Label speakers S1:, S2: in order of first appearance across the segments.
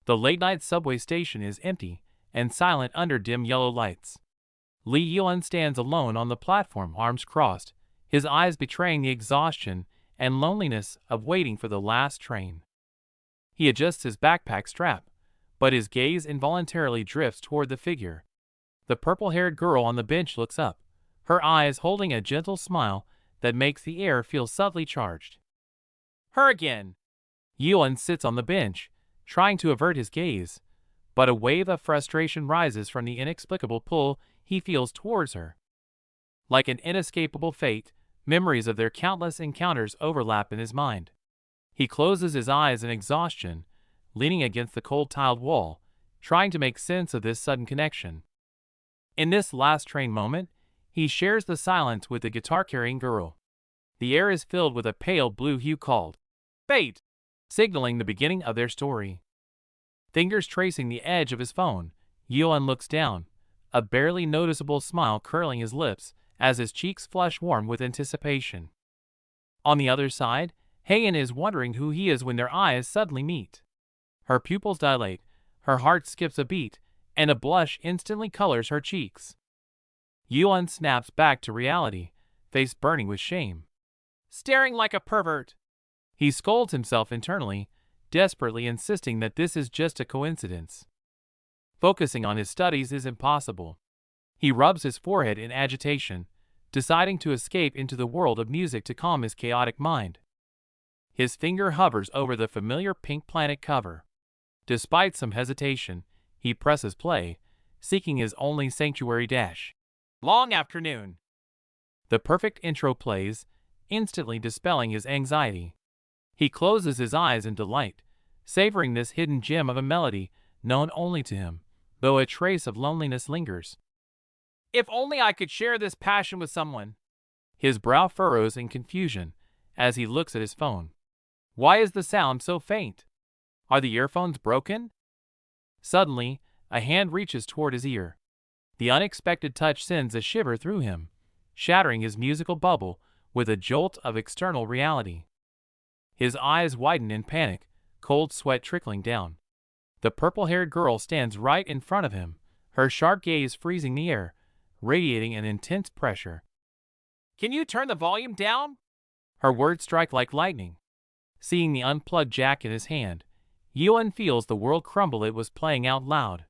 S1: The late-night subway station is empty and silent under dim yellow lights. Lee Yun stands alone on the platform, arms crossed, his eyes betraying the exhaustion and loneliness of waiting for the last train. He adjusts his backpack strap, but his gaze involuntarily drifts toward the figure. The purple-haired girl on the bench looks up, her eyes holding a gentle smile that makes the air feel subtly charged. Her again! Yun sits on the bench, trying to avert his gaze, but a wave of frustration rises from the inexplicable pull he feels towards her. Like an inescapable fate, memories of their countless encounters overlap in his mind. He closes his eyes in exhaustion, leaning against the cold tiled wall, trying to make sense of this sudden connection. In this last train moment, he shares the silence with the guitar-carrying girl. The air is filled with a pale blue hue called fate, signaling the beginning of their story. Fingers tracing the edge of his phone, Yun looks down, a barely noticeable smile curling his lips as his cheeks flush warm with anticipation. On the other side, Haein is wondering who he is when their eyes suddenly meet. Her pupils dilate, her heart skips a beat, and a blush instantly colors her cheeks. Yun snaps back to reality, face burning with shame. Staring like a pervert! He scolds himself internally, desperately insisting that this is just a coincidence. Focusing on his studies is impossible. He rubs his forehead in agitation, deciding to escape into the world of music to calm his chaotic mind. His finger hovers over the familiar Pink Planet cover. Despite some hesitation, he presses play, seeking his only sanctuary dash. Long afternoon. The perfect intro plays, instantly dispelling his anxiety. He closes his eyes in delight, savoring this hidden gem of a melody known only to him, though a trace of loneliness lingers. If only I could share this passion with someone. His brow furrows in confusion as he looks at his phone. Why is the sound so faint? Are the earphones broken? Suddenly, a hand reaches toward his ear. The unexpected touch sends a shiver through him, shattering his musical bubble with a jolt of external reality. His eyes widen in panic, cold sweat trickling down. The purple-haired girl stands right in front of him, her sharp gaze freezing the air, radiating an intense pressure. Can you turn the volume down? Her words strike like lightning. Seeing the unplugged jack in his hand, Yun feels the world crumble. It was playing out loud.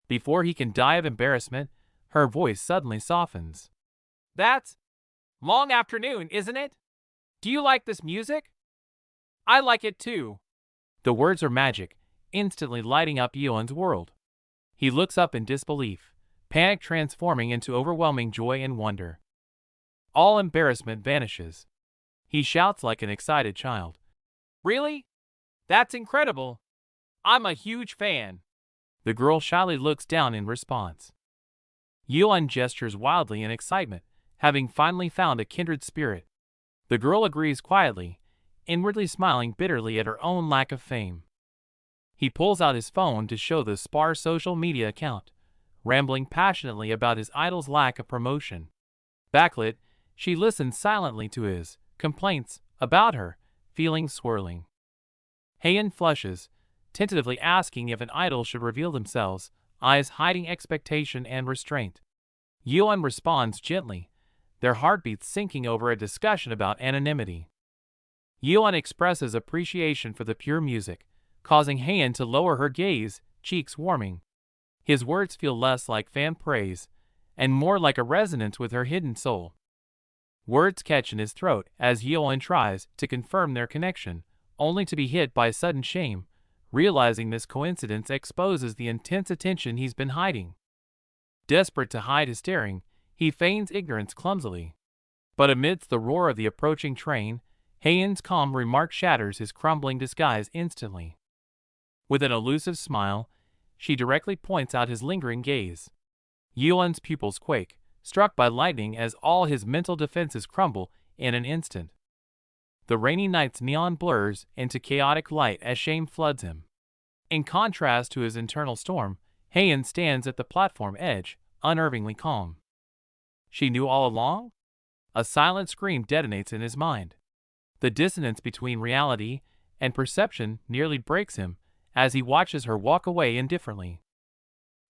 S1: Before he can die of embarrassment, her voice suddenly softens. That's Long Afternoon, isn't it? Do you like this music? I like it too. The words are magic, instantly lighting up Yun's world. He looks up in disbelief, panic transforming into overwhelming joy and wonder. All embarrassment vanishes. He shouts like an excited child. Really? That's incredible. I'm a huge fan. The girl shyly looks down in response. Yun gestures wildly in excitement, having finally found a kindred spirit. The girl agrees quietly, inwardly smiling bitterly at her own lack of fame. He pulls out his phone to show the sparse social media account, rambling passionately about his idol's lack of promotion. Backlit, she listens silently to his complaints about her, feelings swirling. Haein flushes, tentatively asking if an idol should reveal themselves, eyes hiding expectation and restraint. Yun responds gently, their heartbeats sinking over a discussion about anonymity. Yun expresses appreciation for the pure music, causing Haein to lower her gaze, cheeks warming. His words feel less like fan praise, and more like a resonance with her hidden soul. Words catch in his throat as Yun tries to confirm their connection, only to be hit by sudden shame, realizing this coincidence exposes the intense attention he's been hiding. Desperate to hide his staring, he feigns ignorance clumsily. But amidst the roar of the approaching train, Haein's calm remark shatters his crumbling disguise instantly. With an elusive smile, she directly points out his lingering gaze. Yun's pupils quake, struck by lightning as all his mental defenses crumble in an instant. The rainy night's neon blurs into chaotic light as shame floods him. In contrast to his internal storm, Haein stands at the platform edge, unnervingly calm. She knew all along? A silent scream detonates in his mind. The dissonance between reality and perception nearly breaks him as he watches her walk away indifferently.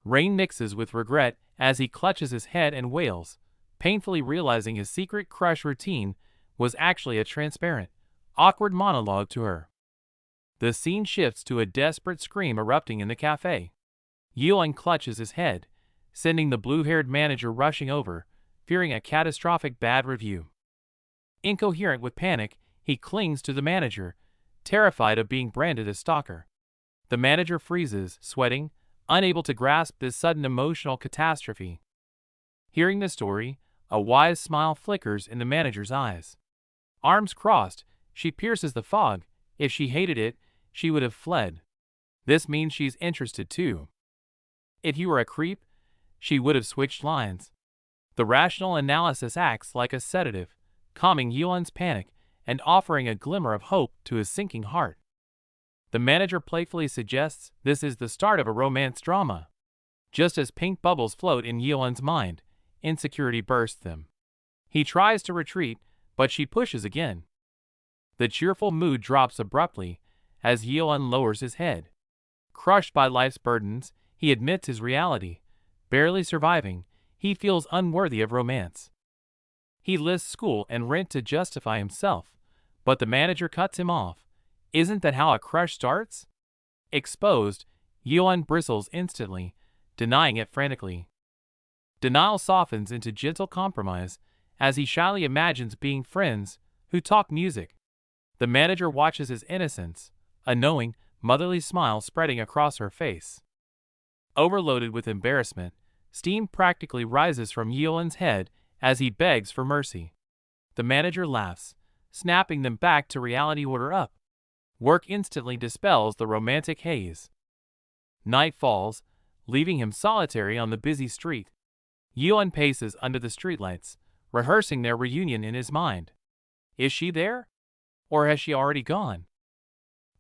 S1: Rain mixes with regret as he clutches his head and wails, painfully realizing his secret crush routine was actually a transparent, awkward monologue to her. The scene shifts to a desperate scream erupting in the cafe. Yeon clutches his head, sending the blue-haired manager rushing over, fearing a catastrophic bad review. Incoherent with panic, he clings to the manager, terrified of being branded a stalker. The manager freezes, sweating, unable to grasp this sudden emotional catastrophe. Hearing the story, a wise smile flickers in the manager's eyes. Arms crossed, she pierces the fog. If she hated it, she would have fled. This means she's interested too. If he were a creep, she would have switched lines. The rational analysis acts like a sedative, calming Yeon's panic and offering a glimmer of hope to his sinking heart. The manager playfully suggests this is the start of a romance drama. Just as pink bubbles float in Yeon's mind, insecurity bursts them. He tries to retreat, but she pushes again. The cheerful mood drops abruptly as Yeon lowers his head. Crushed by life's burdens, he admits his reality. Barely surviving, he feels unworthy of romance. He lists school and rent to justify himself, but the manager cuts him off. Isn't that how a crush starts? Exposed, Yeon bristles instantly, denying it frantically. Denial softens into gentle compromise as he shyly imagines being friends who talk music. The manager watches his innocence, a knowing, motherly smile spreading across her face. Overloaded with embarrassment, steam practically rises from Yeon's head as he begs for mercy. The manager laughs, snapping them back to reality. Order up. Work instantly dispels the romantic haze. Night falls, leaving him solitary on the busy street. Yeon paces under the streetlights, rehearsing their reunion in his mind. Is she there? Or has she already gone?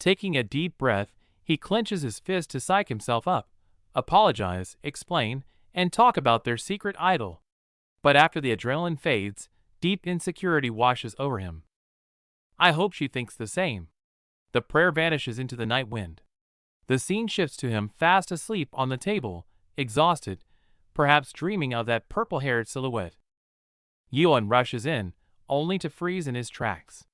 S1: Taking a deep breath, he clenches his fist to psych himself up, apologize, explain, and talk about their secret idol. But after the adrenaline fades, deep insecurity washes over him. I hope she thinks the same. The prayer vanishes into the night wind. The scene shifts to him fast asleep on the table, exhausted, perhaps dreaming of that purple-haired silhouette. Yeon rushes in, only to freeze in his tracks.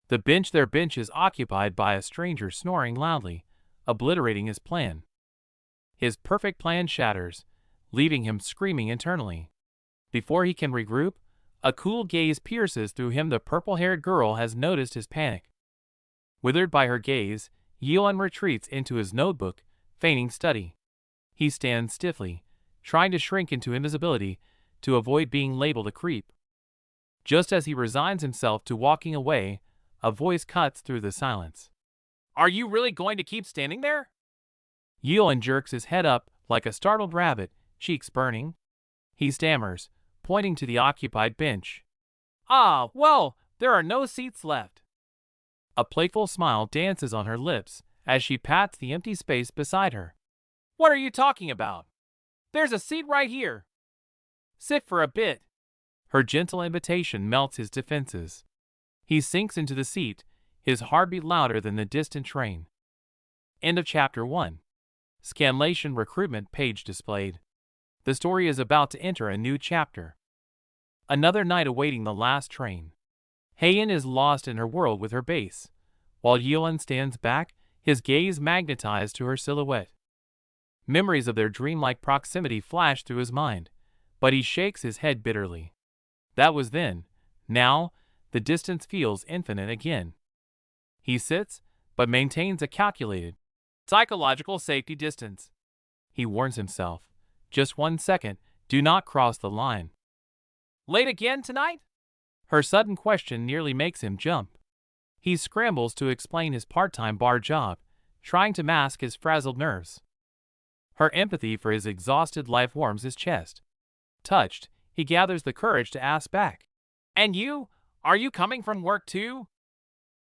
S1: Their bench is occupied by a stranger snoring loudly, obliterating his plan. His perfect plan shatters, leaving him screaming internally. Before he can regroup, a cool gaze pierces through him. The purple-haired girl has noticed his panic. Withered by her gaze, Yeon retreats into his notebook, feigning study. He stands stiffly, trying to shrink into invisibility to avoid being labeled a creep. Just as he resigns himself to walking away, a voice cuts through the silence. Are you really going to keep standing there? Yeon jerks his head up like a startled rabbit, cheeks burning. He stammers, pointing to the occupied bench. Ah, well, there are no seats left. A playful smile dances on her lips as she pats the empty space beside her. What are you talking about? There's a seat right here. Sit for a bit. Her gentle invitation melts his defenses. He sinks into the seat, his heartbeat louder than the distant train. End of Chapter 1. Scanlation recruitment page displayed. The story is about to enter a new chapter. Another night awaiting the last train. Haein is lost in her world with her bass, while Yeon stands back, his gaze magnetized to her silhouette. Memories of their dreamlike proximity flash through his mind, but he shakes his head bitterly. That was then. Now, the distance feels infinite again. He sits, but maintains a calculated, psychological safety distance. He warns himself, just 1 second, do not cross the line. Late again tonight? Her sudden question nearly makes him jump. He scrambles to explain his part-time bar job, trying to mask his frazzled nerves. Her empathy for his exhausted life warms his chest. Touched, he gathers the courage to ask back. And you? Are you coming from work too?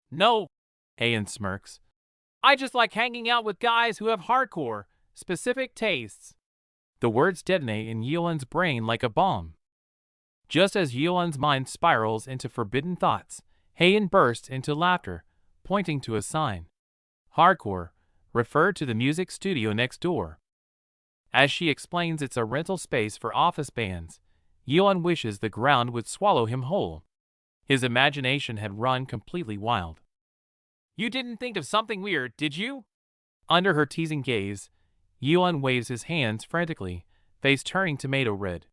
S1: No, Haein smirks. I just like hanging out with guys who have hardcore, specific tastes. The words detonate in Yeon's brain like a bomb. Just as Yeon's mind spirals into forbidden thoughts, Haein bursts into laughter, pointing to a sign. Hardcore, referred to the music studio next door. As she explains it's a rental space for office bands, Yeon wishes the ground would swallow him whole. His imagination had run completely wild. "You didn't think of something weird, did you?" Under her teasing gaze, Yeon waves his hands frantically, face turning tomato red.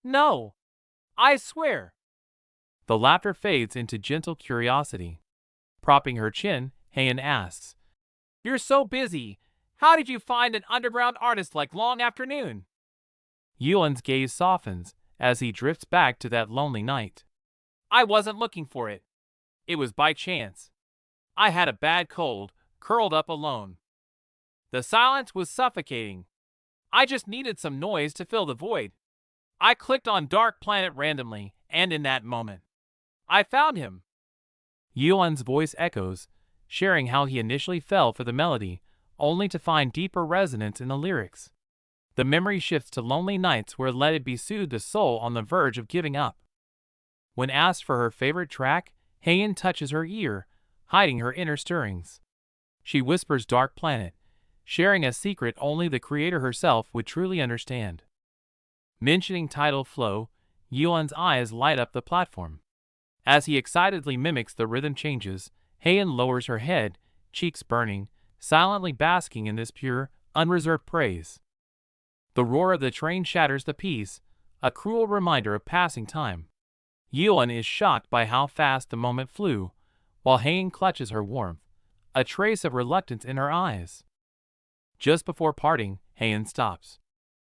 S1: "No! I swear!" The laughter fades into gentle curiosity. Propping her chin, Haein asks, "You're so busy. How did you find an underground artist like Long Afternoon?" Yeon's gaze softens as he drifts back to that lonely night. "I wasn't looking for it. It was by chance. I had a bad cold, curled up alone. The silence was suffocating. I just needed some noise to fill the void. I clicked on Dark Planet randomly, and in that moment, I found him." Yeon's voice echoes, sharing how he initially fell for the melody, only to find deeper resonance in the lyrics. The memory shifts to lonely nights where Let It Be soothed the soul on the verge of giving up. When asked for her favorite track, Haein touches her ear, hiding her inner stirrings. She whispers Dark Planet, sharing a secret only the creator herself would truly understand. Mentioning tidal flow, Yeon's eyes light up the platform. As he excitedly mimics the rhythm changes, Haein lowers her head, cheeks burning, silently basking in this pure, unreserved praise. The roar of the train shatters the peace, a cruel reminder of passing time. Yeon is shocked by how fast the moment flew, while Haein clutches her warmth, a trace of reluctance in her eyes. Just before parting, Haein stops.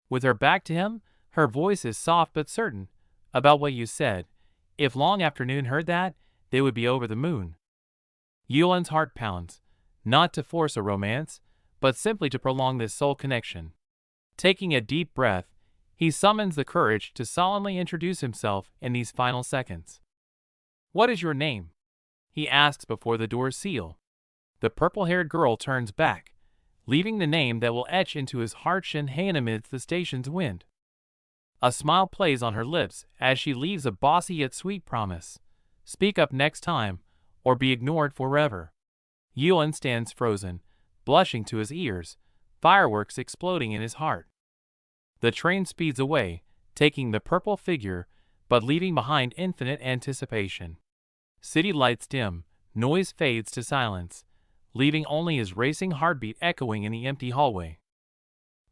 S1: With her back to him, her voice is soft but certain. "About what you said. If Long Afternoon heard that, they would be over the moon." Yeon's heart pounds, not to force a romance, but simply to prolong this soul connection. Taking a deep breath, he summons the courage to solemnly introduce himself in these final seconds. "What is your name?" he asks before the doors seal. The purple-haired girl turns back, leaving the name that will etch into his heart, Shin Haein, amidst the station's wind. A smile plays on her lips as she leaves a bossy yet sweet promise. Speak up next time, or be ignored forever. Yeon stands frozen, blushing to his ears, fireworks exploding in his heart. The train speeds away, taking the purple figure, but leaving behind infinite anticipation. City lights dim, noise fades to silence, leaving only his racing heartbeat echoing in the empty hallway.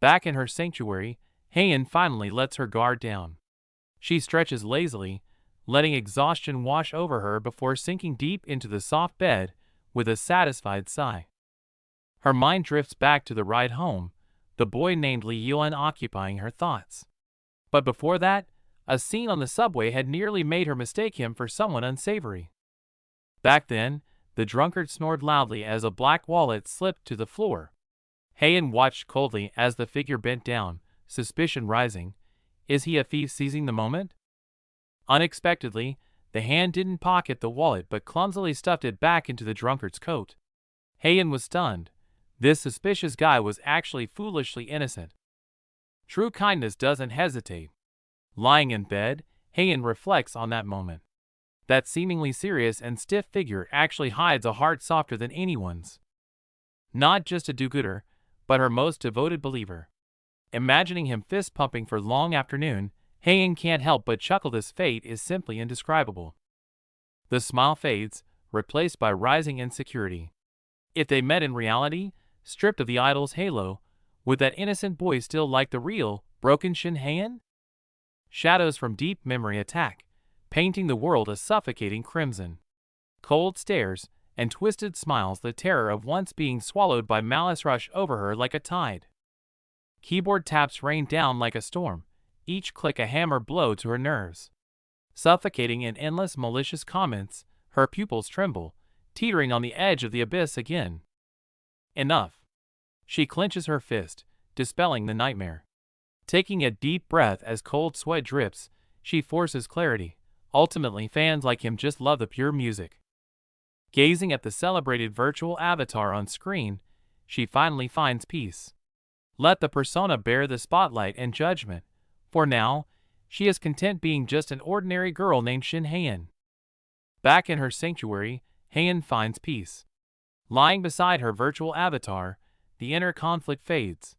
S1: Back in her sanctuary, Haein finally lets her guard down. She stretches lazily, letting exhaustion wash over her before sinking deep into the soft bed with a satisfied sigh. Her mind drifts back to the ride home, the boy named Lee Yeon occupying her thoughts. But before that, a scene on the subway had nearly made her mistake him for someone unsavory. Back then, the drunkard snored loudly as a black wallet slipped to the floor. Haein watched coldly as the figure bent down, suspicion rising. Is he a thief seizing the moment? Unexpectedly, the hand didn't pocket the wallet but clumsily stuffed it back into the drunkard's coat. Haein was stunned. This suspicious guy was actually foolishly innocent. True kindness doesn't hesitate. Lying in bed, Haein reflects on that moment. That seemingly serious and stiff figure actually hides a heart softer than anyone's. Not just a do-gooder, but her most devoted believer. Imagining him fist-pumping for Long Afternoon, Haein can't help but chuckle. This fate is simply indescribable. The smile fades, replaced by rising insecurity. If they met in reality, stripped of the idol's halo, would that innocent boy still like the real, broken Shin Haein? Shadows from deep memory attack, painting the world a suffocating crimson. Cold stares and twisted smiles, the terror of once being swallowed by malice rush over her like a tide. Keyboard taps rain down like a storm, each click a hammer blow to her nerves. Suffocating in endless malicious comments, her pupils tremble, teetering on the edge of the abyss again. Enough. She clenches her fist, dispelling the nightmare. Taking a deep breath as cold sweat drips, she forces clarity. Ultimately, fans like him just love the pure music. Gazing at the celebrated virtual avatar on screen, she finally finds peace. Let the persona bear the spotlight and judgment. For now, she is content being just an ordinary girl named Shin Haein. Back in her sanctuary, Haein finds peace. Lying beside her virtual avatar, the inner conflict fades.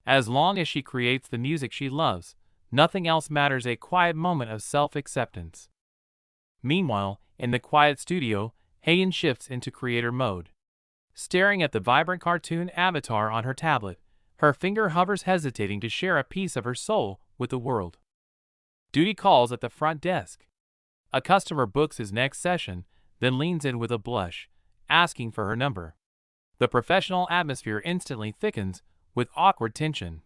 S1: As long as she creates the music she loves, nothing else matters. A quiet moment of self-acceptance. Meanwhile, in the quiet studio, Heian shifts into creator mode. Staring at the vibrant cartoon avatar on her tablet, her finger hovers, hesitating to share a piece of her soul with the world. Duty calls at the front desk. A customer books his next session, then leans in with a blush, asking for her number. The professional atmosphere instantly thickens with awkward tension.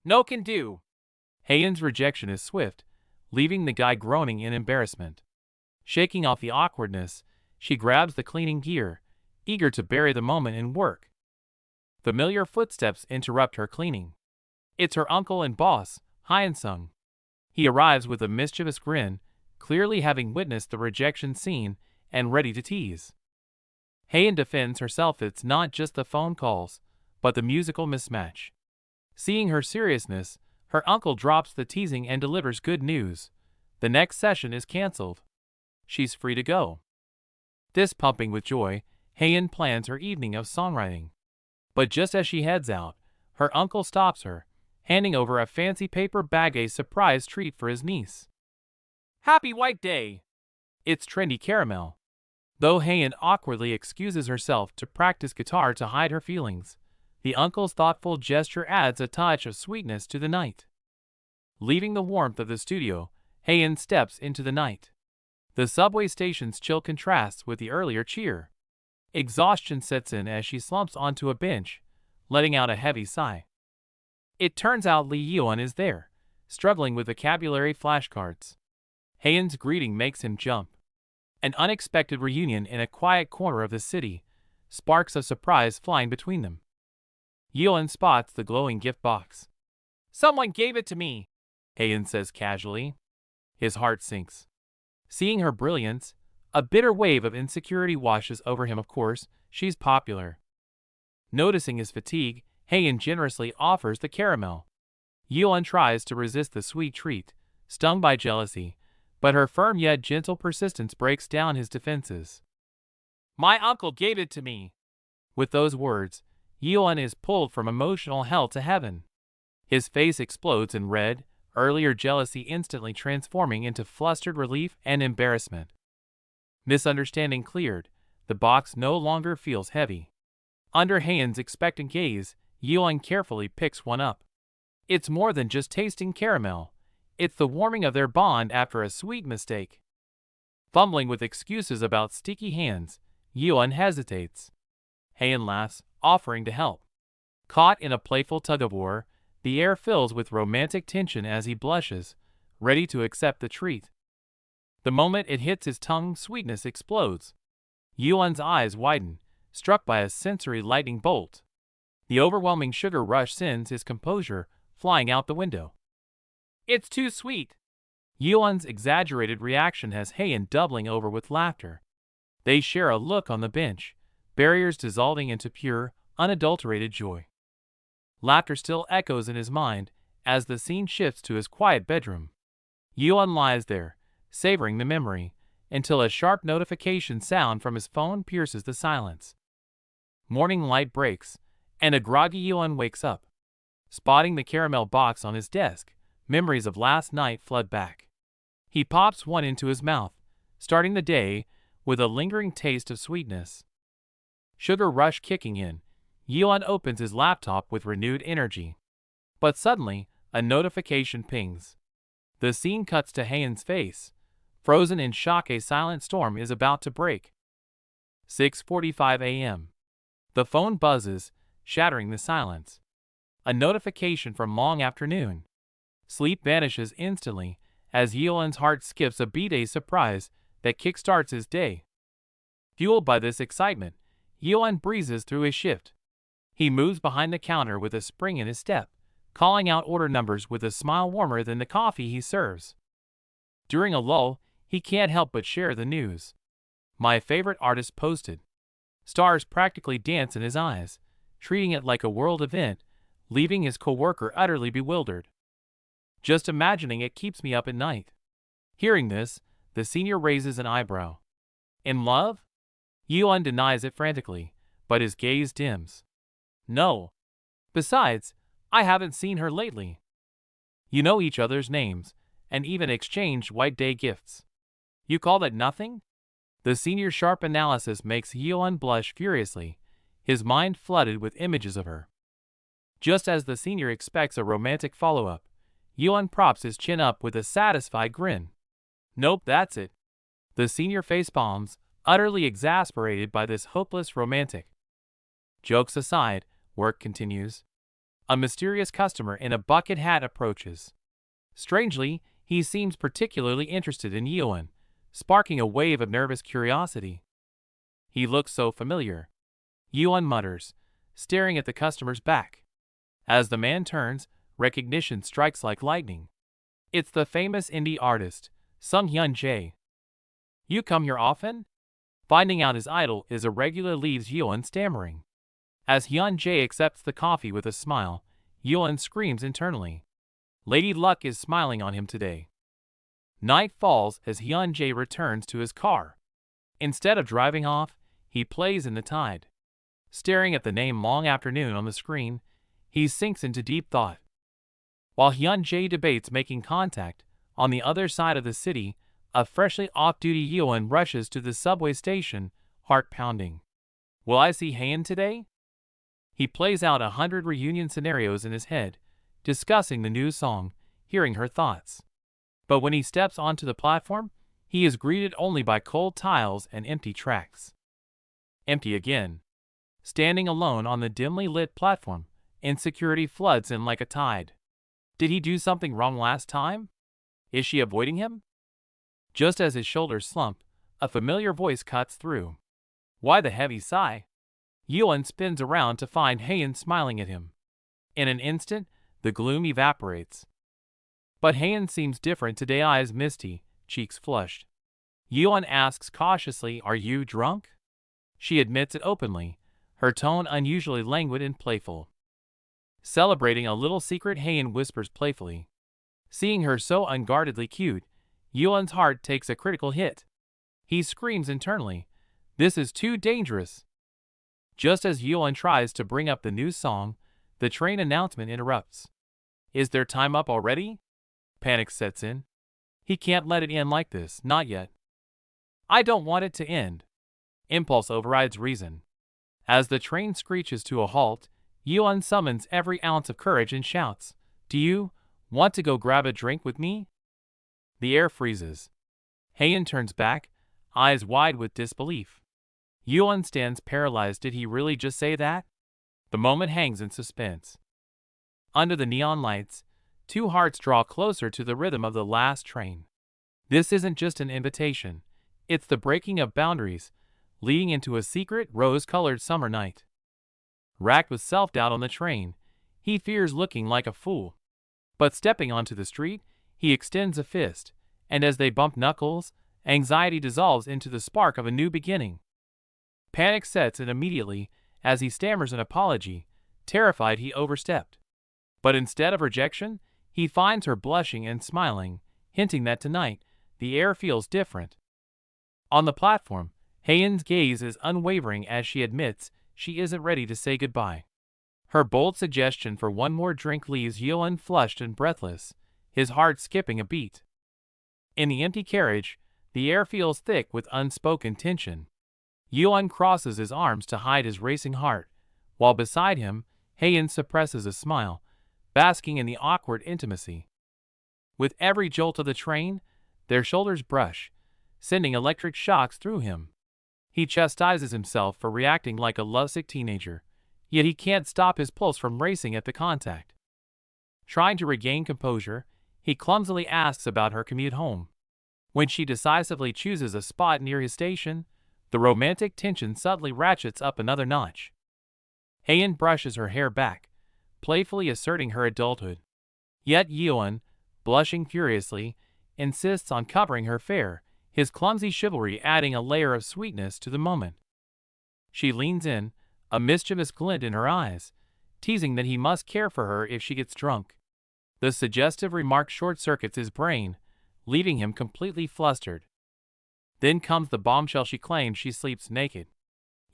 S1: "No can do." Heian's rejection is swift, leaving the guy groaning in embarrassment. Shaking off the awkwardness, she grabs the cleaning gear, eager to bury the moment in work. Familiar footsteps interrupt her cleaning. It's her uncle and boss, Hyun-sung. He arrives with a mischievous grin, clearly having witnessed the rejection scene and ready to tease. Heian defends herself. It's not just the phone calls, but the musical mismatch. Seeing her seriousness, her uncle drops the teasing and delivers good news. The next session is cancelled. She's free to go. This pumping with joy, Heian plans her evening of songwriting. But just as she heads out, her uncle stops her, handing over a fancy paper bag, a surprise treat for his niece. "Happy White Day!" It's trendy caramel. Though Heian awkwardly excuses herself to practice guitar to hide her feelings, the uncle's thoughtful gesture adds a touch of sweetness to the night. Leaving the warmth of the studio, Heian steps into the night. The subway station's chill contrasts with the earlier cheer. Exhaustion sets in as she slumps onto a bench, letting out a heavy sigh. It turns out Lee Yeon is there, struggling with vocabulary flashcards. Heian's greeting makes him jump. An unexpected reunion in a quiet corner of the city, sparks of surprise flying between them. Yeon spots the glowing gift box. "Someone gave it to me," Heian says casually. His heart sinks. Seeing her brilliance, a bitter wave of insecurity washes over him. Of course, she's popular. Noticing his fatigue, Heian generously offers the caramel. Yeon tries to resist the sweet treat, stung by jealousy, but her firm yet gentle persistence breaks down his defenses. "My uncle gave it to me." With those words, Yeon is pulled from emotional hell to heaven. His face explodes in red, earlier jealousy instantly transforming into flustered relief and embarrassment. Misunderstanding cleared, the box no longer feels heavy. Under Heian's expectant gaze, Yeon carefully picks one up. It's more than just tasting caramel. It's the warming of their bond after a sweet mistake. Fumbling with excuses about sticky hands, Yeon hesitates. Heian laughs, offering to help. Caught in a playful tug-of-war, the air fills with romantic tension as he blushes, ready to accept the treat. The moment it hits his tongue, sweetness explodes. Yeon's eyes widen, struck by a sensory lightning bolt. The overwhelming sugar rush sends his composure flying out the window. "It's too sweet." Yeon's exaggerated reaction has Heian doubling over with laughter. They share a look on the bench, barriers dissolving into pure, unadulterated joy. Laughter still echoes in his mind as the scene shifts to his quiet bedroom. Yeon lies there, savoring the memory, until a sharp notification sound from his phone pierces the silence. Morning light breaks, and a groggy Yeon wakes up. Spotting the caramel box on his desk, memories of last night flood back. He pops one into his mouth, starting the day with a lingering taste of sweetness. Sugar rush kicking in, Yeon opens his laptop with renewed energy. But suddenly, a notification pings. The scene cuts to Heian's face. Frozen in shock, a silent storm is about to break. 6:45 a.m. The phone buzzes, shattering the silence. A notification from long afternoon. Sleep vanishes instantly as Yeon's heart skips a beat, a surprise that kickstarts his day. Fueled by this excitement, Yeon breezes through his shift. He moves behind the counter with a spring in his step, calling out order numbers with a smile warmer than the coffee he serves. During a lull, he can't help but share the news. My favorite artist posted. Stars practically dance in his eyes, treating it like a world event, leaving his coworker utterly bewildered. Just imagining it keeps me up at night. Hearing this, the senior raises an eyebrow. In love? Yeon denies it frantically, but his gaze dims. No. Besides, I haven't seen her lately. You know each other's names, and even exchanged White Day gifts. You call that nothing? The senior's sharp analysis makes Hyeon blush furiously, his mind flooded with images of her. Just as the senior expects a romantic follow-up, Hyeon props his chin up with a satisfied grin. Nope, that's it. The senior facepalms, utterly exasperated by this hopeless romantic. Jokes aside, work continues. A mysterious customer in a bucket hat approaches. Strangely, he seems particularly interested in Hyeon, sparking a wave of nervous curiosity. He looks so familiar. Hyeon mutters, staring at the customer's back. As the man turns, recognition strikes like lightning. It's the famous indie artist, Sung-hyun Jae. You come here often? Finding out his idol is irregular leaves Hyeon stammering. As Hyun Jae accepts the coffee with a smile, Hyeon screams internally. Lady Luck is smiling on him today. Night falls as Hyun Jae returns to his car. Instead of driving off, he plays in the tide. Staring at the name long afternoon on the screen, he sinks into deep thought. While Hyun Jae debates making contact, on the other side of the city, a freshly off-duty Hyeon rushes to the subway station, heart pounding. Will I see Haein today? He plays out 100 reunion scenarios in his head, discussing the new song, hearing her thoughts. But when he steps onto the platform, he is greeted only by cold tiles and empty tracks. Empty again. Standing alone on the dimly lit platform, insecurity floods in like a tide. Did he do something wrong last time? Is she avoiding him? Just as his shoulders slump, a familiar voice cuts through. Why the heavy sigh? Hyeon spins around to find Haein smiling at him. In an instant, the gloom evaporates. But Haein seems different today, eyes misty, cheeks flushed. Hyeon asks cautiously, are you drunk? She admits it openly, her tone unusually languid and playful. Celebrating a little secret, Haein whispers playfully. Seeing her so unguardedly cute, Hyeon's heart takes a critical hit. He screams internally, this is too dangerous. Just as Hyeon tries to bring up the new song, the train announcement interrupts. Is their time up already? Panic sets in. He can't let it end like this, not yet. I don't want it to end. Impulse overrides reason. As the train screeches to a halt, Hyeon summons every ounce of courage and shouts, do you want to go grab a drink with me? The air freezes. Haein turns back, eyes wide with disbelief. Hyeon stands paralyzed. Did he really just say that? The moment hangs in suspense. Under the neon lights, two hearts draw closer to the rhythm of the last train. This isn't just an invitation, it's the breaking of boundaries, leading into a secret rose-colored summer night. Racked with self-doubt on the train, he fears looking like a fool. But stepping onto the street, he extends a fist, and as they bump knuckles, anxiety dissolves into the spark of a new beginning. Panic sets in immediately as he stammers an apology, terrified he overstepped. But instead of rejection, he finds her blushing and smiling, hinting that tonight, the air feels different. On the platform, Haein's gaze is unwavering as she admits she isn't ready to say goodbye. Her bold suggestion for one more drink leaves Hyeon flushed and breathless, his heart skipping a beat. In the empty carriage, the air feels thick with unspoken tension. Hyeon crosses his arms to hide his racing heart, while beside him, Haein suppresses a smile, basking in the awkward intimacy. With every jolt of the train, their shoulders brush, sending electric shocks through him. He chastises himself for reacting like a lovesick teenager, yet he can't stop his pulse from racing at the contact. Trying to regain composure, he clumsily asks about her commute home. When she decisively chooses a spot near his station, the romantic tension subtly ratchets up another notch. Haein brushes her hair back, playfully asserting her adulthood. Yet Hyeon, blushing furiously, insists on covering her fare, his clumsy chivalry adding a layer of sweetness to the moment. She leans in, a mischievous glint in her eyes, teasing that he must care for her if she gets drunk. The suggestive remark short-circuits his brain, leaving him completely flustered. Then comes the bombshell: she claims she sleeps naked.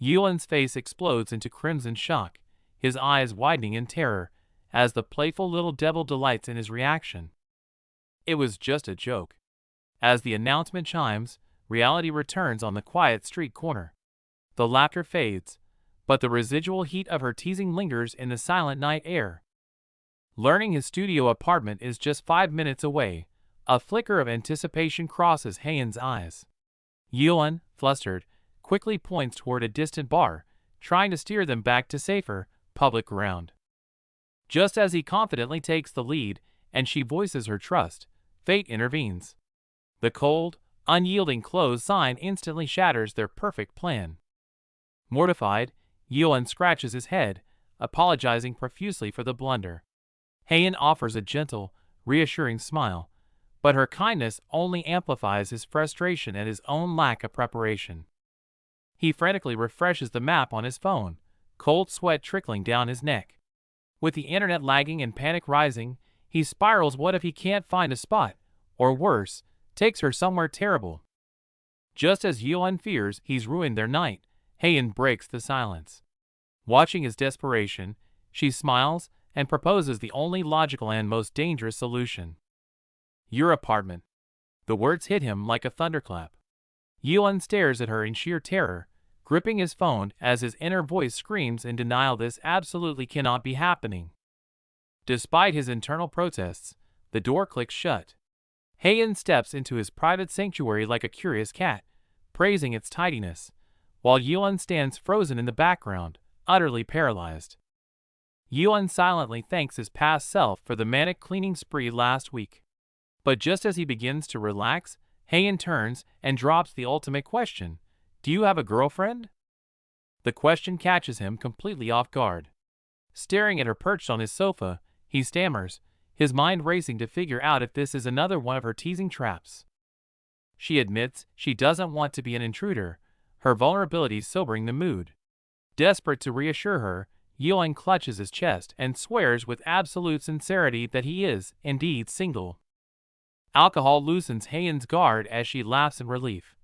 S1: Hyeon's face explodes into crimson shock, his eyes widening in terror as the playful little devil delights in his reaction. It was just a joke. As the announcement chimes, reality returns on the quiet street corner. The laughter fades, but the residual heat of her teasing lingers in the silent night air. Learning his studio apartment is just 5 minutes away, a flicker of anticipation crosses Hayen's eyes. Yeon, flustered, quickly points toward a distant bar, trying to steer them back to safer, public ground. Just as he confidently takes the lead and she voices her trust, fate intervenes. The cold, unyielding close sign instantly shatters their perfect plan. Mortified, Yeon scratches his head, apologizing profusely for the blunder. Hayen offers a gentle, reassuring smile, but her kindness only amplifies his frustration at his own lack of preparation. He frantically refreshes the map on his phone, cold sweat trickling down his neck. With the internet lagging and panic rising, he spirals what if he can't find a spot, or worse, takes her somewhere terrible. Just as Yeon fears he's ruined their night, Hayen breaks the silence. Watching his desperation, she smiles and proposes the only logical and most dangerous solution. Your apartment. The words hit him like a thunderclap. Yeon stares at her in sheer terror, gripping his phone as his inner voice screams in denial this absolutely cannot be happening. Despite his internal protests, the door clicks shut. Hayen steps into his private sanctuary like a curious cat, praising its tidiness, while Yeon stands frozen in the background, utterly paralyzed. Yeon silently thanks his past self for the manic cleaning spree last week. But just as he begins to relax, Hayen turns and drops the ultimate question. Do you have a girlfriend? The question catches him completely off guard. Staring at her perched on his sofa, he stammers, his mind racing to figure out if this is another one of her teasing traps. She admits she doesn't want to be an intruder, her vulnerability sobering the mood. Desperate to reassure her, Yeon clutches his chest and swears with absolute sincerity that he is, indeed, single. Alcohol loosens Hayen's guard as she laughs in relief,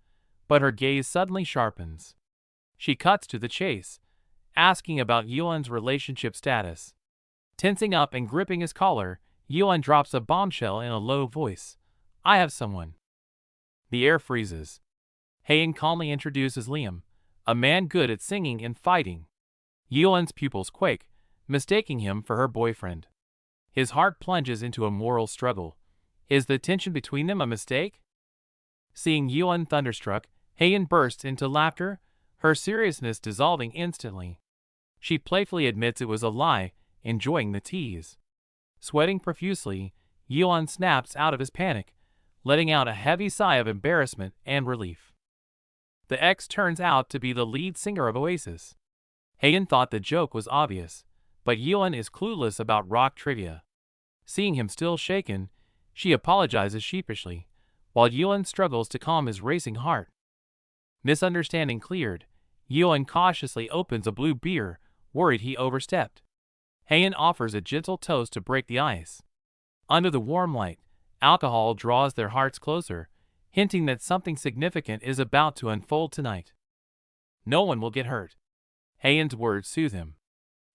S1: but her gaze suddenly sharpens. She cuts to the chase, asking about Yeon's relationship status. Tensing up and gripping his collar, Yeon drops a bombshell in a low voice. I have someone. The air freezes. Hayen calmly introduces Liam, a man good at singing and fighting. Yeon's pupils quake, mistaking him for her boyfriend. His heart plunges into a moral struggle. Is the tension between them a mistake? Seeing Yeon thunderstruck, Hayen bursts into laughter, her seriousness dissolving instantly. She playfully admits it was a lie, enjoying the tease. Sweating profusely, Yeon snaps out of his panic, letting out a heavy sigh of embarrassment and relief. The ex turns out to be the lead singer of Oasis. Hayen thought the joke was obvious, but Yeon is clueless about rock trivia. Seeing him still shaken, she apologizes sheepishly, while Yeon struggles to calm his racing heart. Misunderstanding cleared, Yeon cautiously opens a blue beer, worried he overstepped. Hayen offers a gentle toast to break the ice. Under the warm light, alcohol draws their hearts closer, hinting that something significant is about to unfold tonight. No one will get hurt. Hayen's words soothe him.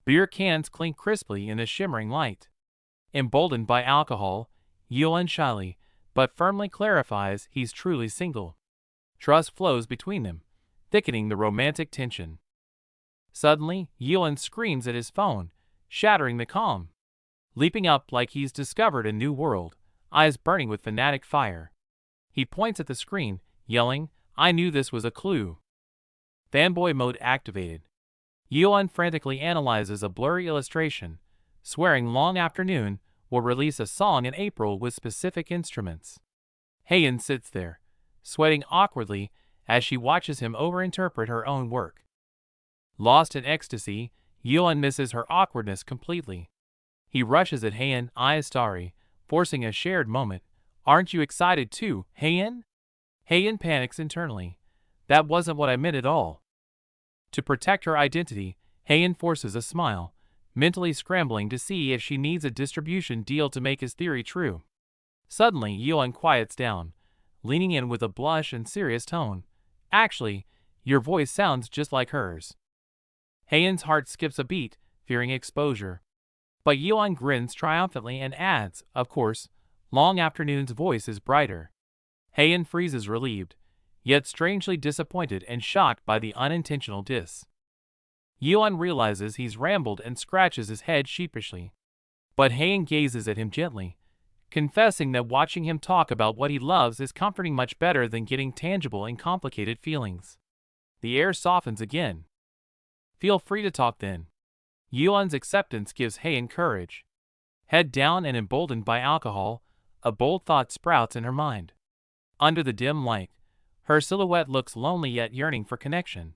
S1: Beer cans clink crisply in the shimmering light. Emboldened by alcohol, Yeon shyly, but firmly clarifies he's truly single. Trust flows between them, thickening the romantic tension. Suddenly, Yeon screams at his phone, shattering the calm. Leaping up like he's discovered a new world, eyes burning with fanatic fire. He points at the screen, yelling, I knew this was a clue. Fanboy mode activated. Yeon frantically analyzes a blurry illustration, swearing Long Afternoon will release a song in April with specific instruments. Hayen sits there, sweating awkwardly as she watches him overinterpret her own work. Lost in ecstasy, Yeon misses her awkwardness completely. He rushes at Hayen, eyes starry, forcing a shared moment. Aren't you excited too, Hayen? Hayen panics internally. That wasn't what I meant at all. To protect her identity, Hayen forces a smile, mentally scrambling to see if she needs a distribution deal to make his theory true. Suddenly, Yeon quiets down, leaning in with a blush and serious tone. Actually, your voice sounds just like hers. Hayen's heart skips a beat, fearing exposure. But Yuan grins triumphantly and adds, of course, long afternoon's voice is brighter. Heian freezes relieved, yet strangely disappointed and shocked by the unintentional diss. Yuan realizes he's rambled and scratches his head sheepishly. But Heian gazes at him gently, confessing that watching him talk about what he loves is comforting much better than getting tangible and complicated feelings. The air softens again. Feel free to talk then. Yuan's acceptance gives Heian courage. Head down and emboldened by alcohol, a bold thought sprouts in her mind. Under the dim light, her silhouette looks lonely yet yearning for connection.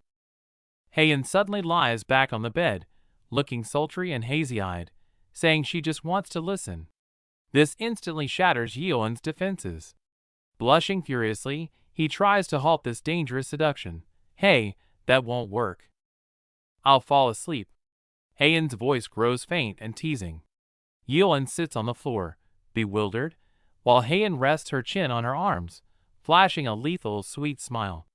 S1: Heian suddenly lies back on the bed, looking sultry and hazy-eyed, saying she just wants to listen. This instantly shatters Yuan's defenses. Blushing furiously, he tries to halt this dangerous seduction. Hey, that won't work. I'll fall asleep. Heian's voice grows faint and teasing. Yuan sits on the floor, bewildered, while Heian rests her chin on her arms, flashing a lethal, sweet smile.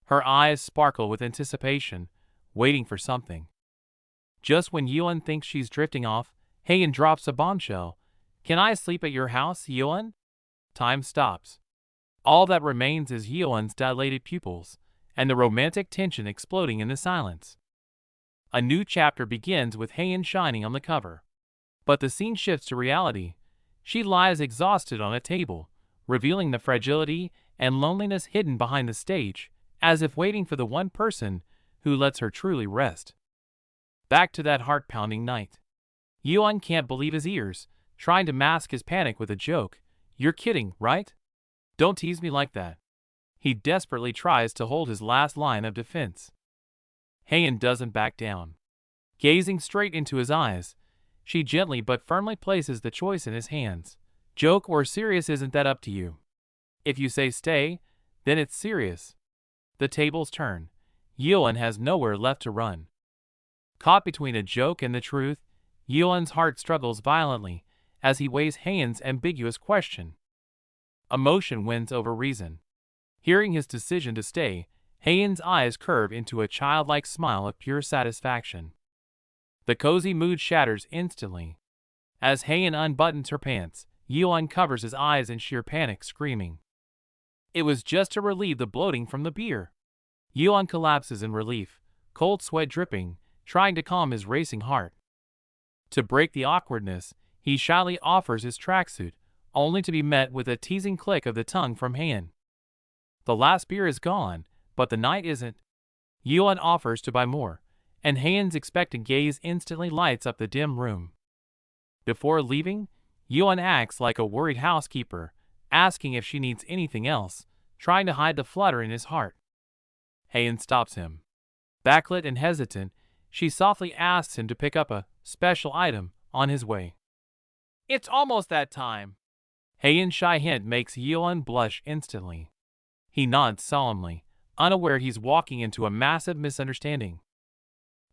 S1: Her eyes sparkle with anticipation, waiting for something. Just when Yuan thinks she's drifting off, Heian drops a bombshell. Can I sleep at your house, Yuan? Time stops. All that remains is Yuan's dilated pupils, and the romantic tension exploding in the silence. A new chapter begins with Heian shining on the cover. But the scene shifts to reality. She lies exhausted on a table, revealing the fragility and loneliness hidden behind the stage, as if waiting for the one person who lets her truly rest. Back to that heart-pounding night. Yuan can't believe his ears, trying to mask his panic with a joke. You're kidding, right? Don't tease me like that. He desperately tries to hold his last line of defense. Heian doesn't back down. Gazing straight into his eyes, she gently but firmly places the choice in his hands. Joke or serious, isn't that up to you? If you say stay, then it's serious. The tables turn. Yuan has nowhere left to run. Caught between a joke and the truth, Yuan's heart struggles violently as he weighs Heian's ambiguous question. Emotion wins over reason. Hearing his decision to stay, Heian's eyes curve into a childlike smile of pure satisfaction. The cozy mood shatters instantly. As Heian unbuttons her pants, Yuan covers his eyes in sheer panic, screaming. It was just to relieve the bloating from the beer. Yuan collapses in relief, cold sweat dripping, trying to calm his racing heart. To break the awkwardness, he shyly offers his tracksuit, only to be met with a teasing click of the tongue from Heian. The last beer is gone, but the night isn't. Yuan offers to buy more, and Heian's expectant gaze instantly lights up the dim room. Before leaving, Yuan acts like a worried housekeeper, asking if she needs anything else, trying to hide the flutter in his heart. Heian stops him. Backlit and hesitant, she softly asks him to pick up a special item on his way. It's almost that time. Heian's shy hint makes Yuan blush instantly. He nods solemnly, unaware he's walking into a massive misunderstanding.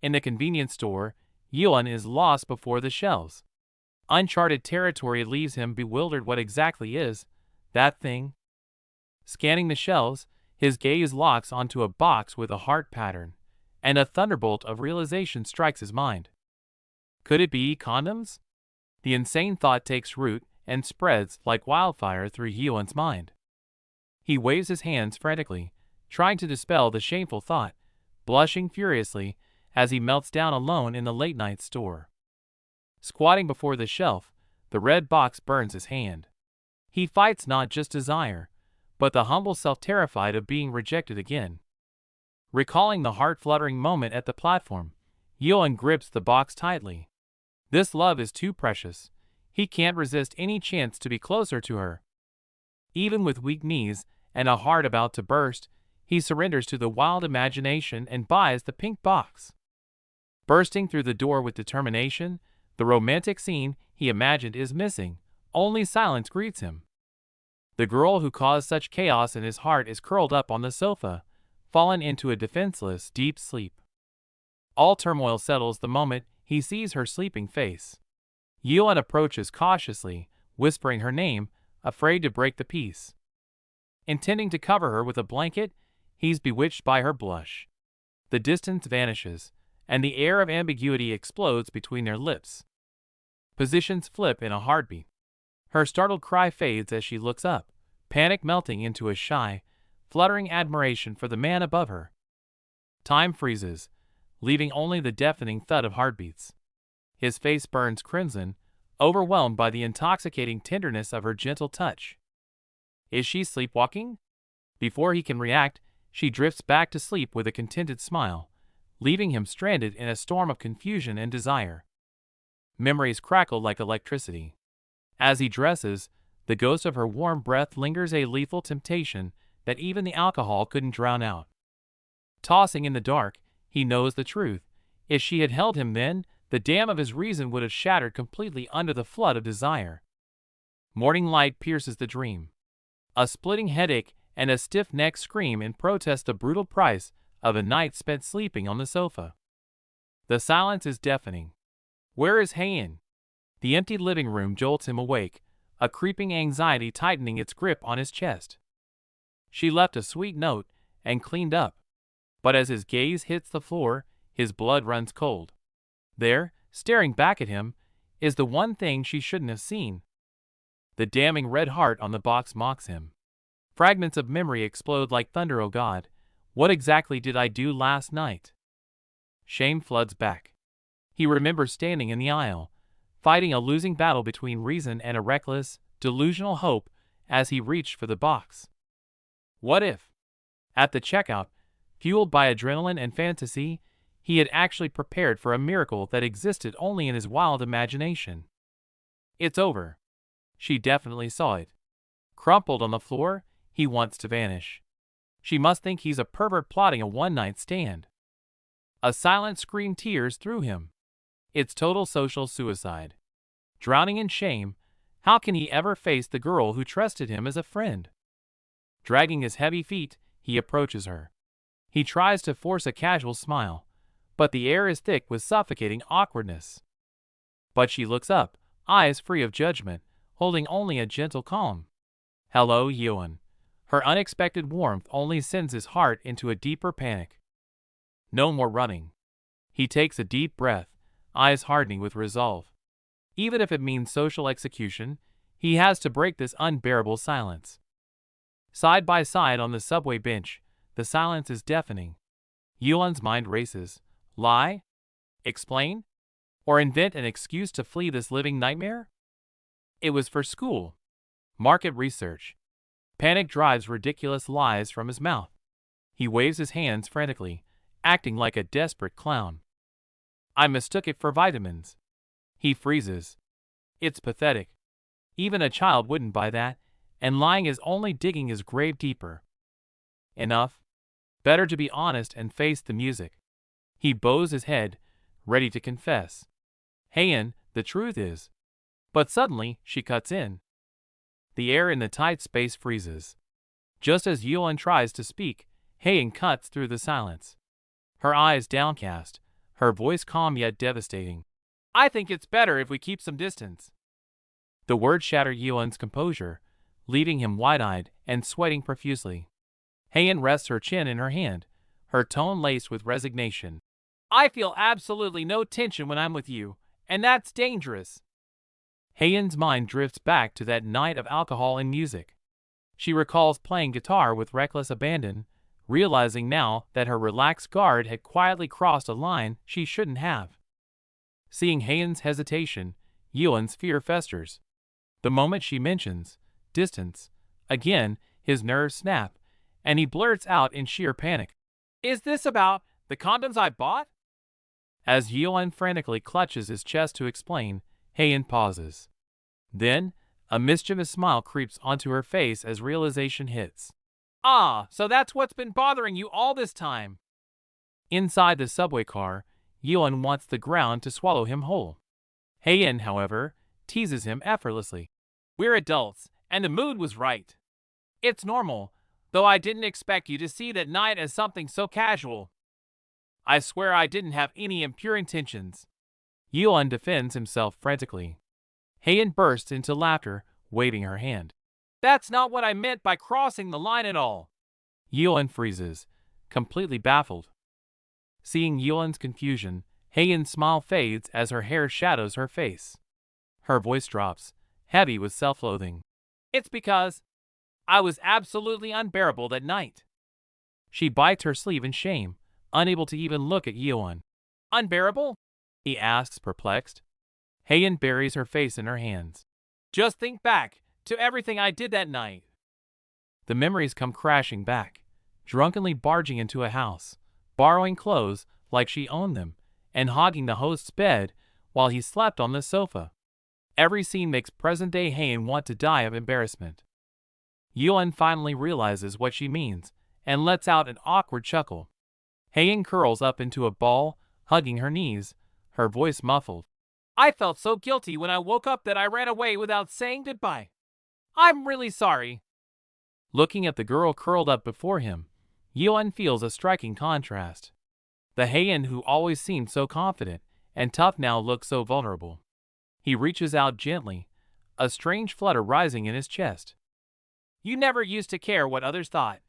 S1: In the convenience store, Yuan is lost before the shelves. Uncharted territory leaves him bewildered. What exactly is that thing? Scanning the shelves, his gaze locks onto a box with a heart pattern, and a thunderbolt of realization strikes his mind. Could it be condoms? The insane thought takes root and spreads like wildfire through Yuan's mind. He waves his hands frantically, trying to dispel the shameful thought, blushing furiously as he melts down alone in the late-night store. Squatting before the shelf, the red box burns his hand. He fights not just desire, but the humble self terrified of being rejected again. Recalling the heart-fluttering moment at the platform, Yuan grips the box tightly. This love is too precious. He can't resist any chance to be closer to her. Even with weak knees and a heart about to burst, he surrenders to the wild imagination and buys the pink box. Bursting through the door with determination, the romantic scene he imagined is missing. Only silence greets him. The girl who caused such chaos in his heart is curled up on the sofa, fallen into a defenseless, deep sleep. All turmoil settles the moment he sees her sleeping face. Yuan approaches cautiously, whispering her name, afraid to break the peace. Intending to cover her with a blanket, he's bewitched by her blush. The distance vanishes, and the air of ambiguity explodes between their lips. Positions flip in a heartbeat. Her startled cry fades as she looks up, panic melting into a shy, fluttering admiration for the man above her. Time freezes, leaving only the deafening thud of heartbeats. His face burns crimson, overwhelmed by the intoxicating tenderness of her gentle touch. Is she sleepwalking? Before he can react, she drifts back to sleep with a contented smile, leaving him stranded in a storm of confusion and desire. Memories crackle like electricity. As he dresses, the ghost of her warm breath lingers, a lethal temptation that even the alcohol couldn't drown out. Tossing in the dark, he knows the truth. If she had held him then, the dam of his reason would have shattered completely under the flood of desire. Morning light pierces the dream. A splitting headache and a stiff-necked scream in protest, the brutal price of a night spent sleeping on the sofa. The silence is deafening. Where is Hayan? The empty living room jolts him awake, a creeping anxiety tightening its grip on his chest. She left a sweet note and cleaned up, but as his gaze hits the floor, his blood runs cold. There, staring back at him, is the one thing she shouldn't have seen. The damning red heart on the box mocks him. Fragments of memory explode like thunder. Oh God, what exactly did I do last night? Shame floods back. He remembers standing in the aisle, fighting a losing battle between reason and a reckless, delusional hope as he reached for the box. What if, at the checkout, fueled by adrenaline and fantasy, he had actually prepared for a miracle that existed only in his wild imagination? It's over. She definitely saw it. Crumpled on the floor, he wants to vanish. She must think he's a pervert plotting a one-night stand. A silent scream tears through him. It's total social suicide. Drowning in shame, how can he ever face the girl who trusted him as a friend? Dragging his heavy feet, he approaches her. He tries to force a casual smile, but the air is thick with suffocating awkwardness. But she looks up, eyes free of judgment, holding only a gentle calm. Hello, Yoon. Her unexpected warmth only sends his heart into a deeper panic. No more running. He takes a deep breath, eyes hardening with resolve. Even if it means social execution, he has to break this unbearable silence. Side by side on the subway bench, the silence is deafening. Yuan's mind races. Lie? Explain? Or invent an excuse to flee this living nightmare? It was for school. Market research. Panic drives ridiculous lies from his mouth. He waves his hands frantically, acting like a desperate clown. I mistook it for vitamins. He freezes. It's pathetic. Even a child wouldn't buy that, and lying is only digging his grave deeper. Enough. Better to be honest and face the music. He bows his head, ready to confess. Hayan, the truth is. But suddenly, she cuts in. The air in the tight space freezes. Just as Yuan tries to speak, Hayan cuts through the silence. Her eyes downcast, her voice calm yet devastating. I think it's better if we keep some distance. The words shatter Yuan's composure, leaving him wide-eyed and sweating profusely. Hayan rests her chin in her hand, her tone laced with resignation. I feel absolutely no tension when I'm with you, and that's dangerous. Hayan's mind drifts back to that night of alcohol and music. She recalls playing guitar with reckless abandon, realizing now that her relaxed guard had quietly crossed a line she shouldn't have. Seeing Hayan's hesitation, Yuan's fear festers. The moment she mentions distance, again, his nerves snap, and he blurts out in sheer panic. Is this about the condoms I bought? As Yuan frantically clutches his chest to explain, Hayan pauses. Then, a mischievous smile creeps onto her face as realization hits. Ah, so that's what's been bothering you all this time. Inside the subway car, Yuan wants the ground to swallow him whole. Hayan, however, teases him effortlessly. We're adults, and the mood was right. It's normal, though I didn't expect you to see that night as something so casual. I swear I didn't have any impure intentions. Yuan defends himself frantically. Hayan bursts into laughter, waving her hand. That's not what I meant by crossing the line at all. Yuan freezes, completely baffled. Seeing Yuan's confusion, Heian's smile fades as her hair shadows her face. Her voice drops, heavy with self-loathing. It's because I was absolutely unbearable that night. She bites her sleeve in shame, unable to even look at Yuan. Unbearable? He asks, perplexed. Heian buries her face in her hands. Just think back to everything I did that night. The memories come crashing back, drunkenly barging into a house, borrowing clothes like she owned them, and hogging the host's bed while he slept on the sofa. Every scene makes present-day Heian want to die of embarrassment. Yuan finally realizes what she means and lets out an awkward chuckle. Heian curls up into a ball, hugging her knees, her voice muffled. I felt so guilty when I woke up that I ran away without saying goodbye. I'm really sorry. Looking at the girl curled up before him, Yuan feels a striking contrast. The Heian who always seemed so confident and tough now looks so vulnerable. He reaches out gently, a strange flutter rising in his chest. You never used to care what others thought.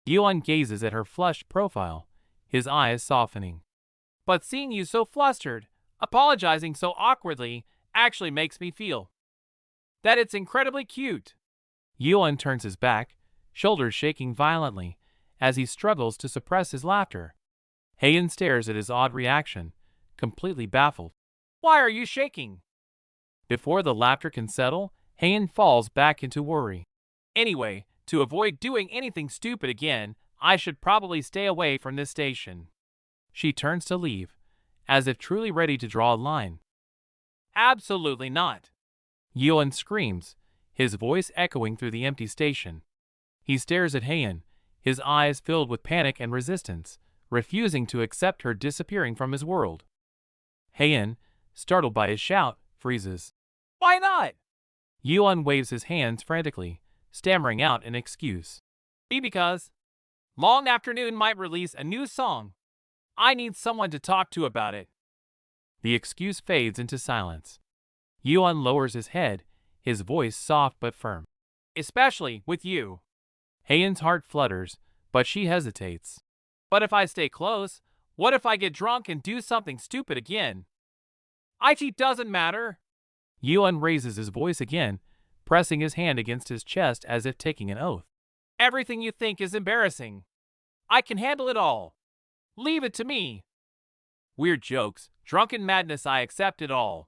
S1: Yuan gazes at her flushed profile, his eyes softening. But seeing you so flustered, apologizing so awkwardly, actually makes me feel that it's incredibly cute. Yuan turns his back, shoulders shaking violently, as he struggles to suppress his laughter. Heian stares at his odd reaction, completely baffled. Why are you shaking? Before the laughter can settle, Heian falls back into worry. Anyway, to avoid doing anything stupid again, I should probably stay away from this station. She turns to leave, as if truly ready to draw a line. Absolutely not. Yuan screams, his voice echoing through the empty station. He stares at Heian, his eyes filled with panic and resistance, refusing to accept her disappearing from his world. Heian, startled by his shout, freezes. Why not? Yuan waves his hands frantically, stammering out an excuse. Because Long Afternoon might release a new song. I need someone to talk to about it. The excuse fades into silence. Yuan lowers his head, his voice soft but firm. Especially with you. Heian's heart flutters, but she hesitates. But if I stay close, what if I get drunk and do something stupid again? IT doesn't matter. Yuan raises his voice again, pressing his hand against his chest as if taking an oath. Everything you think is embarrassing. I can handle it all. Leave it to me. Weird jokes, drunken madness, I accept it all.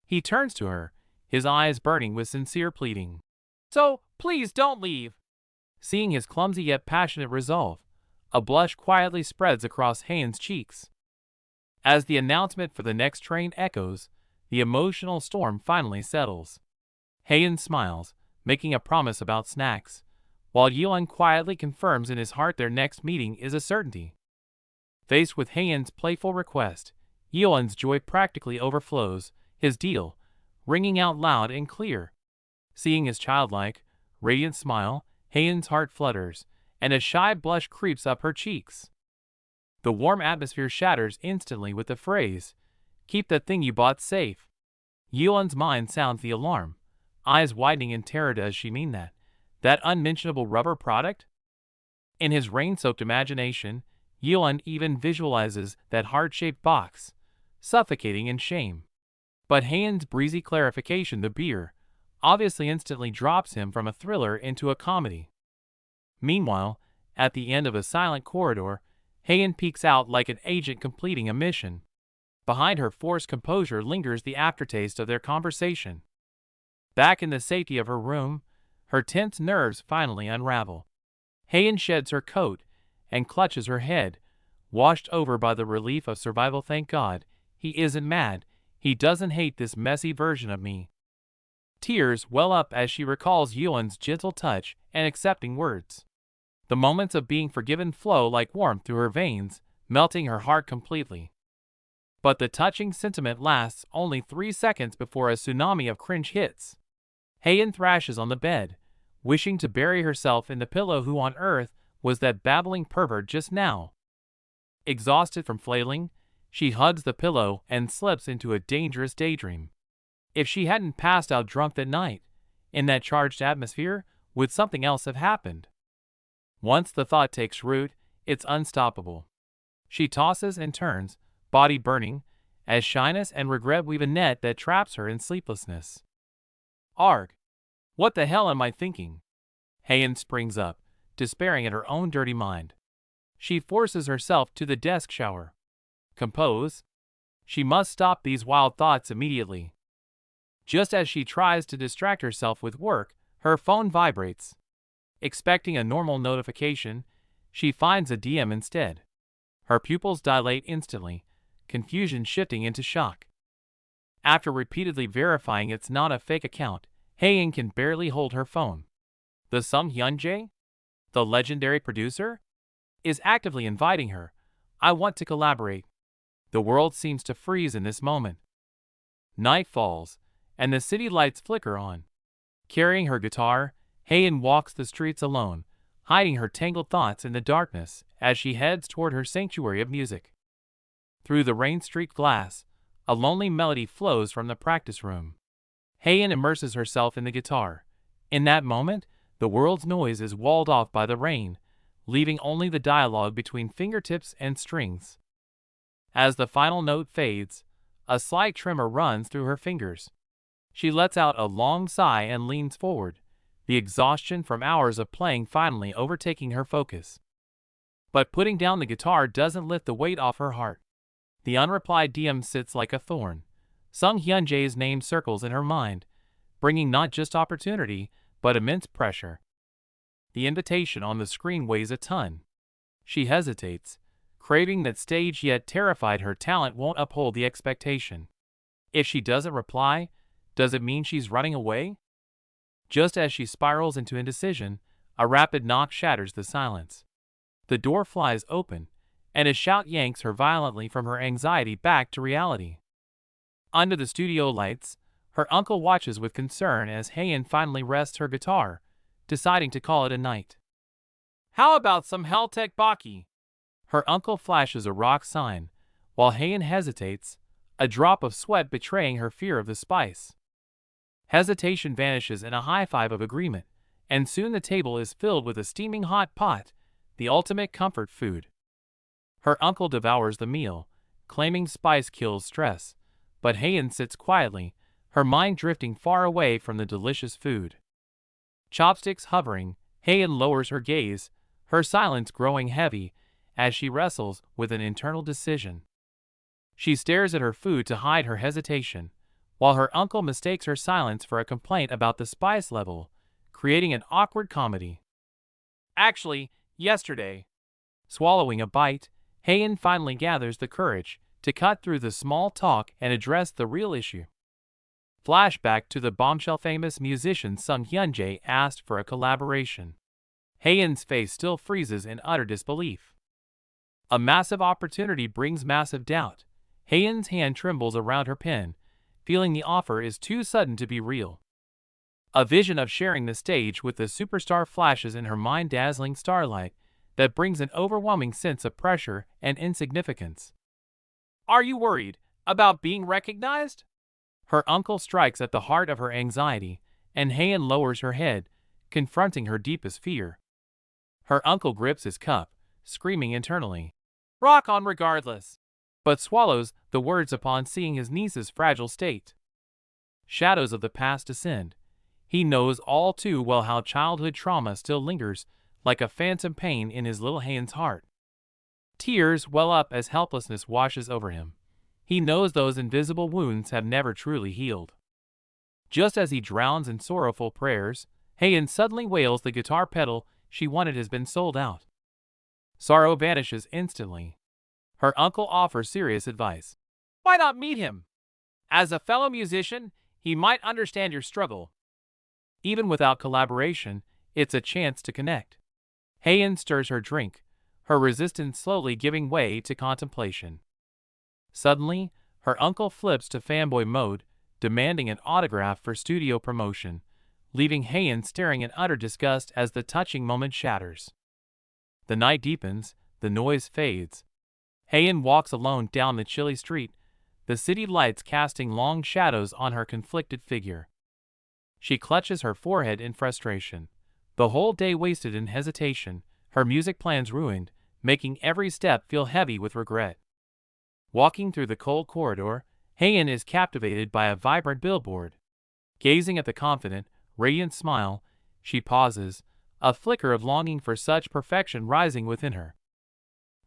S1: He turns to her, his eyes burning with sincere pleading. So, please don't leave. Seeing his clumsy yet passionate resolve, a blush quietly spreads across Heian's cheeks. As the announcement for the next train echoes, the emotional storm finally settles. Heian smiles, making a promise about snacks, while Yuan quietly confirms in his heart their next meeting is a certainty. Faced with Heian's playful request, Yuan's joy practically overflows, his deal ringing out loud and clear. Seeing his childlike, radiant smile, Heian's heart flutters, and a shy blush creeps up her cheeks. The warm atmosphere shatters instantly with the phrase, "Keep that thing you bought safe." Yuan's mind sounds the alarm, eyes widening in terror. Does she mean that? That unmentionable rubber product? In his rain-soaked imagination, Yuan even visualizes that heart-shaped box, suffocating in shame. But Heian's breezy clarification, the beer, obviously instantly drops him from a thriller into a comedy. Meanwhile, at the end of a silent corridor, Heian peeks out like an agent completing a mission. Behind her forced composure lingers the aftertaste of their conversation. Back in the safety of her room, her tense nerves finally unravel. Heian sheds her coat and clutches her head, washed over by the relief of survival. Thank God, he isn't mad. He doesn't hate this messy version of me. Tears well up as she recalls Yuan's gentle touch and accepting words. The moments of being forgiven flow like warmth through her veins, melting her heart completely. But the touching sentiment lasts only 3 seconds before a tsunami of cringe hits. Heian thrashes on the bed, wishing to bury herself in the pillow. Who on earth was that babbling pervert just now? Exhausted from flailing, she hugs the pillow and slips into a dangerous daydream. If she hadn't passed out drunk that night, in that charged atmosphere, would something else have happened? Once the thought takes root, it's unstoppable. She tosses and turns, body burning, as shyness and regret weave a net that traps her in sleeplessness. Arg! What the hell am I thinking? Heian springs up, despairing at her own dirty mind. She forces herself to the desk shower. Compose. She must stop these wild thoughts immediately. Just as she tries to distract herself with work, her phone vibrates. Expecting a normal notification, she finds a DM instead. Her pupils dilate instantly, confusion shifting into shock. After repeatedly verifying it's not a fake account, Heian can barely hold her phone. The Sung Hyun-jae, the legendary producer, is actively inviting her. I want to collaborate. The world seems to freeze in this moment. Night falls, and the city lights flicker on. Carrying her guitar, Heian walks the streets alone, hiding her tangled thoughts in the darkness as she heads toward her sanctuary of music. Through the rain-streaked glass, a lonely melody flows from the practice room. Heian immerses herself in the guitar. In that moment, the world's noise is walled off by the rain, leaving only the dialogue between fingertips and strings. As the final note fades, a slight tremor runs through her fingers. She lets out a long sigh and leans forward, the exhaustion from hours of playing finally overtaking her focus. But putting down the guitar doesn't lift the weight off her heart. The unreplied DM sits like a thorn. Sung Hyun-jae's name circles in her mind, bringing not just opportunity, but immense pressure. The invitation on the screen weighs a ton. She hesitates, craving that stage yet terrified her talent won't uphold the expectation. If she doesn't reply, does it mean she's running away? Just as she spirals into indecision, a rapid knock shatters the silence. The door flies open, and a shout yanks her violently from her anxiety back to reality. Under the studio lights, her uncle watches with concern as Heian finally rests her guitar, deciding to call it a night. How about some Helltech Baki? Her uncle flashes a rock sign, while Heian hesitates, a drop of sweat betraying her fear of the spice. Hesitation vanishes in a high five of agreement, and soon the table is filled with a steaming hot pot, the ultimate comfort food. Her uncle devours the meal, claiming spice kills stress, but Heian sits quietly, her mind drifting far away from the delicious food. Chopsticks hovering, Heian lowers her gaze, her silence growing heavy as she wrestles with an internal decision. She stares at her food to hide her hesitation, while her uncle mistakes her silence for a complaint about the spice level, creating an awkward comedy. Actually, yesterday. Swallowing a bite, Heian finally gathers the courage to cut through the small talk and address the real issue. Flashback to the bombshell famous musician Sung Hyun-jae asked for a collaboration. Heian's face still freezes in utter disbelief. A massive opportunity brings massive doubt. Heian's hand trembles around her pen, feeling the offer is too sudden to be real. A vision of sharing the stage with the superstar flashes in her mind, dazzling starlight that brings an overwhelming sense of pressure and insignificance. Are you worried about being recognized? Her uncle strikes at the heart of her anxiety, and Heian lowers her head, confronting her deepest fear. Her uncle grips his cup, screaming internally, "Rock on regardless," but swallows the words upon seeing his niece's fragile state. Shadows of the past descend. He knows all too well how childhood trauma still lingers like a phantom pain in his little Heian's heart. Tears well up as helplessness washes over him. He knows those invisible wounds have never truly healed. Just as he drowns in sorrowful prayers, Heian suddenly wails the guitar pedal she wanted has been sold out. Sorrow vanishes instantly. Her uncle offers serious advice. Why not meet him? As a fellow musician, he might understand your struggle. Even without collaboration, it's a chance to connect. Heian stirs her drink, her resistance slowly giving way to contemplation. Suddenly, her uncle flips to fanboy mode, demanding an autograph for studio promotion, leaving Heian staring in utter disgust as the touching moment shatters. The night deepens, the noise fades. Heian walks alone down the chilly street, the city lights casting long shadows on her conflicted figure. She clutches her forehead in frustration. The whole day wasted in hesitation, her music plans ruined, making every step feel heavy with regret. Walking through the cold corridor, Heian is captivated by a vibrant billboard. Gazing at the confident, radiant smile, she pauses, a flicker of longing for such perfection rising within her.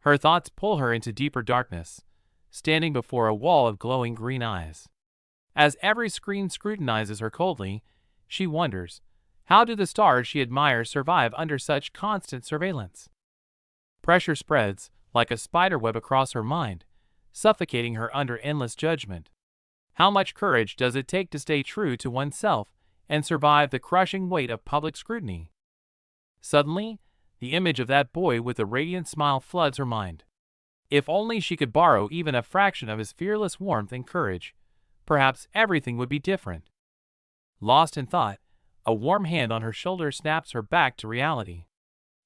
S1: Her thoughts pull her into deeper darkness, standing before a wall of glowing green eyes. As every screen scrutinizes her coldly, she wonders, how do the stars she admires survive under such constant surveillance? Pressure spreads, like a spiderweb across her mind, suffocating her under endless judgment. How much courage does it take to stay true to oneself and survive the crushing weight of public scrutiny? Suddenly, the image of that boy with the radiant smile floods her mind. If only she could borrow even a fraction of his fearless warmth and courage, perhaps everything would be different. Lost in thought, a warm hand on her shoulder snaps her back to reality.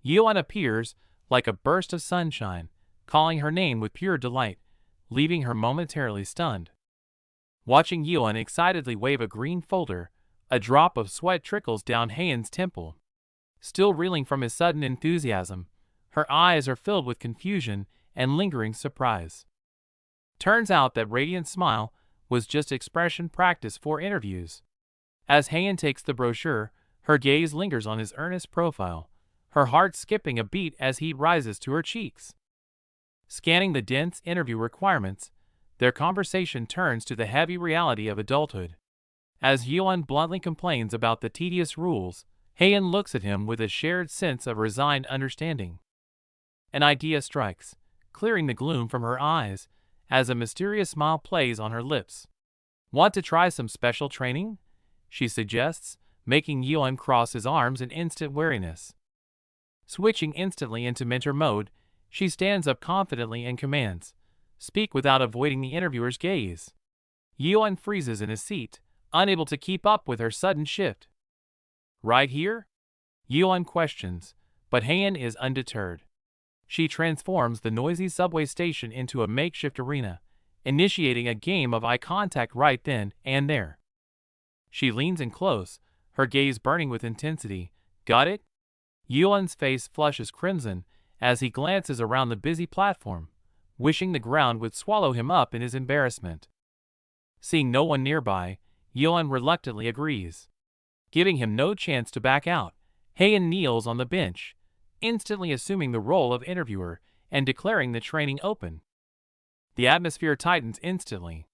S1: Yuan appears, like a burst of sunshine, calling her name with pure delight, leaving her momentarily stunned. Watching Yuan excitedly wave a green folder, a drop of sweat trickles down Heian's temple. Still reeling from his sudden enthusiasm, her eyes are filled with confusion and lingering surprise. Turns out that radiant smile was just expression practice for interviews. As Heian takes the brochure, her gaze lingers on his earnest profile, her heart skipping a beat as heat rises to her cheeks. Scanning the dense interview requirements, their conversation turns to the heavy reality of adulthood. As Yuan bluntly complains about the tedious rules, Heian looks at him with a shared sense of resigned understanding. An idea strikes, clearing the gloom from her eyes, as a mysterious smile plays on her lips. Want to try some special training? She suggests, making Yuan cross his arms in instant weariness. Switching instantly into mentor mode, she stands up confidently and commands, "Speak without avoiding the interviewer's gaze." Yuan freezes in his seat, unable to keep up with her sudden shift. Right here? Yuan questions, but Heian is undeterred. She transforms the noisy subway station into a makeshift arena, initiating a game of eye contact right then and there. She leans in close, her gaze burning with intensity. Got it? Yuan's face flushes crimson as he glances around the busy platform, wishing the ground would swallow him up in his embarrassment. Seeing no one nearby, Yuan reluctantly agrees. Giving him no chance to back out, Heian kneels on the bench, instantly assuming the role of interviewer and declaring the training open. The atmosphere tightens instantly.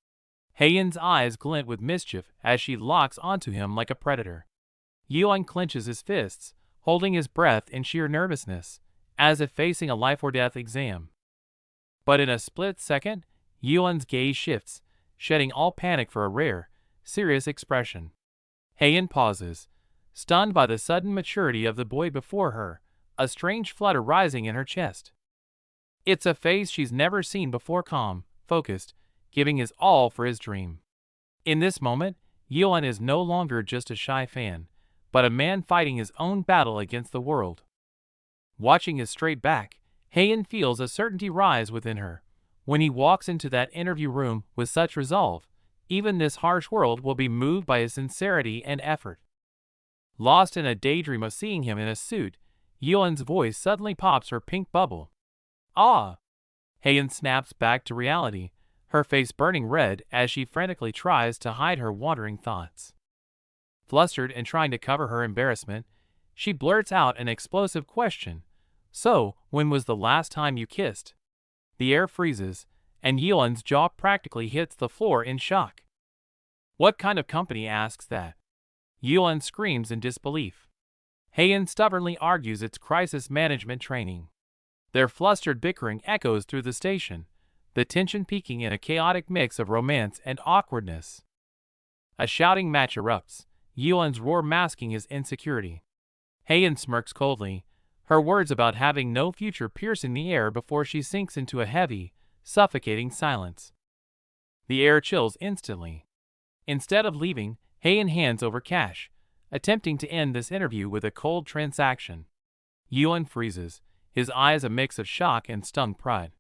S1: Heian's eyes glint with mischief as she locks onto him like a predator. Yuan clenches his fists, holding his breath in sheer nervousness, as if facing a life-or-death exam. But in a split second, Yuan's gaze shifts, shedding all panic for a rare, serious expression. Heian pauses, stunned by the sudden maturity of the boy before her, a strange flutter rising in her chest. It's a face she's never seen before, calm, focused, giving his all for his dream. In this moment, Yuan is no longer just a shy fan, but a man fighting his own battle against the world. Watching his straight back, Heian feels a certainty rise within her. When he walks into that interview room with such resolve, even this harsh world will be moved by his sincerity and effort. Lost in a daydream of seeing him in a suit, Yuan's voice suddenly pops her pink bubble. Ah! Heian snaps back to reality, her face burning red as she frantically tries to hide her wandering thoughts. Flustered and trying to cover her embarrassment, she blurts out an explosive question. So, when was the last time you kissed? The air freezes, and Yuan's jaw practically hits the floor in shock. What kind of company asks that? Yuan screams in disbelief. Heian stubbornly argues it's crisis management training. Their flustered bickering echoes through the station, the tension peaking in a chaotic mix of romance and awkwardness. A shouting match erupts, Yuan's roar masking his insecurity. Heian smirks coldly, her words about having no future piercing the air before she sinks into a heavy, suffocating silence. The air chills instantly. Instead of leaving, Heian hands over cash, attempting to end this interview with a cold transaction. Yuan freezes, his eyes a mix of shock and stung pride.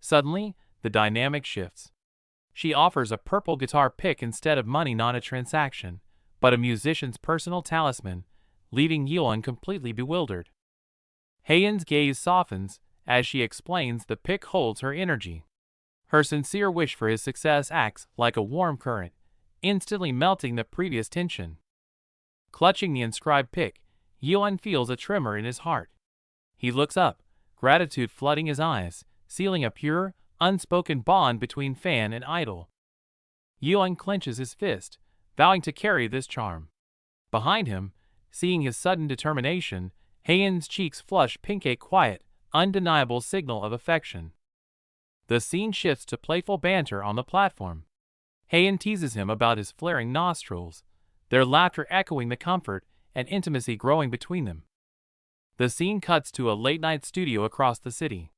S1: Suddenly, the dynamic shifts. She offers a purple guitar pick instead of money, not a transaction, but a musician's personal talisman, leaving Yuan completely bewildered. Heian's gaze softens as she explains the pick holds her energy. Her sincere wish for his success acts like a warm current, instantly melting the previous tension. Clutching the inscribed pick, Yeon feels a tremor in his heart. He looks up, gratitude flooding his eyes, sealing a pure, unspoken bond between fan and idol. Yeon clenches his fist, vowing to carry this charm. Behind him, seeing his sudden determination, Haeun's cheeks flush pink, a quiet, undeniable signal of affection. The scene shifts to playful banter on the platform. Haeun teases him about his flaring nostrils, their laughter echoing the comfort and intimacy growing between them. The scene cuts to a late-night studio across the city.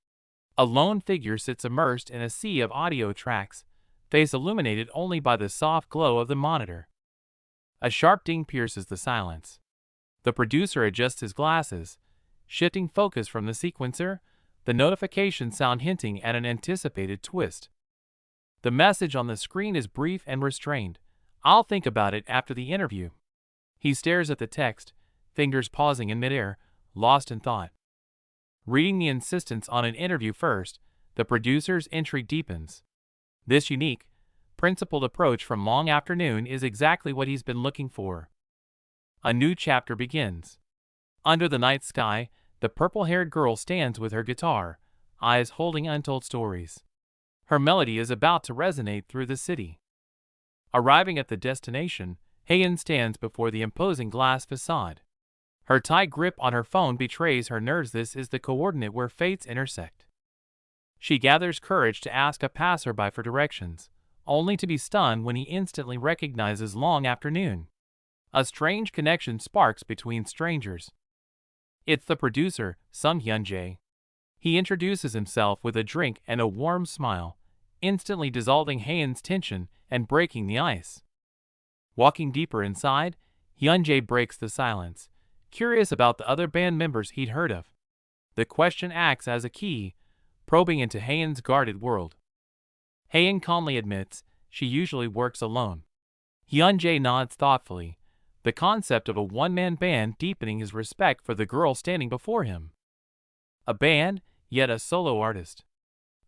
S1: A lone figure sits immersed in a sea of audio tracks, face illuminated only by the soft glow of the monitor. A sharp ding pierces the silence. The producer adjusts his glasses, shifting focus from the sequencer, the notification sound hinting at an anticipated twist. The message on the screen is brief and restrained. "I'll think about it after the interview." He stares at the text, fingers pausing in midair, lost in thought. Reading the insistence on an interview first, the producer's intrigue deepens. This unique, principled approach from Long Afternoon is exactly what he's been looking for. A new chapter begins. Under the night sky, the purple-haired girl stands with her guitar, eyes holding untold stories. Her melody is about to resonate through the city. Arriving at the destination, Haeun stands before the imposing glass facade. Her tight grip on her phone betrays her nerves. This is the coordinate where fates intersect. She gathers courage to ask a passerby for directions, only to be stunned when he instantly recognizes Long Afternoon. A strange connection sparks between strangers. It's the producer, Sung Hyun-jae. He introduces himself with a drink and a warm smile, instantly dissolving Haeun's tension and breaking the ice. Walking deeper inside, Hyun-jae breaks the silence, curious about the other band members he'd heard of. The question acts as a key, probing into Haeun's guarded world. Haeun calmly admits she usually works alone. Hyun-jae nods thoughtfully, the concept of a one-man band deepening his respect for the girl standing before him. A band, yet a solo artist.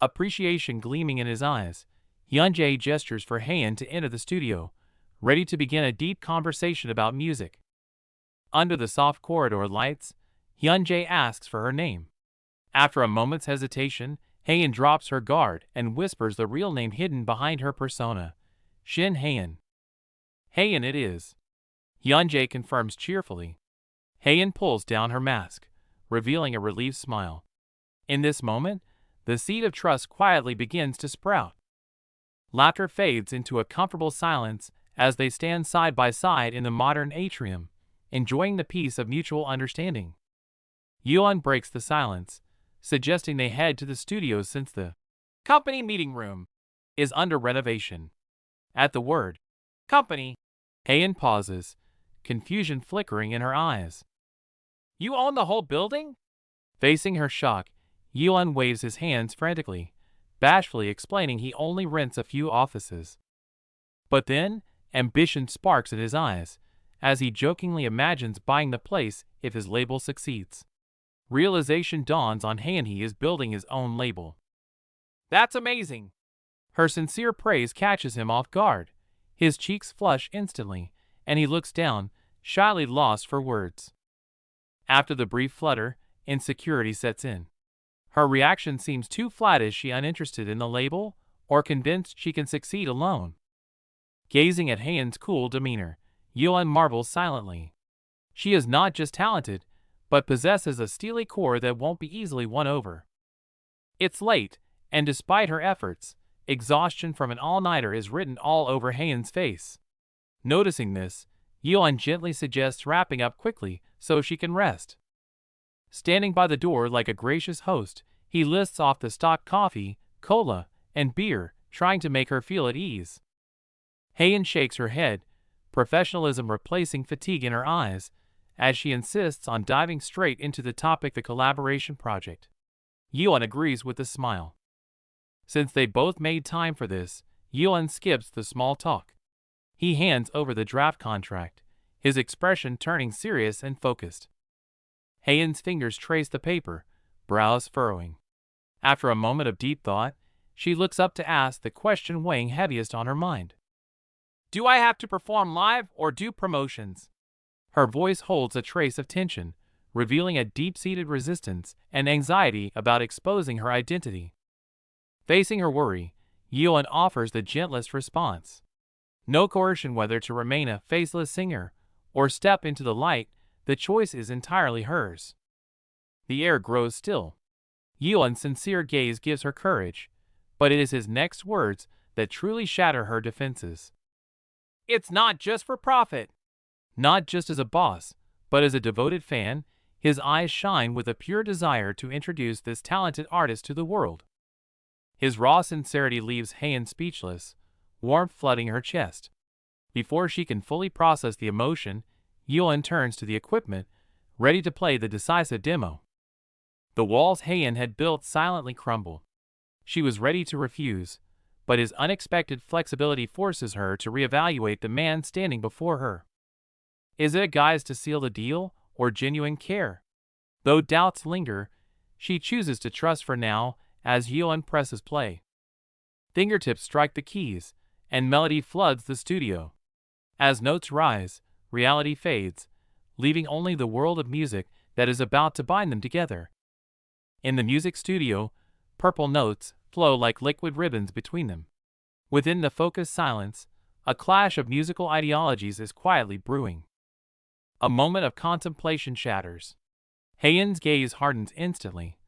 S1: Appreciation gleaming in his eyes, Hyun-jae gestures for Haeun to enter the studio, ready to begin a deep conversation about music. Under the soft corridor lights, Hyun-jae asks for her name. After a moment's hesitation, Haeun drops her guard and whispers the real name hidden behind her persona, Shin Haeun. Haeun it is. Hyun-jae confirms cheerfully. Haeun pulls down her mask, revealing a relieved smile. In this moment, the seed of trust quietly begins to sprout. Laughter fades into a comfortable silence as they stand side by side in the modern atrium, enjoying the peace of mutual understanding. Yeon breaks the silence, suggesting they head to the studio since the company meeting room is under renovation. At the word company, Haeun pauses, confusion flickering in her eyes. "You own the whole building?" Facing her shock, Yeon waves his hands frantically, bashfully explaining he only rents a few offices. But then, ambition sparks in his eyes, as he jokingly imagines buying the place if his label succeeds. Realization dawns on Haeun, he is building his own label. "That's amazing!" Her sincere praise catches him off guard. His cheeks flush instantly, and he looks down, shyly lost for words. After the brief flutter, insecurity sets in. Her reaction seems too flat. Is she uninterested in the label, or convinced she can succeed alone? Gazing at Haeun's cool demeanor, Yeon marvels silently. She is not just talented, but possesses a steely core that won't be easily won over. It's late, and despite her efforts, exhaustion from an all-nighter is written all over Haeun's face. Noticing this, Yeon gently suggests wrapping up quickly so she can rest. Standing by the door like a gracious host, he lists off the stock coffee, cola, and beer, trying to make her feel at ease. Haeun shakes her head, professionalism replacing fatigue in her eyes, as she insists on diving straight into the topic, the collaboration project. Yeon agrees with a smile. Since they both made time for this, Yeon skips the small talk. He hands over the draft contract, his expression turning serious and focused. Haeun's fingers trace the paper, brows furrowing. After a moment of deep thought, she looks up to ask the question weighing heaviest on her mind. Do I have to perform live or do promotions? Her voice holds a trace of tension, revealing a deep-seated resistance and anxiety about exposing her identity. Facing her worry, Yeon offers the gentlest response. No coercion whether to remain a faceless singer or step into the light, the choice is entirely hers. The air grows still. Yeon's sincere gaze gives her courage, but it is his next words that truly shatter her defenses. It's not just for profit. Not just as a boss, but as a devoted fan, his eyes shine with a pure desire to introduce this talented artist to the world. His raw sincerity leaves Haein speechless, warmth flooding her chest. Before she can fully process the emotion, Yeon turns to the equipment, ready to play the decisive demo. The walls Haein had built silently crumble. She was ready to refuse, but his unexpected flexibility forces her to reevaluate the man standing before her. Is it a guise to seal the deal, or genuine care? Though doubts linger, she chooses to trust for now as Yeon presses play. Fingertips strike the keys, and melody floods the studio. As notes rise, reality fades, leaving only the world of music that is about to bind them together. In the music studio, purple notes flow like liquid ribbons between them. Within the focused silence, a clash of musical ideologies is quietly brewing. A moment of contemplation shatters. Haeun's gaze hardens instantly,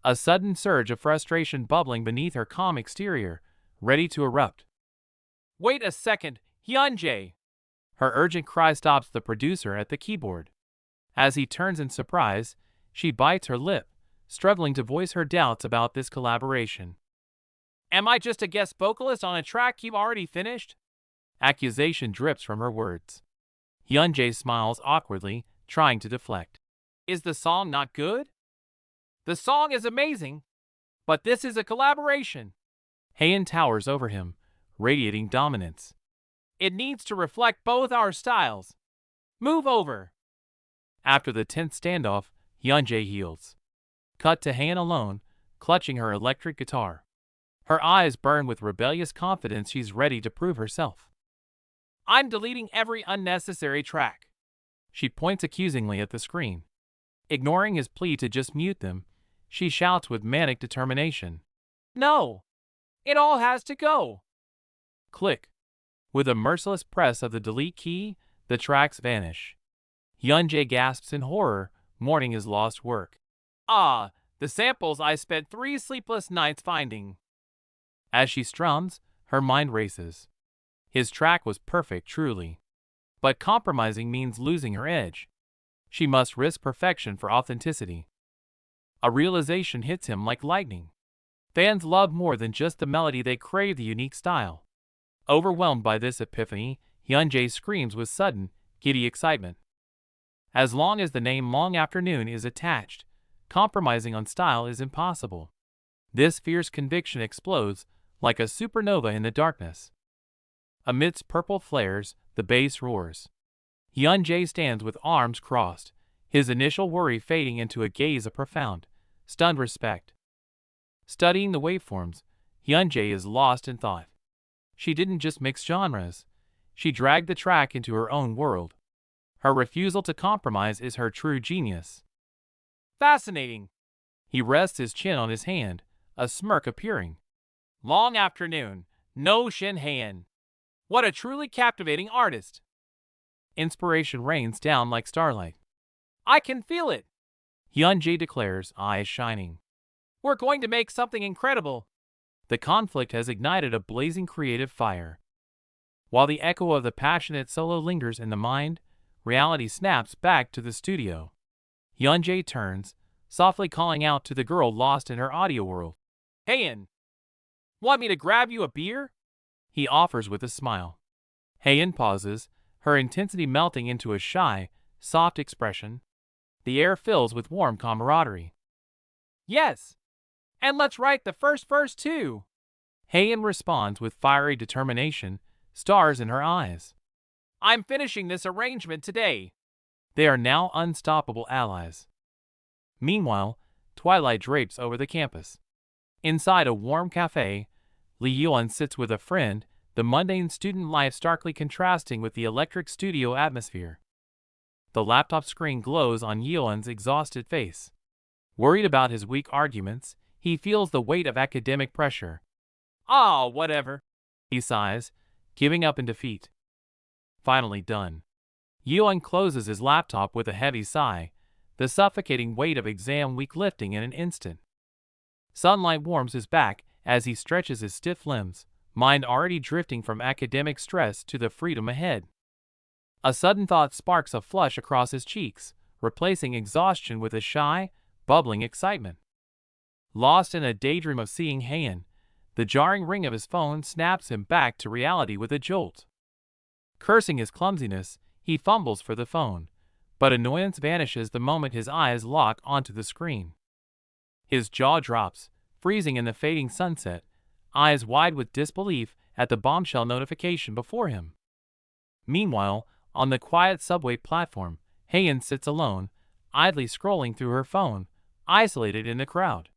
S1: a sudden surge of frustration bubbling beneath her calm exterior, ready to erupt. Wait a second, Hyunjae! Her urgent cry stops the producer at the keyboard. As he turns in surprise, she bites her lip, struggling to voice her doubts about this collaboration. Am I just a guest vocalist on a track you've already finished? Accusation drips from her words. Hyunjae smiles awkwardly, trying to deflect. Is the song not good? The song is amazing, but this is a collaboration. Haein towers over him, radiating dominance. It needs to reflect both our styles. Move over. After the tense standoff, Hyunjae yields. Cut to Haein alone, clutching her electric guitar. Her eyes burn with rebellious confidence. She's ready to prove herself. I'm deleting every unnecessary track. She points accusingly at the screen. Ignoring his plea to just mute them, she shouts with manic determination. No! It all has to go! Click. With a merciless press of the delete key, the tracks vanish. Hyunjae gasps in horror, mourning his lost work. Ah, the samples I spent 3 sleepless nights finding. As she strums, her mind races. His track was perfect, truly. But compromising means losing her edge. She must risk perfection for authenticity. A realization hits him like lightning. Fans love more than just the melody, they crave the unique style. Overwhelmed by this epiphany, Hyunjae screams with sudden, giddy excitement. As long as the name Long Afternoon is attached, compromising on style is impossible. This fierce conviction explodes like a supernova in the darkness. Amidst purple flares, the bass roars. Hyunjae stands with arms crossed, his initial worry fading into a gaze of profound, stunned respect. Studying the waveforms, Hyunjae is lost in thought. She didn't just mix genres, she dragged the track into her own world. Her refusal to compromise is her true genius. Fascinating. He rests his chin on his hand, a smirk appearing. Long Afternoon, no Shin Haein. What a truly captivating artist. Inspiration rains down like starlight. I can feel it, Hyunjae declares, eyes shining. We're going to make something incredible. The conflict has ignited a blazing creative fire. While the echo of the passionate solo lingers in the mind, reality snaps back to the studio. Hyunjae turns, softly calling out to the girl lost in her audio world. Haein, want me to grab you a beer? He offers with a smile. Haein pauses, her intensity melting into a shy, soft expression. The air fills with warm camaraderie. Yes, and let's write the first verse too. Haein responds with fiery determination, stars in her eyes. I'm finishing this arrangement today. They are now unstoppable allies. Meanwhile, twilight drapes over the campus. Inside a warm cafe, Lee Yuan sits with a friend, the mundane student life starkly contrasting with the electric studio atmosphere. The laptop screen glows on Yuan's exhausted face. Worried about his weak arguments, he feels the weight of academic pressure. "Ah, whatever," he sighs, giving up in defeat. Finally done. Yuan closes his laptop with a heavy sigh, the suffocating weight of exam week lifting in an instant. Sunlight warms his back as he stretches his stiff limbs, mind already drifting from academic stress to the freedom ahead. A sudden thought sparks a flush across his cheeks, replacing exhaustion with a shy, bubbling excitement. Lost in a daydream of seeing Heian, the jarring ring of his phone snaps him back to reality with a jolt. Cursing his clumsiness, he fumbles for the phone, but annoyance vanishes the moment his eyes lock onto the screen. His jaw drops, freezing in the fading sunset, eyes wide with disbelief at the bombshell notification before him. Meanwhile, on the quiet subway platform, Heian sits alone, idly scrolling through her phone, isolated in the crowd.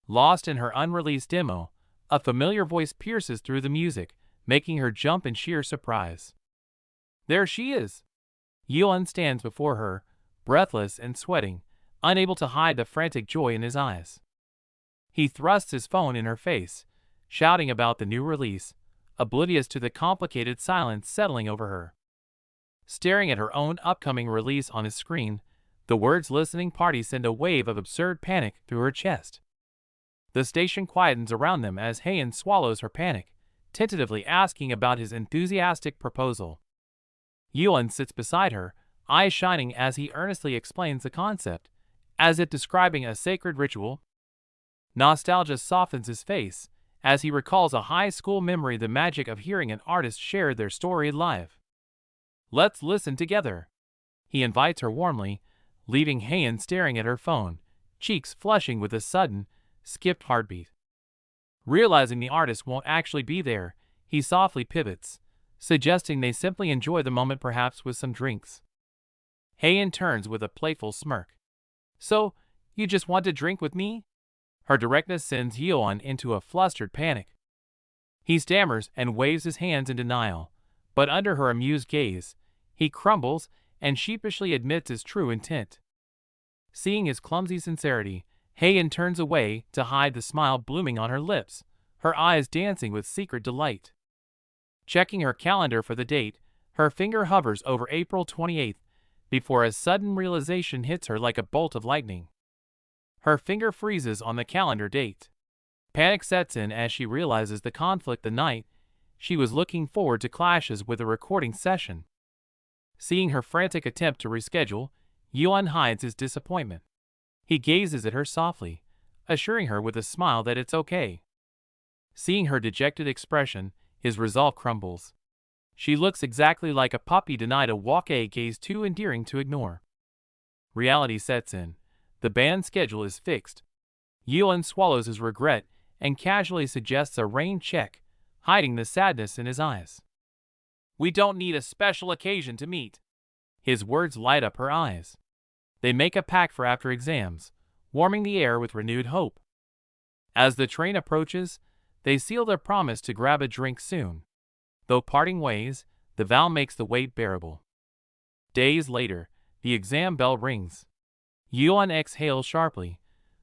S1: Lost in her unreleased demo, a familiar voice pierces through the music, making her jump in sheer surprise. There she is! Yuan stands before her, breathless and sweating, unable to hide the frantic joy in his eyes. He thrusts his phone in her face, shouting about the new release, oblivious to the complicated silence settling over her. Staring at her own upcoming release on his screen, the words "listening party" send a wave of absurd panic through her chest. The station quietens around them as Heian swallows her panic, tentatively asking about his enthusiastic proposal. Yuan sits beside her, eyes shining as he earnestly explains the concept, as if describing a sacred ritual. Nostalgia softens his face as he recalls a high school memory, the magic of hearing an artist share their story live. "Let's listen together," he invites her warmly, leaving Heian staring at her phone, cheeks flushing with a sudden, skipped heartbeat. Realizing the artist won't actually be there, he softly pivots, suggesting they simply enjoy the moment, perhaps with some drinks. Heian turns with a playful smirk. "So, you just want to drink with me?" Her directness sends Yuan into a flustered panic. He stammers and waves his hands in denial, but under her amused gaze, he crumbles and sheepishly admits his true intent. Seeing his clumsy sincerity, Heian turns away to hide the smile blooming on her lips, her eyes dancing with secret delight. Checking her calendar for the date, her finger hovers over April 28th before a sudden realization hits her like a bolt of lightning. Her finger freezes on the calendar date. Panic sets in as she realizes the conflict the night she was looking forward to clashes with a recording session. Seeing her frantic attempt to reschedule, Yuan hides his disappointment. He gazes at her softly, assuring her with a smile that it's okay. Seeing her dejected expression, his resolve crumbles. She looks exactly like a puppy denied a walk, a gaze too endearing to ignore. Reality sets in. The band schedule is fixed. Yuan swallows his regret and casually suggests a rain check, hiding the sadness in his eyes. "We don't need a special occasion to meet." His words light up her eyes. They make a pact for after exams, warming the air with renewed hope. As the train approaches, they seal their promise to grab a drink soon. Though parting ways, the vow makes the wait bearable. Days later, the exam bell rings. Yuan exhales sharply,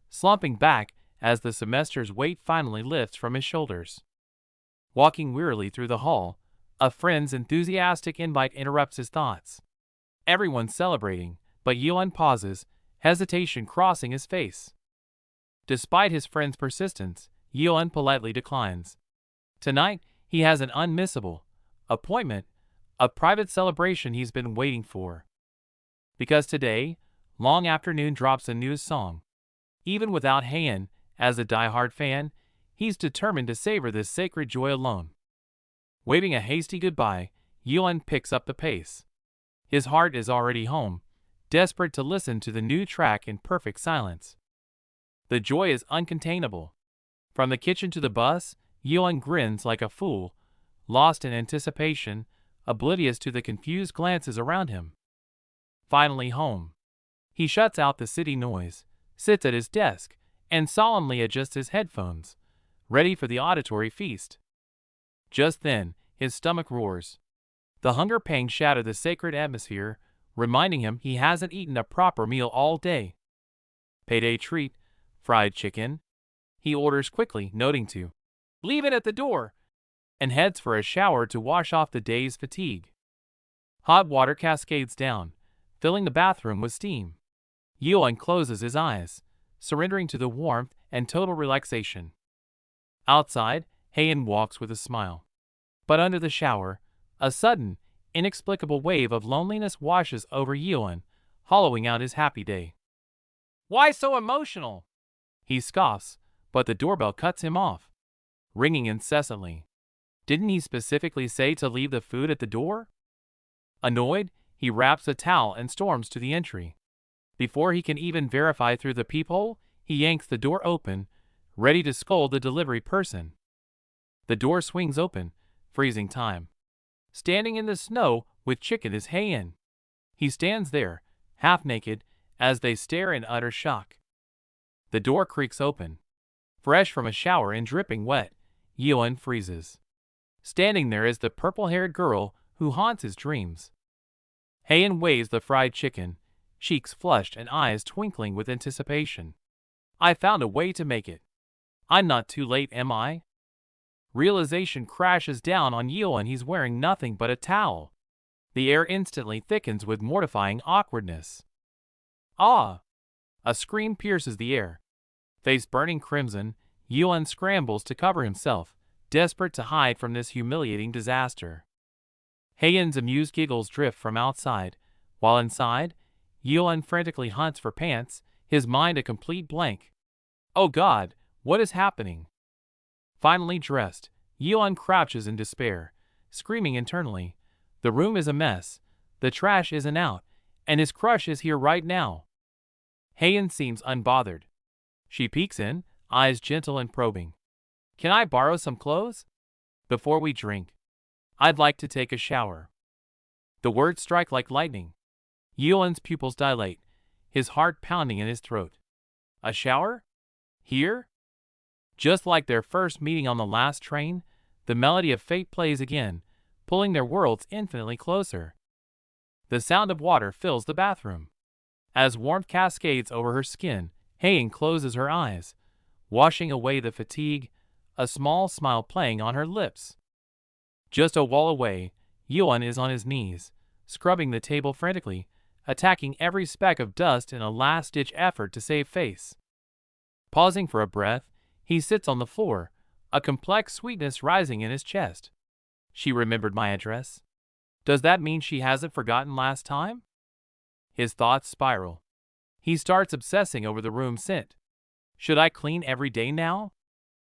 S1: slumping back as the semester's weight finally lifts from his shoulders. Walking wearily through the hall, a friend's enthusiastic invite interrupts his thoughts. Everyone's celebrating, but Yuan pauses, hesitation crossing his face. Despite his friend's persistence, Yuan politely declines. Tonight, he has an unmissable appointment, a private celebration he's been waiting for. Because today, Long Afternoon drops a new song. Even without Heian, as a die-hard fan, he's determined to savor this sacred joy alone. Waving a hasty goodbye, Yuan picks up the pace. His heart is already home, desperate to listen to the new track in perfect silence. The joy is uncontainable. From the kitchen to the bus, Yuan grins like a fool, lost in anticipation, oblivious to the confused glances around him. Finally home. He shuts out the city noise, sits at his desk, and solemnly adjusts his headphones, ready for the auditory feast. Just then, his stomach roars. The hunger pangs shatter the sacred atmosphere, reminding him he hasn't eaten a proper meal all day. Payday treat, fried chicken. He orders quickly, noting to leave it at the door, and heads for a shower to wash off the day's fatigue. Hot water cascades down, filling the bathroom with steam. Yuan closes his eyes, surrendering to the warmth and total relaxation. Outside, Heian walks with a smile. But under the shower, a sudden, inexplicable wave of loneliness washes over Yuan, hollowing out his happy day. "Why so emotional?" he scoffs, but the doorbell cuts him off, ringing incessantly. Didn't he specifically say to leave the food at the door? Annoyed, he wraps a towel and storms to the entry. Before he can even verify through the peephole, he yanks the door open, ready to scold the delivery person. The door swings open, freezing time. Standing in the snow with chicken is Heian. He stands there, half naked, as they stare in utter shock. The door creaks open. Fresh from a shower and dripping wet, Yuan freezes. Standing there is the purple-haired girl who haunts his dreams. Heian weighs the fried chicken, cheeks flushed and eyes twinkling with anticipation. "I found a way to make it. I'm not too late, am I?" Realization crashes down on Yuan. He's wearing nothing but a towel. The air instantly thickens with mortifying awkwardness. "Ah!" A scream pierces the air. Face burning crimson, Yuan scrambles to cover himself, desperate to hide from this humiliating disaster. Heian's amused giggles drift from outside, while inside, Yuan frantically hunts for pants, his mind a complete blank. Oh God, what is happening? Finally dressed, Yuan crouches in despair, screaming internally. The room is a mess, the trash isn't out, and his crush is here right now. Heian seems unbothered. She peeks in, eyes gentle and probing. "Can I borrow some clothes? Before we drink. I'd like to take a shower." The words strike like lightning. Yuan's pupils dilate, his heart pounding in his throat. A shower? Here? Just like their first meeting on the last train, the melody of fate plays again, pulling their worlds infinitely closer. The sound of water fills the bathroom. As warmth cascades over her skin, Heian closes her eyes, washing away the fatigue, a small smile playing on her lips. Just a wall away, Yuan is on his knees, scrubbing the table frantically, attacking every speck of dust in a last-ditch effort to save face. Pausing for a breath, he sits on the floor, a complex sweetness rising in his chest. She remembered my address. Does that mean she hasn't forgotten last time? His thoughts spiral. He starts obsessing over the room scent. Should I clean every day now?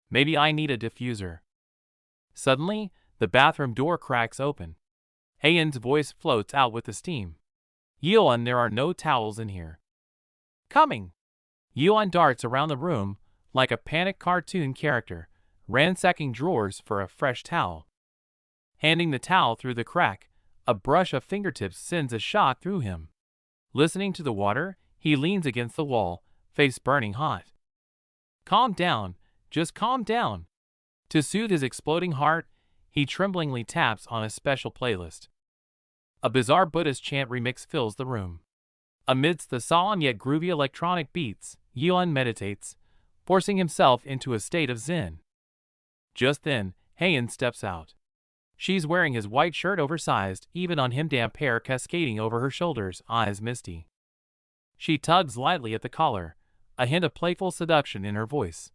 S1: Maybe I need a diffuser. Suddenly, the bathroom door cracks open. Heian's voice floats out with the steam. "Yuan, there are no towels in here." "Coming!" Yuan darts around the room like a panicked cartoon character, ransacking drawers for a fresh towel. Handing the towel through the crack, a brush of fingertips sends a shock through him. Listening to the water, he leans against the wall, face burning hot. "Calm down, just calm down." To soothe his exploding heart, he tremblingly taps on a special playlist. A bizarre Buddhist chant remix fills the room. Amidst the solemn yet groovy electronic beats, Yuan meditates, forcing himself into a state of zen. Just then, Heian steps out. She's wearing his white shirt oversized, even on him, damp hair cascading over her shoulders, eyes misty. She tugs lightly at the collar, a hint of playful seduction in her voice.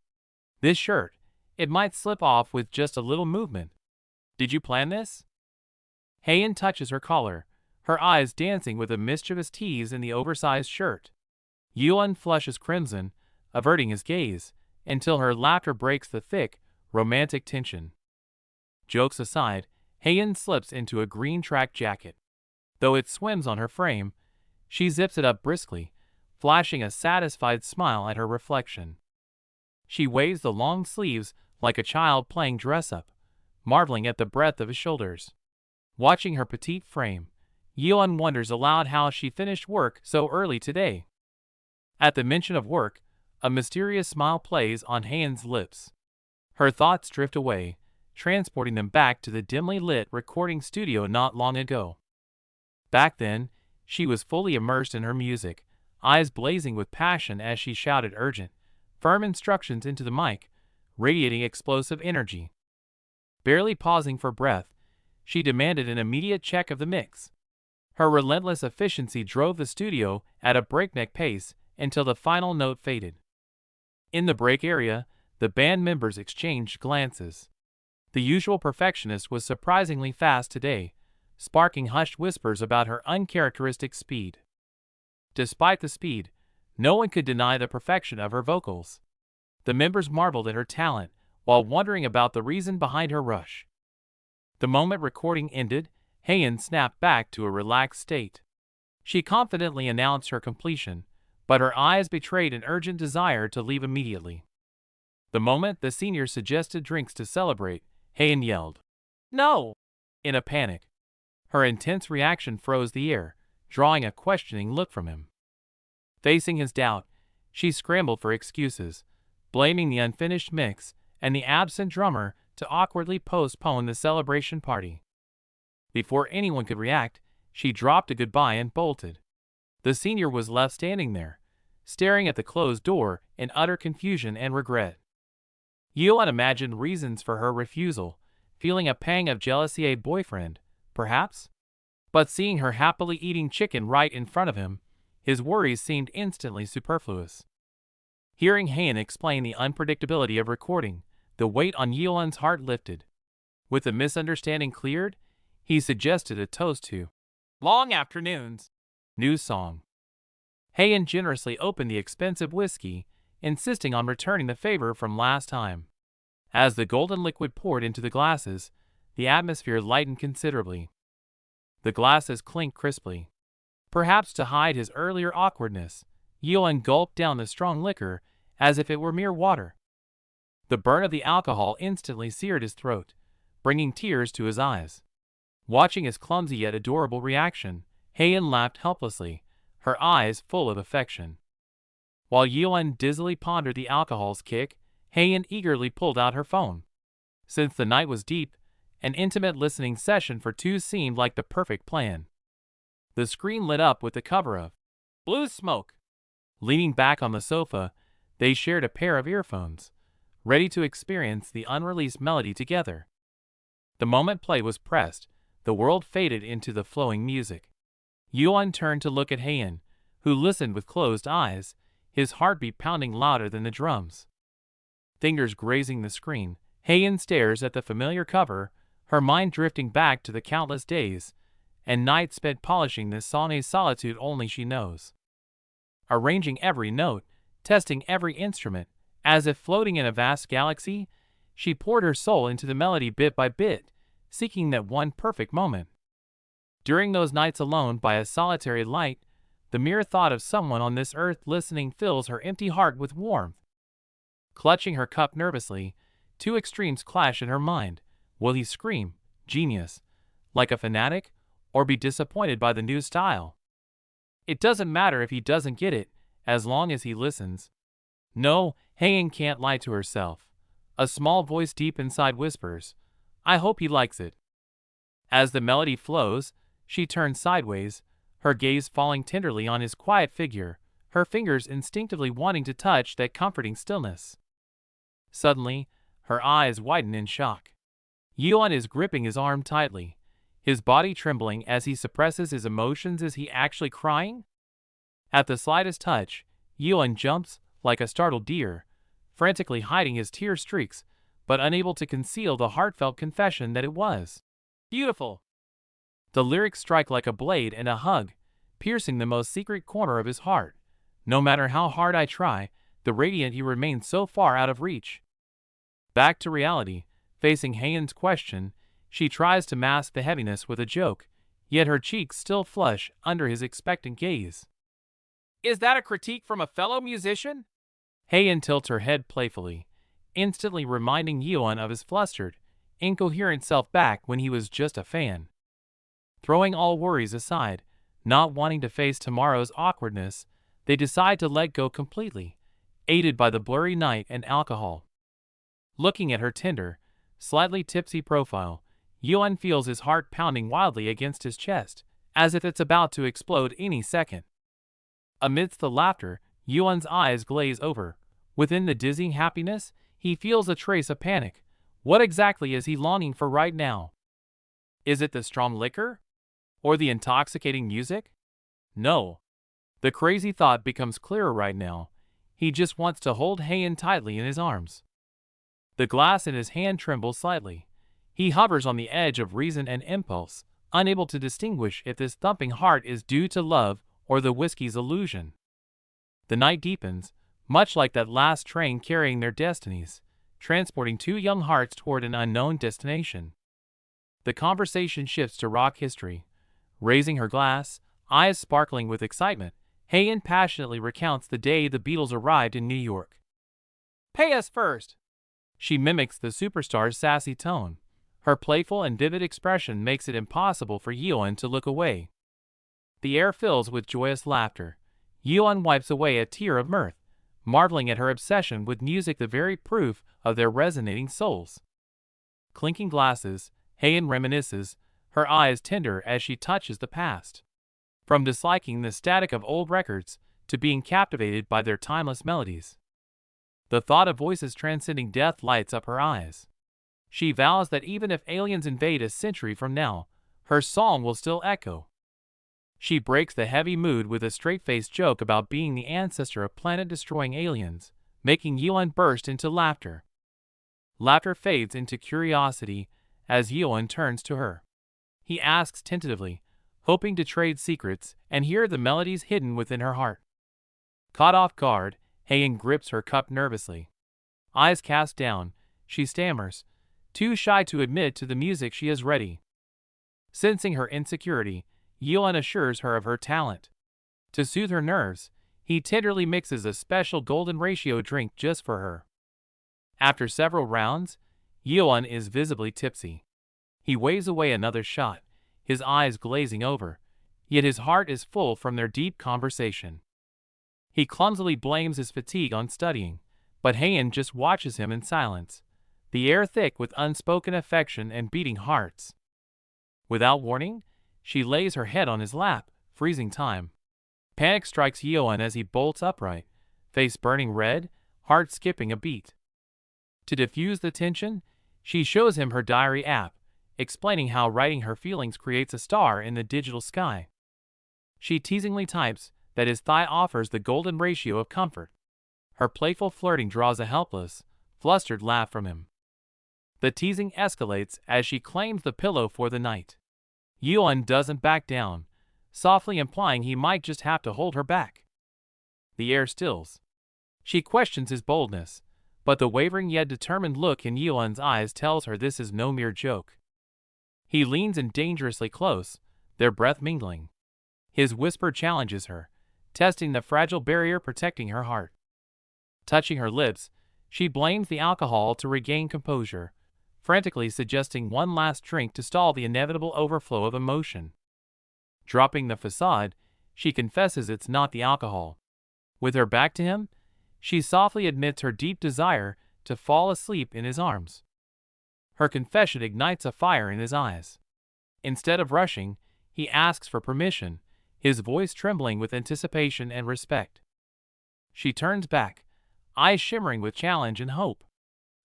S1: "This shirt, it might slip off with just a little movement. Did you plan this?" Heian touches her collar, her eyes dancing with a mischievous tease in the oversized shirt. Yuan flushes crimson, averting his gaze, until her laughter breaks the thick, romantic tension. Jokes aside, Heian slips into a green track jacket. Though it swims on her frame, she zips it up briskly, flashing a satisfied smile at her reflection. She waves the long sleeves like a child playing dress-up, marveling at the breadth of his shoulders. Watching her petite frame, Yuan wonders aloud how she finished work so early today. At the mention of work, A mysterious smile plays on Hayen's lips. Her thoughts drift away, transporting them back to the dimly lit recording studio not long ago. Back then, she was fully immersed in her music, eyes blazing with passion as she shouted urgent, firm instructions into the mic, radiating explosive energy. Barely pausing for breath, she demanded an immediate check of the mix. Her relentless efficiency drove the studio at a breakneck pace until the final note faded. In the break area, the band members exchanged glances. The usual perfectionist was surprisingly fast today, sparking hushed whispers about her uncharacteristic speed. Despite the speed, no one could deny the perfection of her vocals. The members marveled at her talent while wondering about the reason behind her rush. The moment recording ended, Hayen snapped back to a relaxed state. She confidently announced her completion, but her eyes betrayed an urgent desire to leave immediately. The moment the seniors suggested drinks to celebrate, Hayen yelled, "No!" in a panic. Her intense reaction froze the air, drawing a questioning look from him. Facing his doubt, she scrambled for excuses, blaming the unfinished mix and the absent drummer to awkwardly postpone the celebration party. Before anyone could react, she dropped a goodbye and bolted. The senior was left standing there, staring at the closed door in utter confusion and regret. Yeon imagined reasons for her refusal, feeling a pang of jealousy a boyfriend, perhaps? But seeing her happily eating chicken right in front of him, his worries seemed instantly superfluous. Hearing Hayen explain the unpredictability of recording, the weight on Yeon's heart lifted. With the misunderstanding cleared, he suggested a toast to long afternoons. New song. Hayen generously opened the expensive whiskey, insisting on returning the favor from last time. As the golden liquid poured into the glasses, the atmosphere lightened considerably. The glasses clinked crisply. Perhaps to hide his earlier awkwardness, Yeon gulped down the strong liquor as if it were mere water. The burn of the alcohol instantly seared his throat, bringing tears to his eyes. Watching his clumsy yet adorable reaction, Hayen laughed helplessly, her eyes full of affection. While Yeon dizzily pondered the alcohol's kick, Hayen eagerly pulled out her phone. Since the night was deep, an intimate listening session for two seemed like the perfect plan. The screen lit up with the cover of Blue Smoke. Leaning back on the sofa, they shared a pair of earphones, ready to experience the unreleased melody together. The moment play was pressed, the world faded into the flowing music. Yeon turned to look at Hayen, who listened with closed eyes, his heartbeat pounding louder than the drums. Fingers grazing the screen, Hayen stares at the familiar cover, her mind drifting back to the countless days and nights spent polishing this song, a solitude only she knows. Arranging every note, testing every instrument, as if floating in a vast galaxy, she poured her soul into the melody bit by bit, seeking that one perfect moment. During those nights alone by a solitary light, the mere thought of someone on this earth listening fills her empty heart with warmth. Clutching her cup nervously, two extremes clash in her mind. Will he scream, genius, like a fanatic, or be disappointed by the new style? It doesn't matter if he doesn't get it, as long as he listens. No, Hayen can't lie to herself. A small voice deep inside whispers, I hope he likes it. As the melody flows, she turns sideways, her gaze falling tenderly on his quiet figure, her fingers instinctively wanting to touch that comforting stillness. Suddenly, her eyes widen in shock. Yeon is gripping his arm tightly, his body trembling as he suppresses his emotions. Is he actually crying? At the slightest touch, Yeon jumps like a startled deer, frantically hiding his tear streaks, but unable to conceal the heartfelt confession that it was beautiful. The lyrics strike like a blade and a hug, piercing the most secret corner of his heart. No matter how hard I try, the radiant he remains so far out of reach. Back to reality, facing Hayen's question, she tries to mask the heaviness with a joke, yet her cheeks still flush under his expectant gaze. Is that a critique from a fellow musician? Hayen tilts her head playfully, instantly reminding Yeon of his flustered, incoherent self back when he was just a fan. Throwing all worries aside, not wanting to face tomorrow's awkwardness, they decide to let go completely, aided by the blurry night and alcohol. Looking at her tender, slightly tipsy profile, Yuan feels his heart pounding wildly against his chest, as if it's about to explode any second. Amidst the laughter, Yuan's eyes glaze over. Within the dizzying happiness, he feels a trace of panic. What exactly is he longing for right now? Is it the strong liquor? Or the intoxicating music? No. The crazy thought becomes clearer right now. He just wants to hold Heian tightly in his arms. The glass in his hand trembles slightly. He hovers on the edge of reason and impulse, unable to distinguish if this thumping heart is due to love or the whiskey's illusion. The night deepens, much like that last train carrying their destinies, transporting two young hearts toward an unknown destination. The conversation shifts to rock history. Raising her glass, eyes sparkling with excitement, Heian passionately recounts the day the Beatles arrived in New York. "Pay us first!" She mimics the superstar's sassy tone. Her playful and vivid expression makes it impossible for Yuan to look away. The air fills with joyous laughter. Yuan wipes away a tear of mirth, marveling at her obsession with music, the very proof of their resonating souls. Clinking glasses, Heian reminisces, her eyes tender as she touches the past. From disliking the static of old records to being captivated by their timeless melodies. The thought of voices transcending death lights up her eyes. She vows that even if aliens invade a century from now, her song will still echo. She breaks the heavy mood with a straight-faced joke about being the ancestor of planet-destroying aliens, making Yuan burst into laughter. Laughter fades into curiosity as Yuan turns to her. He asks tentatively, hoping to trade secrets and hear the melodies hidden within her heart. Caught off guard, Heian grips her cup nervously. Eyes cast down, she stammers, too shy to admit to the music she is ready. Sensing her insecurity, Yuan assures her of her talent. To soothe her nerves, he tenderly mixes a special golden ratio drink just for her. After several rounds, Yuan is visibly tipsy. He waves away another shot, his eyes glazing over, yet his heart is full from their deep conversation. He clumsily blames his fatigue on studying, but Heian just watches him in silence, the air thick with unspoken affection and beating hearts. Without warning, she lays her head on his lap, freezing time. Panic strikes Yuan as he bolts upright, face burning red, heart skipping a beat. To diffuse the tension, she shows him her diary app, explaining how writing her feelings creates a star in the digital sky. She teasingly types that his thigh offers the golden ratio of comfort. Her playful flirting draws a helpless, flustered laugh from him. The teasing escalates as she claims the pillow for the night. Yuan doesn't back down, softly implying he might just have to hold her back. The air stills. She questions his boldness, but the wavering yet determined look in Yuan's eyes tells her this is no mere joke. He leans in dangerously close, their breath mingling. His whisper challenges her, testing the fragile barrier protecting her heart. Touching her lips, she blames the alcohol to regain composure, frantically suggesting one last drink to stall the inevitable overflow of emotion. Dropping the facade, she confesses it's not the alcohol. With her back to him, she softly admits her deep desire to fall asleep in his arms. Her confession ignites a fire in his eyes. Instead of rushing, he asks for permission, his voice trembling with anticipation and respect. She turns back, eyes shimmering with challenge and hope.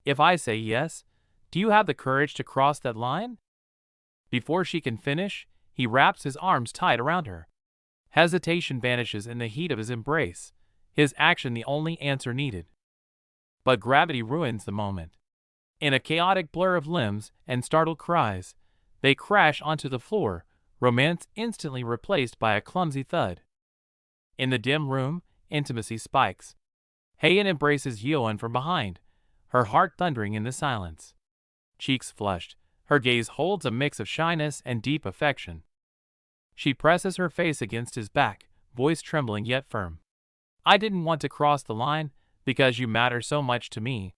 S1: "If I say yes, do you have the courage to cross that line?" Before she can finish, he wraps his arms tight around her. Hesitation vanishes in the heat of his embrace, his action the only answer needed. But gravity ruins the moment. In a chaotic blur of limbs and startled cries, they crash onto the floor, romance instantly replaced by a clumsy thud. In the dim room, intimacy spikes. Heian embraces Yuan from behind, her heart thundering in the silence. Cheeks flushed, her gaze holds a mix of shyness and deep affection. She presses her face against his back, voice trembling yet firm. "I didn't want to cross the line, because you matter so much to me."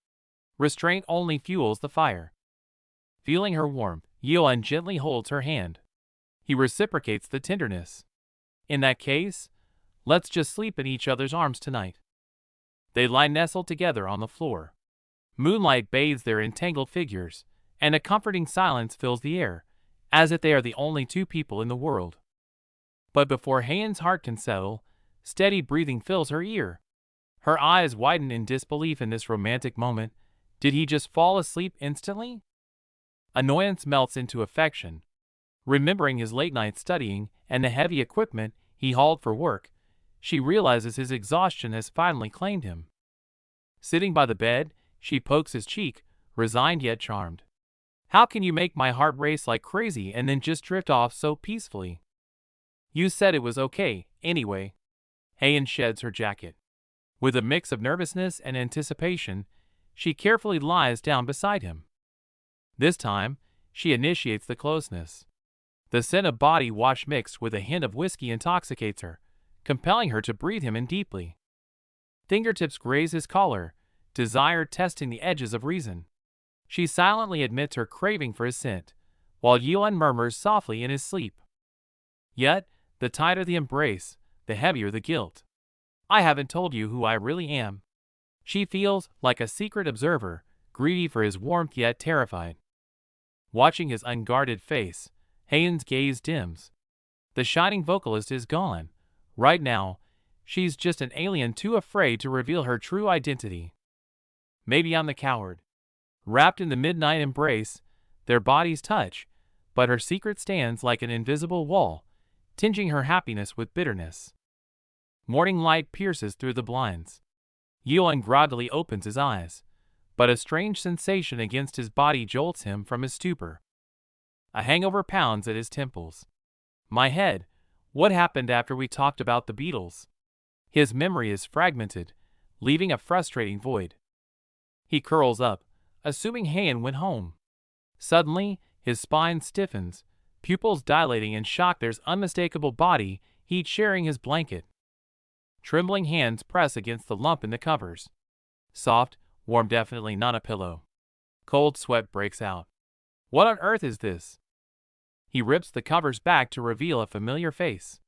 S1: Restraint only fuels the fire. Feeling her warmth, Yuan gently holds her hand. He reciprocates the tenderness. "In that case, let's just sleep in each other's arms tonight." They lie nestled together on the floor. Moonlight bathes their entangled figures, and a comforting silence fills the air, as if they are the only two people in the world. But before Hayen's heart can settle, steady breathing fills her ear. Her eyes widen in disbelief in this romantic moment. Did he just fall asleep instantly? Annoyance melts into affection. Remembering his late-night studying and the heavy equipment he hauled for work, she realizes his exhaustion has finally claimed him. Sitting by the bed, she pokes his cheek, resigned yet charmed. How can you make my heart race like crazy and then just drift off so peacefully? You said it was okay, anyway. Hayen sheds her jacket. With a mix of nervousness and anticipation, she carefully lies down beside him. This time, she initiates the closeness. The scent of body wash mixed with a hint of whiskey intoxicates her, compelling her to breathe him in deeply. Fingertips graze his collar, desire testing the edges of reason. She silently admits her craving for his scent, while Yuan murmurs softly in his sleep. Yet, the tighter the embrace, the heavier the guilt. I haven't told you who I really am. She feels like a secret observer, greedy for his warmth yet terrified. Watching his unguarded face, Hayen's gaze dims. The shining vocalist is gone. Right now, she's just an alien too afraid to reveal her true identity. Maybe I'm the coward. Wrapped in the midnight embrace, their bodies touch, but her secret stands like an invisible wall, tinging her happiness with bitterness. Morning light pierces through the blinds. Yuan groggily opens his eyes, but a strange sensation against his body jolts him from his stupor. A hangover pounds at his temples. My head, what happened after we talked about the Beatles? His memory is fragmented, leaving a frustrating void. He curls up, assuming Hayen went home. Suddenly, his spine stiffens, pupils dilating in shock. There's unmistakable body heat sharing his blanket. Trembling hands press against the lump in the covers. Soft, warm, definitely not a pillow. Cold sweat breaks out. What on earth is this? He rips the covers back to reveal a familiar face.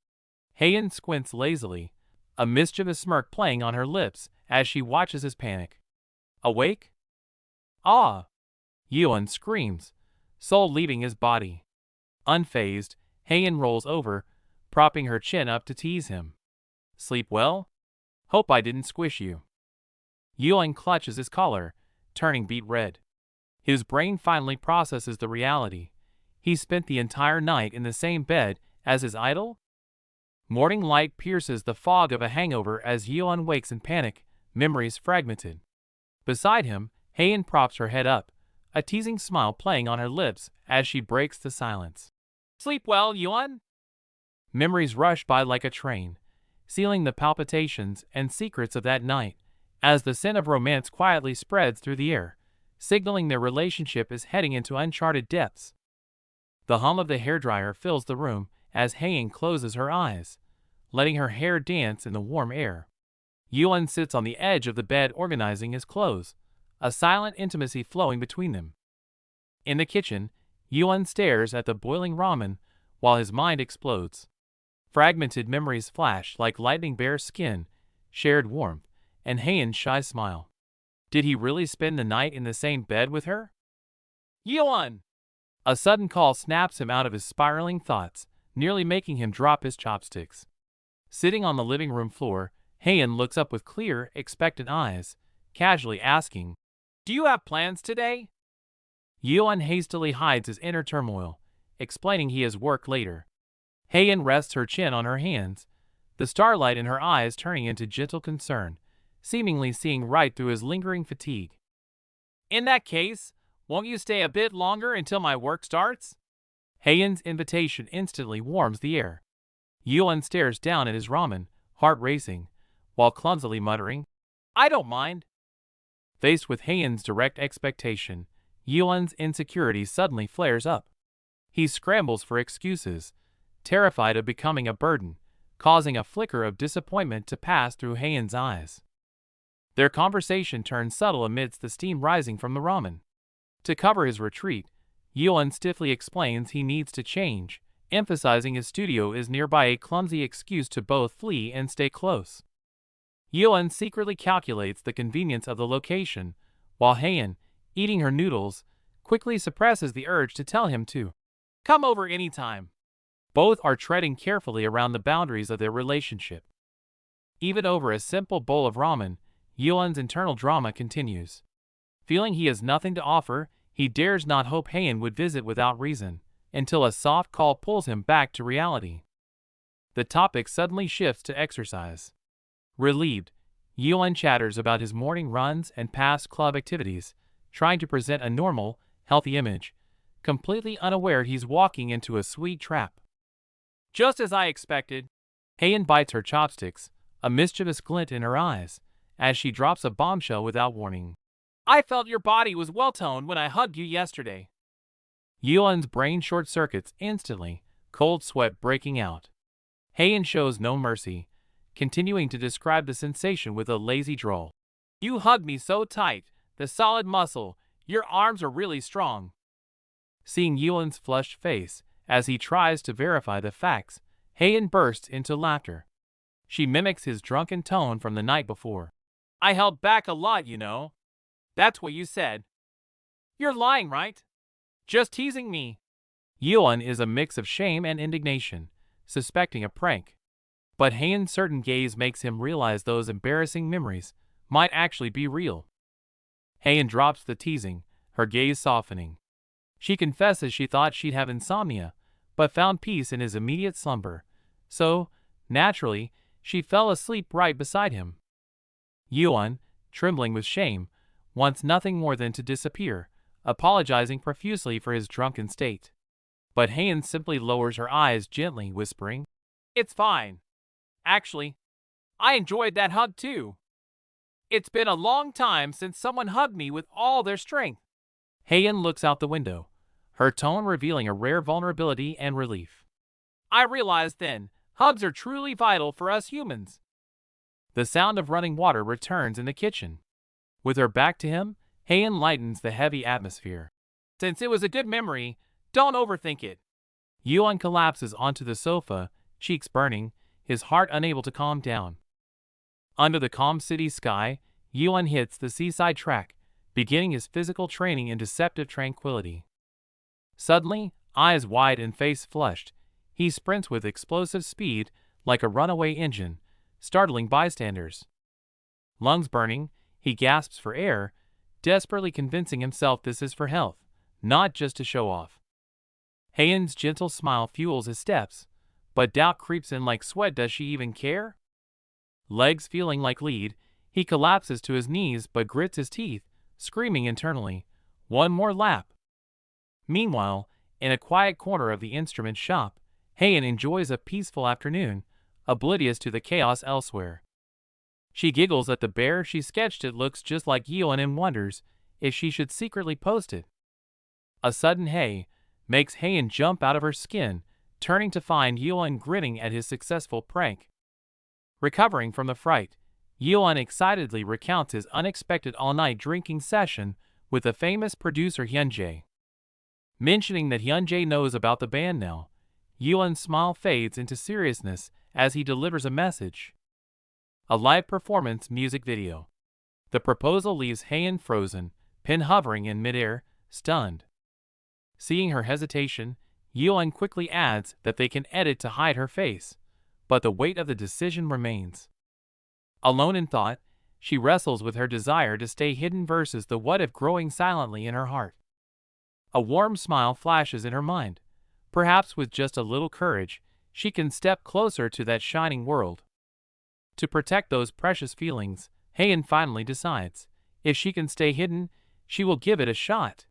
S1: Hayen squints lazily, a mischievous smirk playing on her lips as she watches his panic. Awake? Ah! Yuan screams, soul leaving his body. Unfazed, Hayen rolls over, propping her chin up to tease him. Sleep well? Hope I didn't squish you. Yuan clutches his collar, turning beet red. His brain finally processes the reality. He spent the entire night in the same bed as his idol? Morning light pierces the fog of a hangover as Yuan wakes in panic, memories fragmented. Beside him, Hayen props her head up, a teasing smile playing on her lips as she breaks the silence. Sleep well, Yuan? Memories rush by like a train, sealing the palpitations and secrets of that night, as the scent of romance quietly spreads through the air, signaling their relationship is heading into uncharted depths. The hum of the hairdryer fills the room as Hayen closes her eyes, letting her hair dance in the warm air. Yuan sits on the edge of the bed organizing his clothes, a silent intimacy flowing between them. In the kitchen, Yuan stares at the boiling ramen while his mind explodes. Fragmented memories flash like lightning. Bare skin, shared warmth, and Hayen's shy smile. Did he really spend the night in the same bed with her? Yuan! A sudden call snaps him out of his spiraling thoughts, nearly making him drop his chopsticks. Sitting on the living room floor, Hayen looks up with clear, expectant eyes, casually asking, Do you have plans today? Yuan hastily hides his inner turmoil, explaining he has work later. Hayen rests her chin on her hands, the starlight in her eyes turning into gentle concern, seemingly seeing right through his lingering fatigue. In that case, won't you stay a bit longer until my work starts? Hayen's invitation instantly warms the air. Yuan stares down at his ramen, heart racing, while clumsily muttering, I don't mind. Faced with Hayen's direct expectation, Yuan's insecurity suddenly flares up. He scrambles for excuses, terrified of becoming a burden, causing a flicker of disappointment to pass through Hayen's eyes. Their conversation turns subtle amidst the steam rising from the ramen. To cover his retreat, Yuan stiffly explains he needs to change, emphasizing his studio is nearby, a clumsy excuse to both flee and stay close. Yuan secretly calculates the convenience of the location, while Heian, eating her noodles, quickly suppresses the urge to tell him to come over anytime. Both are treading carefully around the boundaries of their relationship. Even over a simple bowl of ramen, Yuan's internal drama continues. Feeling he has nothing to offer, he dares not hope Heian would visit without reason, until a soft call pulls him back to reality. The topic suddenly shifts to exercise. Relieved, Yuan chatters about his morning runs and past club activities, trying to present a normal, healthy image, completely unaware he's walking into a sweet trap. Just as I expected, Heian bites her chopsticks, a mischievous glint in her eyes, as she drops a bombshell without warning. I felt your body was well-toned when I hugged you yesterday. Yuan's brain short-circuits instantly, cold sweat breaking out. Heian shows no mercy, continuing to describe the sensation with a lazy drawl. You hugged me so tight, the solid muscle, your arms are really strong. Seeing Yuan's flushed face, as he tries to verify the facts, Heian bursts into laughter. She mimics his drunken tone from the night before. I held back a lot, you know. That's what you said. You're lying, right? Just teasing me. Yuan is a mix of shame and indignation, suspecting a prank. But Heian's certain gaze makes him realize those embarrassing memories might actually be real. Heian drops the teasing, her gaze softening. She confesses she thought she'd have insomnia, but found peace in his immediate slumber. So, naturally, she fell asleep right beside him. Yuan, trembling with shame, wants nothing more than to disappear, apologizing profusely for his drunken state. But Heian simply lowers her eyes gently, whispering, It's fine. Actually, I enjoyed that hug too. It's been a long time since someone hugged me with all their strength. Heian looks out the window, her tone revealing a rare vulnerability and relief. I realized then, hugs are truly vital for us humans. The sound of running water returns in the kitchen. With her back to him, Heian lightens the heavy atmosphere. Since it was a good memory, don't overthink it. Yuan collapses onto the sofa, cheeks burning, his heart unable to calm down. Under the calm city sky, Yuan hits the seaside track, beginning his physical training in deceptive tranquility. Suddenly, eyes wide and face flushed, he sprints with explosive speed like a runaway engine, startling bystanders. Lungs burning, he gasps for air, desperately convincing himself this is for health, not just to show off. Heian's gentle smile fuels his steps, but doubt creeps in like sweat. Does she even care? Legs feeling like lead, he collapses to his knees but grits his teeth, screaming internally, one more lap. Meanwhile, in a quiet corner of the instrument shop, Heian enjoys a peaceful afternoon, oblivious to the chaos elsewhere. She giggles at the bear she sketched. It looks just like Yuan and wonders if she should secretly post it. A sudden hey makes Heian jump out of her skin, turning to find Yuan grinning at his successful prank. Recovering from the fright, Yuan excitedly recounts his unexpected all-night drinking session with the famous producer Hyunjae. Mentioning that Hyunjae knows about the band now, Yuan's smile fades into seriousness as he delivers a message. A live performance music video. The proposal leaves Heian frozen, pin hovering in midair, stunned. Seeing her hesitation, Yuan quickly adds that they can edit to hide her face, but the weight of the decision remains. Alone in thought, she wrestles with her desire to stay hidden versus the what-if growing silently in her heart. A warm smile flashes in her mind. Perhaps with just a little courage, she can step closer to that shining world. To protect those precious feelings, Heian finally decides, if she can stay hidden, she will give it a shot.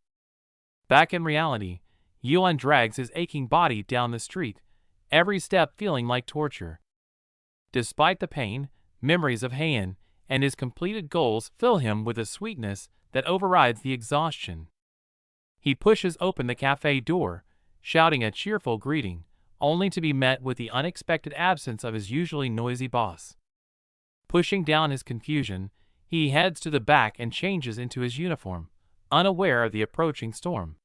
S1: Back in reality, Yuan drags his aching body down the street, every step feeling like torture. Despite the pain, memories of Heian and his completed goals fill him with a sweetness that overrides the exhaustion. He pushes open the cafe door, shouting a cheerful greeting, only to be met with the unexpected absence of his usually noisy boss. Pushing down his confusion, he heads to the back and changes into his uniform, unaware of the approaching storm.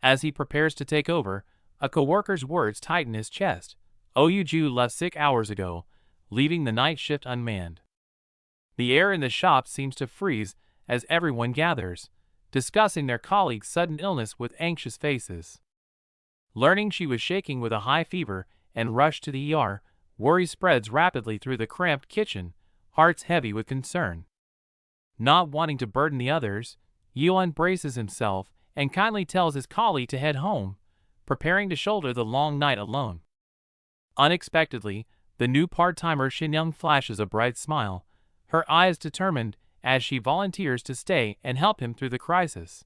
S1: As he prepares to take over, a coworker's words tighten his chest. Oh, Ju left sick hours ago, leaving the night shift unmanned. The air in the shop seems to freeze as everyone gathers, discussing their colleague's sudden illness with anxious faces. Learning she was shaking with a high fever and rushed to the ER, worry spreads rapidly through the cramped kitchen, hearts heavy with concern. Not wanting to burden the others, Yuan braces himself and kindly tells his colleague to head home, preparing to shoulder the long night alone. Unexpectedly, the new part-timer Xinyoung flashes a bright smile, her eyes determined as she volunteers to stay and help him through the crisis.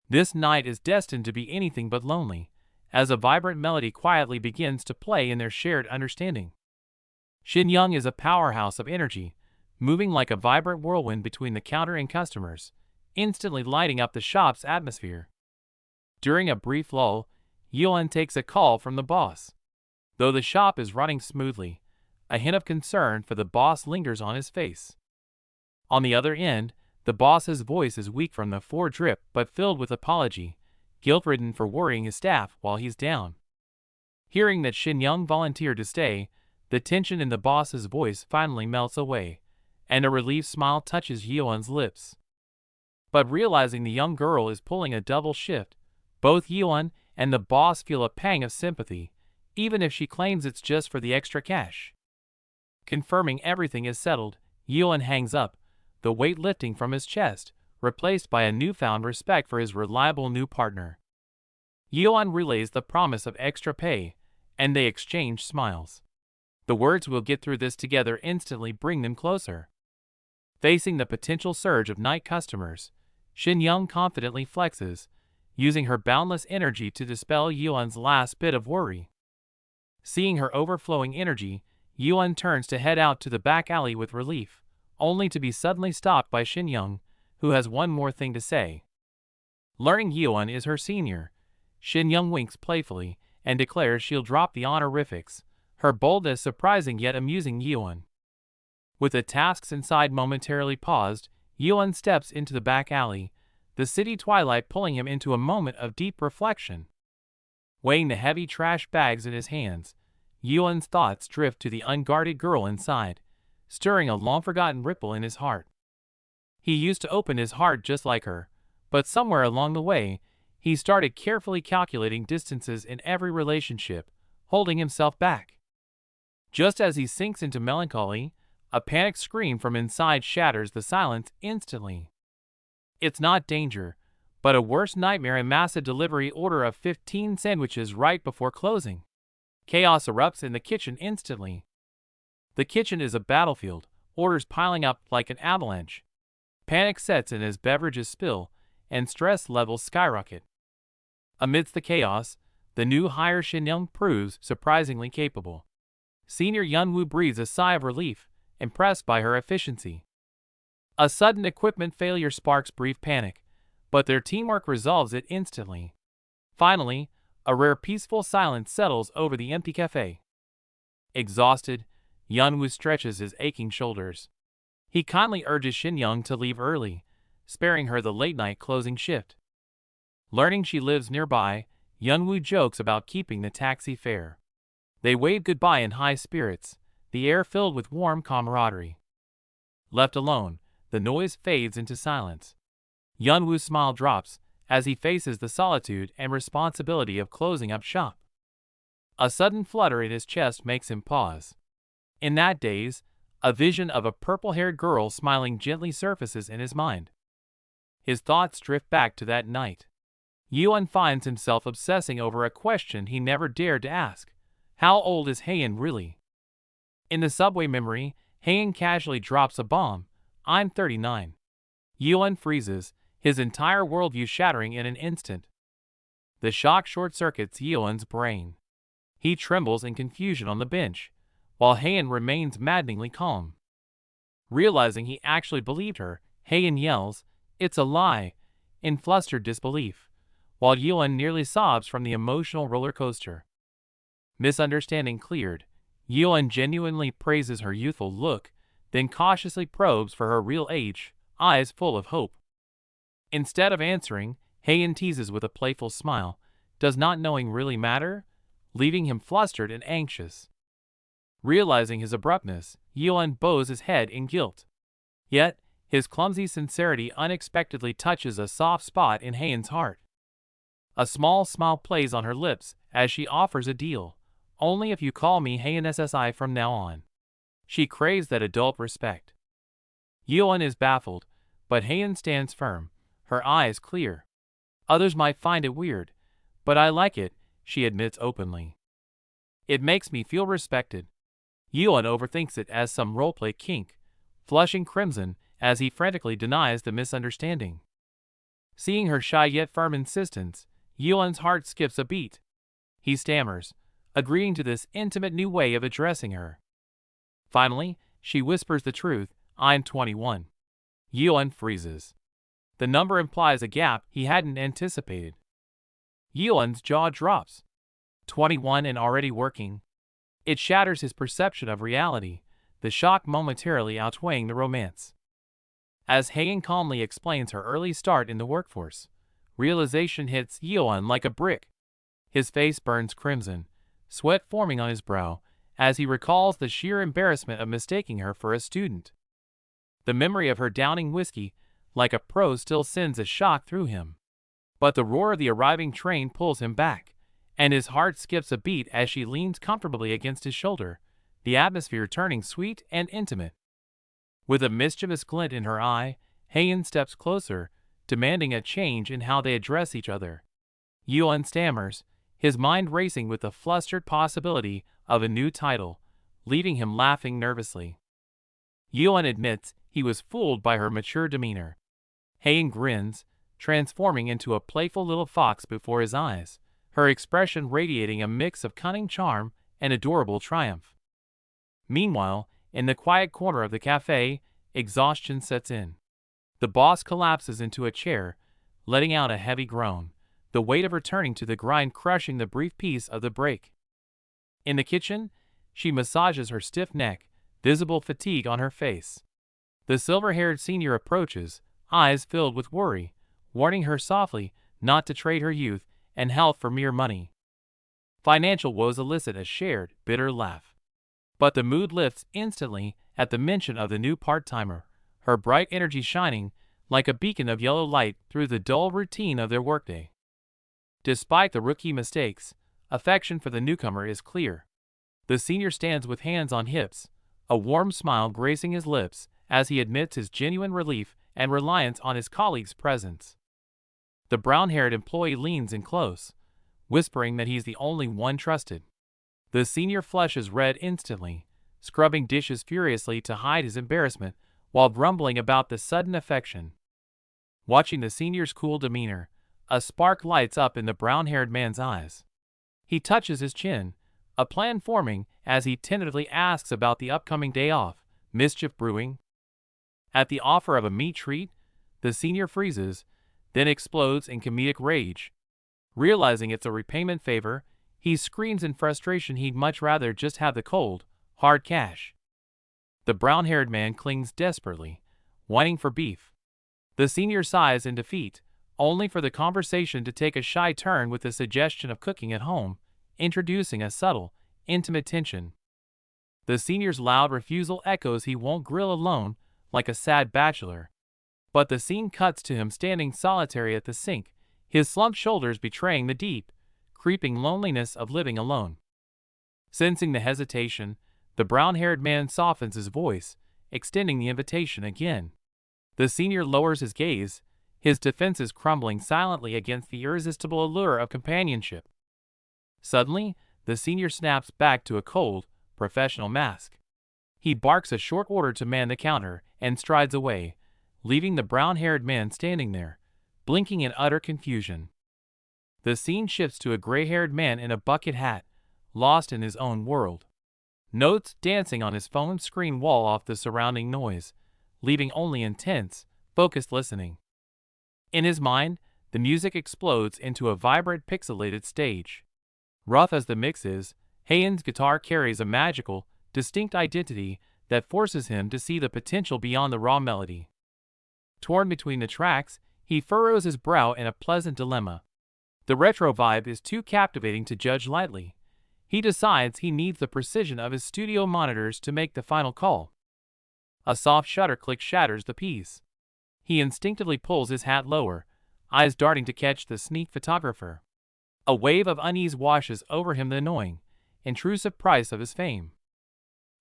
S1: This night is destined to be anything but lonely, as a vibrant melody quietly begins to play in their shared understanding. Xinyoung is a powerhouse of energy, moving like a vibrant whirlwind between the counter and customers, instantly lighting up the shop's atmosphere. During a brief lull, Yuan takes a call from the boss. Though the shop is running smoothly, a hint of concern for the boss lingers on his face. On the other end, the boss's voice is weak from the drip but filled with apology, guilt-ridden for worrying his staff while he's down. Hearing that Xinyoung volunteered to stay, the tension in the boss's voice finally melts away, and a relieved smile touches Yuan's lips. But realizing the young girl is pulling a double shift, both Yuan and the boss feel a pang of sympathy, even if she claims it's just for the extra cash. Confirming everything is settled, Yuan hangs up, the weight lifting from his chest, replaced by a newfound respect for his reliable new partner. Yuan relays the promise of extra pay, and they exchange smiles. The words "we'll get through this together" instantly bring them closer. Facing the potential surge of night customers, Xinyoung confidently flexes, using her boundless energy to dispel Yuan's last bit of worry. Seeing her overflowing energy, Yuan turns to head out to the back alley with relief, only to be suddenly stopped by Xinyoung, who has one more thing to say. Learning Yuan is her senior, Xinyoung winks playfully and declares she'll drop the honorifics, her boldness surprising yet amusing Yuan. With the tasks inside momentarily paused, Yuan steps into the back alley, the city twilight pulling him into a moment of deep reflection. Weighing the heavy trash bags in his hands, Yuan's thoughts drift to the unguarded girl inside, stirring a long-forgotten ripple in his heart. He used to open his heart just like her, but somewhere along the way, he started carefully calculating distances in every relationship, holding himself back. Just as he sinks into melancholy, a panicked scream from inside shatters the silence instantly. It's not danger, but a worse nightmare: a massive delivery order of 15 sandwiches right before closing. Chaos erupts in the kitchen instantly. The kitchen is a battlefield, orders piling up like an avalanche. Panic sets in as beverages spill, and stress levels skyrocket. Amidst the chaos, the new hire Xinyoung proves surprisingly capable. Senior Yunwoo breathes a sigh of relief, impressed by her efficiency. A sudden equipment failure sparks brief panic, but their teamwork resolves it instantly. Finally, a rare peaceful silence settles over the empty cafe. Exhausted, Yunwoo stretches his aching shoulders. He kindly urges Xinyoung to leave early, sparing her the late-night closing shift. Learning she lives nearby, Yunwoo jokes about keeping the taxi fare. They wave goodbye in high spirits, the air filled with warm camaraderie. Left alone, the noise fades into silence. Yunwoo's smile drops as he faces the solitude and responsibility of closing up shop. A sudden flutter in his chest makes him pause. In that daze, a vision of a purple-haired girl smiling gently surfaces in his mind. His thoughts drift back to that night. Yuan finds himself obsessing over a question he never dared to ask. How old is Heian really? In the subway memory, Heian casually drops a bomb. I'm 39. Yuan freezes, his entire worldview shattering in an instant. The shock short-circuits Yuan's brain. He trembles in confusion on the bench, while Heian remains maddeningly calm. Realizing he actually believed her, Heian yells, "It's a lie," in flustered disbelief, while Yuan nearly sobs from the emotional roller coaster. Misunderstanding cleared, Yuan genuinely praises her youthful look, then cautiously probes for her real age, eyes full of hope. Instead of answering, Heian teases with a playful smile, does not knowing really matter? Leaving him flustered and anxious. Realizing his abruptness, Yuan bows his head in guilt. Yet, his clumsy sincerity unexpectedly touches a soft spot in Heian's heart. A small smile plays on her lips as she offers a deal. Only if you call me Heian SSI from now on. She craves that adult respect. Yeon is baffled, but Heian stands firm, her eyes clear. Others might find it weird, but I like it, she admits openly. It makes me feel respected. Yeon overthinks it as some roleplay kink, flushing crimson as he frantically denies the misunderstanding. Seeing her shy yet firm insistence, Yeon's heart skips a beat. He stammers, agreeing to this intimate new way of addressing her. Finally, she whispers the truth, I'm 21. Yeon freezes. The number implies a gap he hadn't anticipated. Yeon's jaw drops. 21 and already working. It shatters his perception of reality, the shock momentarily outweighing the romance. As Heian calmly explains her early start in the workforce, realization hits Yeon like a brick. His face burns crimson, sweat forming on his brow, as he recalls the sheer embarrassment of mistaking her for a student. The memory of her downing whiskey, like a pro, still sends a shock through him. But the roar of the arriving train pulls him back, and his heart skips a beat as she leans comfortably against his shoulder, the atmosphere turning sweet and intimate. With a mischievous glint in her eye, Heian steps closer, demanding a change in how they address each other. Yeon stammers, his mind racing with the flustered possibility of a new title, leaving him laughing nervously. Yeon admits he was fooled by her mature demeanor. Heian grins, transforming into a playful little fox before his eyes, her expression radiating a mix of cunning charm and adorable triumph. Meanwhile, in the quiet corner of the cafe, exhaustion sets in. The boss collapses into a chair, letting out a heavy groan, the weight of returning to the grind crushing the brief peace of the break. In the kitchen, she massages her stiff neck, visible fatigue on her face. The silver-haired senior approaches, eyes filled with worry, warning her softly not to trade her youth and health for mere money. Financial woes elicit a shared, bitter laugh. But the mood lifts instantly at the mention of the new part-timer, her bright energy shining like a beacon of yellow light through the dull routine of their workday. Despite the rookie mistakes, affection for the newcomer is clear. The senior stands with hands on hips, a warm smile gracing his lips as he admits his genuine relief and reliance on his colleague's presence. The brown-haired employee leans in close, whispering that he's the only one trusted. The senior flushes red instantly, scrubbing dishes furiously to hide his embarrassment while grumbling about the sudden affection. Watching the senior's cool demeanor, a spark lights up in the brown-haired man's eyes. He touches his chin, a plan forming as he tentatively asks about the upcoming day off, mischief brewing. At the offer of a meat treat, the senior freezes, then explodes in comedic rage. Realizing it's a repayment favor, he screams in frustration he'd much rather just have the cold, hard cash. The brown-haired man clings desperately, whining for beef. The senior sighs in defeat, only for the conversation to take a shy turn with the suggestion of cooking at home, introducing a subtle, intimate tension. The senior's loud refusal echoes he won't grill alone, like a sad bachelor. But the scene cuts to him standing solitary at the sink, his slumped shoulders betraying the deep, creeping loneliness of living alone. Sensing the hesitation, the brown-haired man softens his voice, extending the invitation again. The senior lowers his gaze, his defenses crumbling silently against the irresistible allure of companionship. Suddenly, the senior snaps back to a cold, professional mask. He barks a short order to man the counter and strides away, leaving the brown-haired man standing there, blinking in utter confusion. The scene shifts to a gray-haired man in a bucket hat, lost in his own world. Notes dancing on his phone screen wall off the surrounding noise, leaving only intense, focused listening. In his mind, the music explodes into a vibrant pixelated stage. Rough as the mix is, Heian's guitar carries a magical, distinct identity that forces him to see the potential beyond the raw melody. Torn between the tracks, he furrows his brow in a pleasant dilemma. The retro vibe is too captivating to judge lightly. He decides he needs the precision of his studio monitors to make the final call. A soft shutter click shatters the peace. He instinctively pulls his hat lower, eyes darting to catch the sneak photographer. A wave of unease washes over him, the annoying, intrusive price of his fame.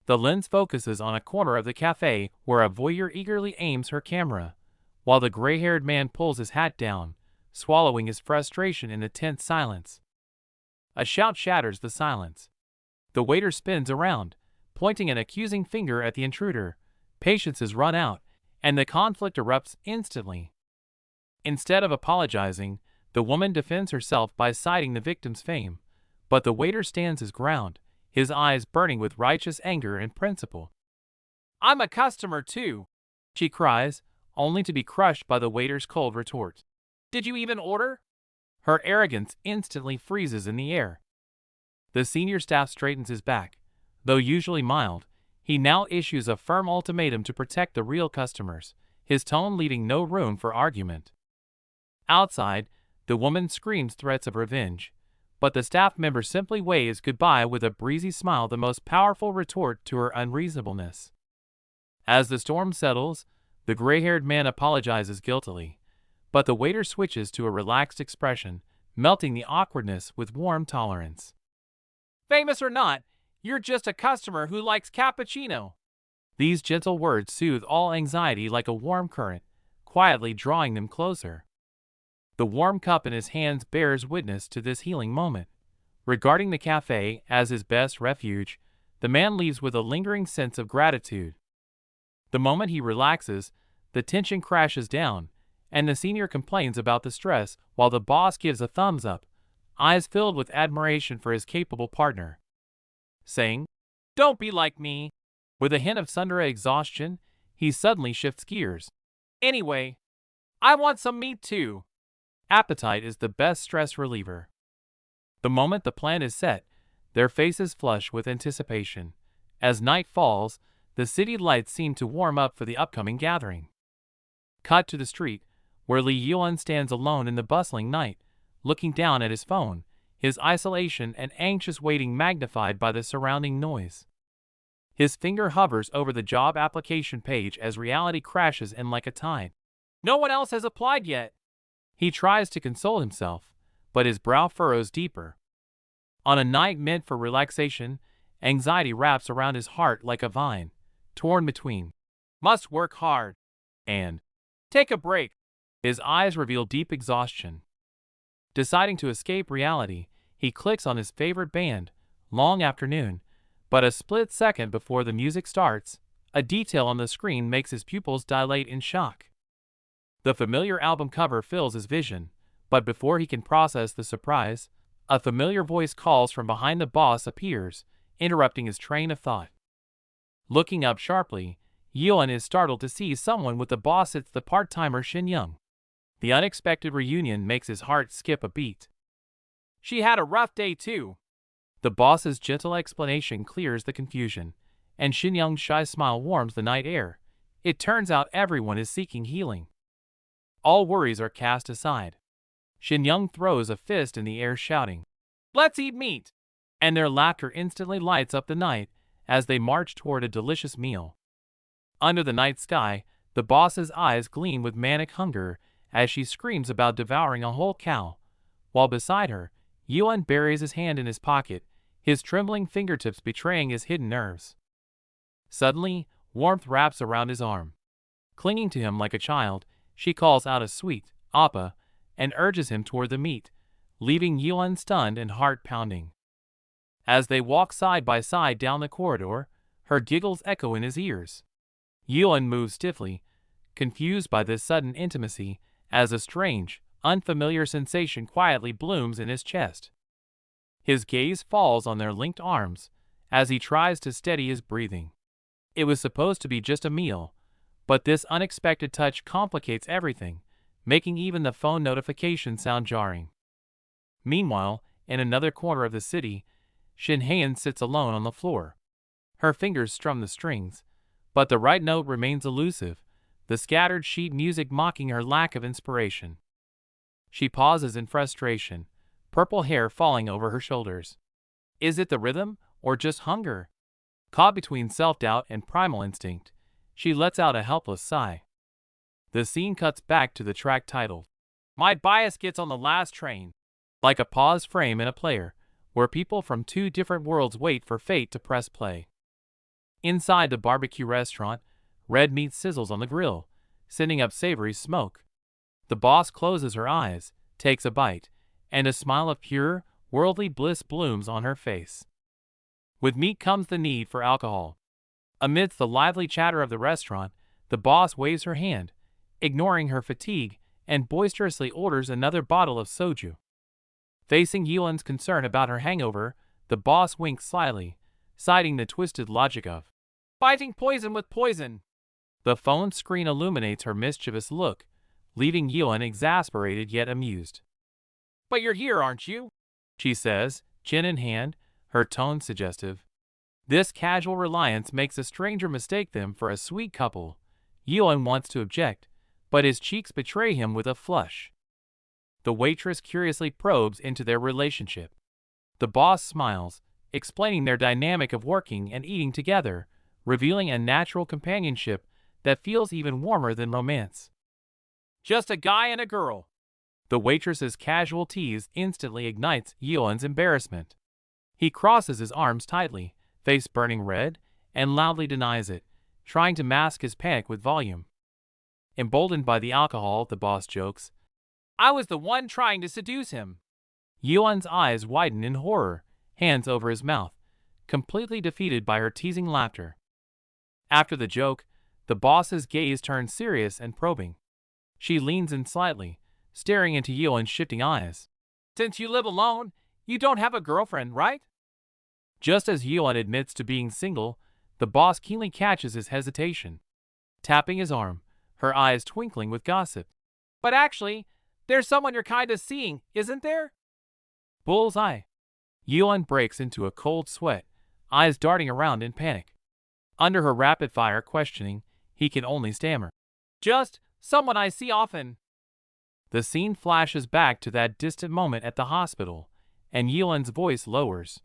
S1: The lens focuses on a corner of the cafe where a voyeur eagerly aims her camera, while the gray-haired man pulls his hat down, swallowing his frustration in the tense silence. A shout shatters the silence. The waiter spins around, pointing an accusing finger at the intruder. Patience is run out, and the conflict erupts instantly. Instead of apologizing, the woman defends herself by citing the victim's fame, but the waiter stands his ground, his eyes burning with righteous anger and principle. "I'm a customer too," she cries, only to be crushed by the waiter's cold retort. "Did you even order?" Her arrogance instantly freezes in the air. The senior staff straightens his back. Though usually mild, he now issues a firm ultimatum to protect the real customers, his tone leaving no room for argument. Outside, the woman screams threats of revenge, but the staff member simply waves goodbye with a breezy smile, the most powerful retort to her unreasonableness. As the storm settles, the gray-haired man apologizes guiltily, but the waiter switches to a relaxed expression, melting the awkwardness with warm tolerance. "Famous or not, you're just a customer who likes cappuccino." These gentle words soothe all anxiety like a warm current, quietly drawing them closer. The warm cup in his hands bears witness to this healing moment. Regarding the cafe as his best refuge, the man leaves with a lingering sense of gratitude. The moment he relaxes, the tension crashes down, and the senior complains about the stress while the boss gives a thumbs up, eyes filled with admiration for his capable partner. Saying, "Don't be like me," with a hint of sundry exhaustion, he suddenly shifts gears. "Anyway, I want some meat too." Appetite is the best stress reliever. The moment the plan is set, their faces flush with anticipation. As night falls, the city lights seem to warm up for the upcoming gathering. Cut to the street, where Li Yuan stands alone in the bustling night, looking down at his phone, his isolation and anxious waiting magnified by the surrounding noise. His finger hovers over the job application page as reality crashes in like a tide. No one else has applied yet. He tries to console himself, but his brow furrows deeper. On a night meant for relaxation, anxiety wraps around his heart like a vine, torn between "must work hard" and "take a break." His eyes reveal deep exhaustion. Deciding to escape reality, he clicks on his favorite band, Long Afternoon, but a split second before the music starts, a detail on the screen makes his pupils dilate in shock. The familiar album cover fills his vision, but before he can process the surprise, a familiar voice calls from behind. The boss appears, interrupting his train of thought. Looking up sharply, Yuan is startled to see someone with the boss. It's the part-timer Shin Young. The unexpected reunion makes his heart skip a beat. "She had a rough day too." The boss's gentle explanation clears the confusion, and Shin Young's shy smile warms the night air. It turns out everyone is seeking healing. All worries are cast aside. Shin Young throws a fist in the air shouting, "Let's eat meat!" And their laughter instantly lights up the night as they march toward a delicious meal. Under the night sky, the boss's eyes gleam with manic hunger as she screams about devouring a whole cow, while beside her, Yuan buries his hand in his pocket, his trembling fingertips betraying his hidden nerves. Suddenly, warmth wraps around his arm. Clinging to him like a child, she calls out a sweet "Appa" and urges him toward the meat, leaving Yuan stunned and heart-pounding. As they walk side by side down the corridor, her giggles echo in his ears. Yuan moves stiffly, confused by this sudden intimacy, as a strange, unfamiliar sensation quietly blooms in his chest. His gaze falls on their linked arms as he tries to steady his breathing. It was supposed to be just a meal, but this unexpected touch complicates everything, making even the phone notification sound jarring. Meanwhile, in another corner of the city, Shin Hayan sits alone on the floor. Her fingers strum the strings, but the right note remains elusive, the scattered sheet music mocking her lack of inspiration. She pauses in frustration, purple hair falling over her shoulders. Is it the rhythm, or just hunger? Caught between self-doubt and primal instinct, She lets out a helpless sigh. The scene cuts back to the track titled, "My Bias Gets on the Last Train," like a pause frame in a player, where people from two different worlds wait for fate to press play. Inside the barbecue restaurant, red meat sizzles on the grill, sending up savory smoke. The boss closes her eyes, takes a bite, and a smile of pure, worldly bliss blooms on her face. With meat comes the need for alcohol. Amidst the lively chatter of the restaurant, the boss waves her hand, ignoring her fatigue, and boisterously orders another bottle of soju. Facing Yuan's concern about her hangover, the boss winks slyly, citing the twisted logic of fighting poison with poison. The phone screen illuminates her mischievous look, leaving Yuan exasperated yet amused. "But you're here, aren't you?" she says, chin in hand, her tone suggestive. This casual reliance makes a stranger mistake them for a sweet couple. Yuan wants to object, but his cheeks betray him with a flush. The waitress curiously probes into their relationship. The boss smiles, explaining their dynamic of working and eating together, revealing a natural companionship that feels even warmer than romance. "Just a guy and a girl." The waitress's casual tease instantly ignites Yuan's embarrassment. He crosses his arms tightly, face burning red, and loudly denies it, trying to mask his panic with volume. Emboldened by the alcohol, the boss jokes, "I was the one trying to seduce him." Yuan's eyes widen in horror, hands over his mouth, completely defeated by her teasing laughter. After the joke, the boss's gaze turns serious and probing. She leans in slightly, staring into Yuan's shifting eyes. "Since you live alone, you don't have a girlfriend, right?" Just as Yuan admits to being single, the boss keenly catches his hesitation. Tapping his arm, her eyes twinkling with gossip. "But actually, there's someone you're kinda seeing, isn't there?" Bullseye. Yuan breaks into a cold sweat, eyes darting around in panic. Under her rapid-fire questioning, he can only stammer, "Just someone I see often." The scene flashes back to that distant moment at the hospital, and Yuan's voice lowers.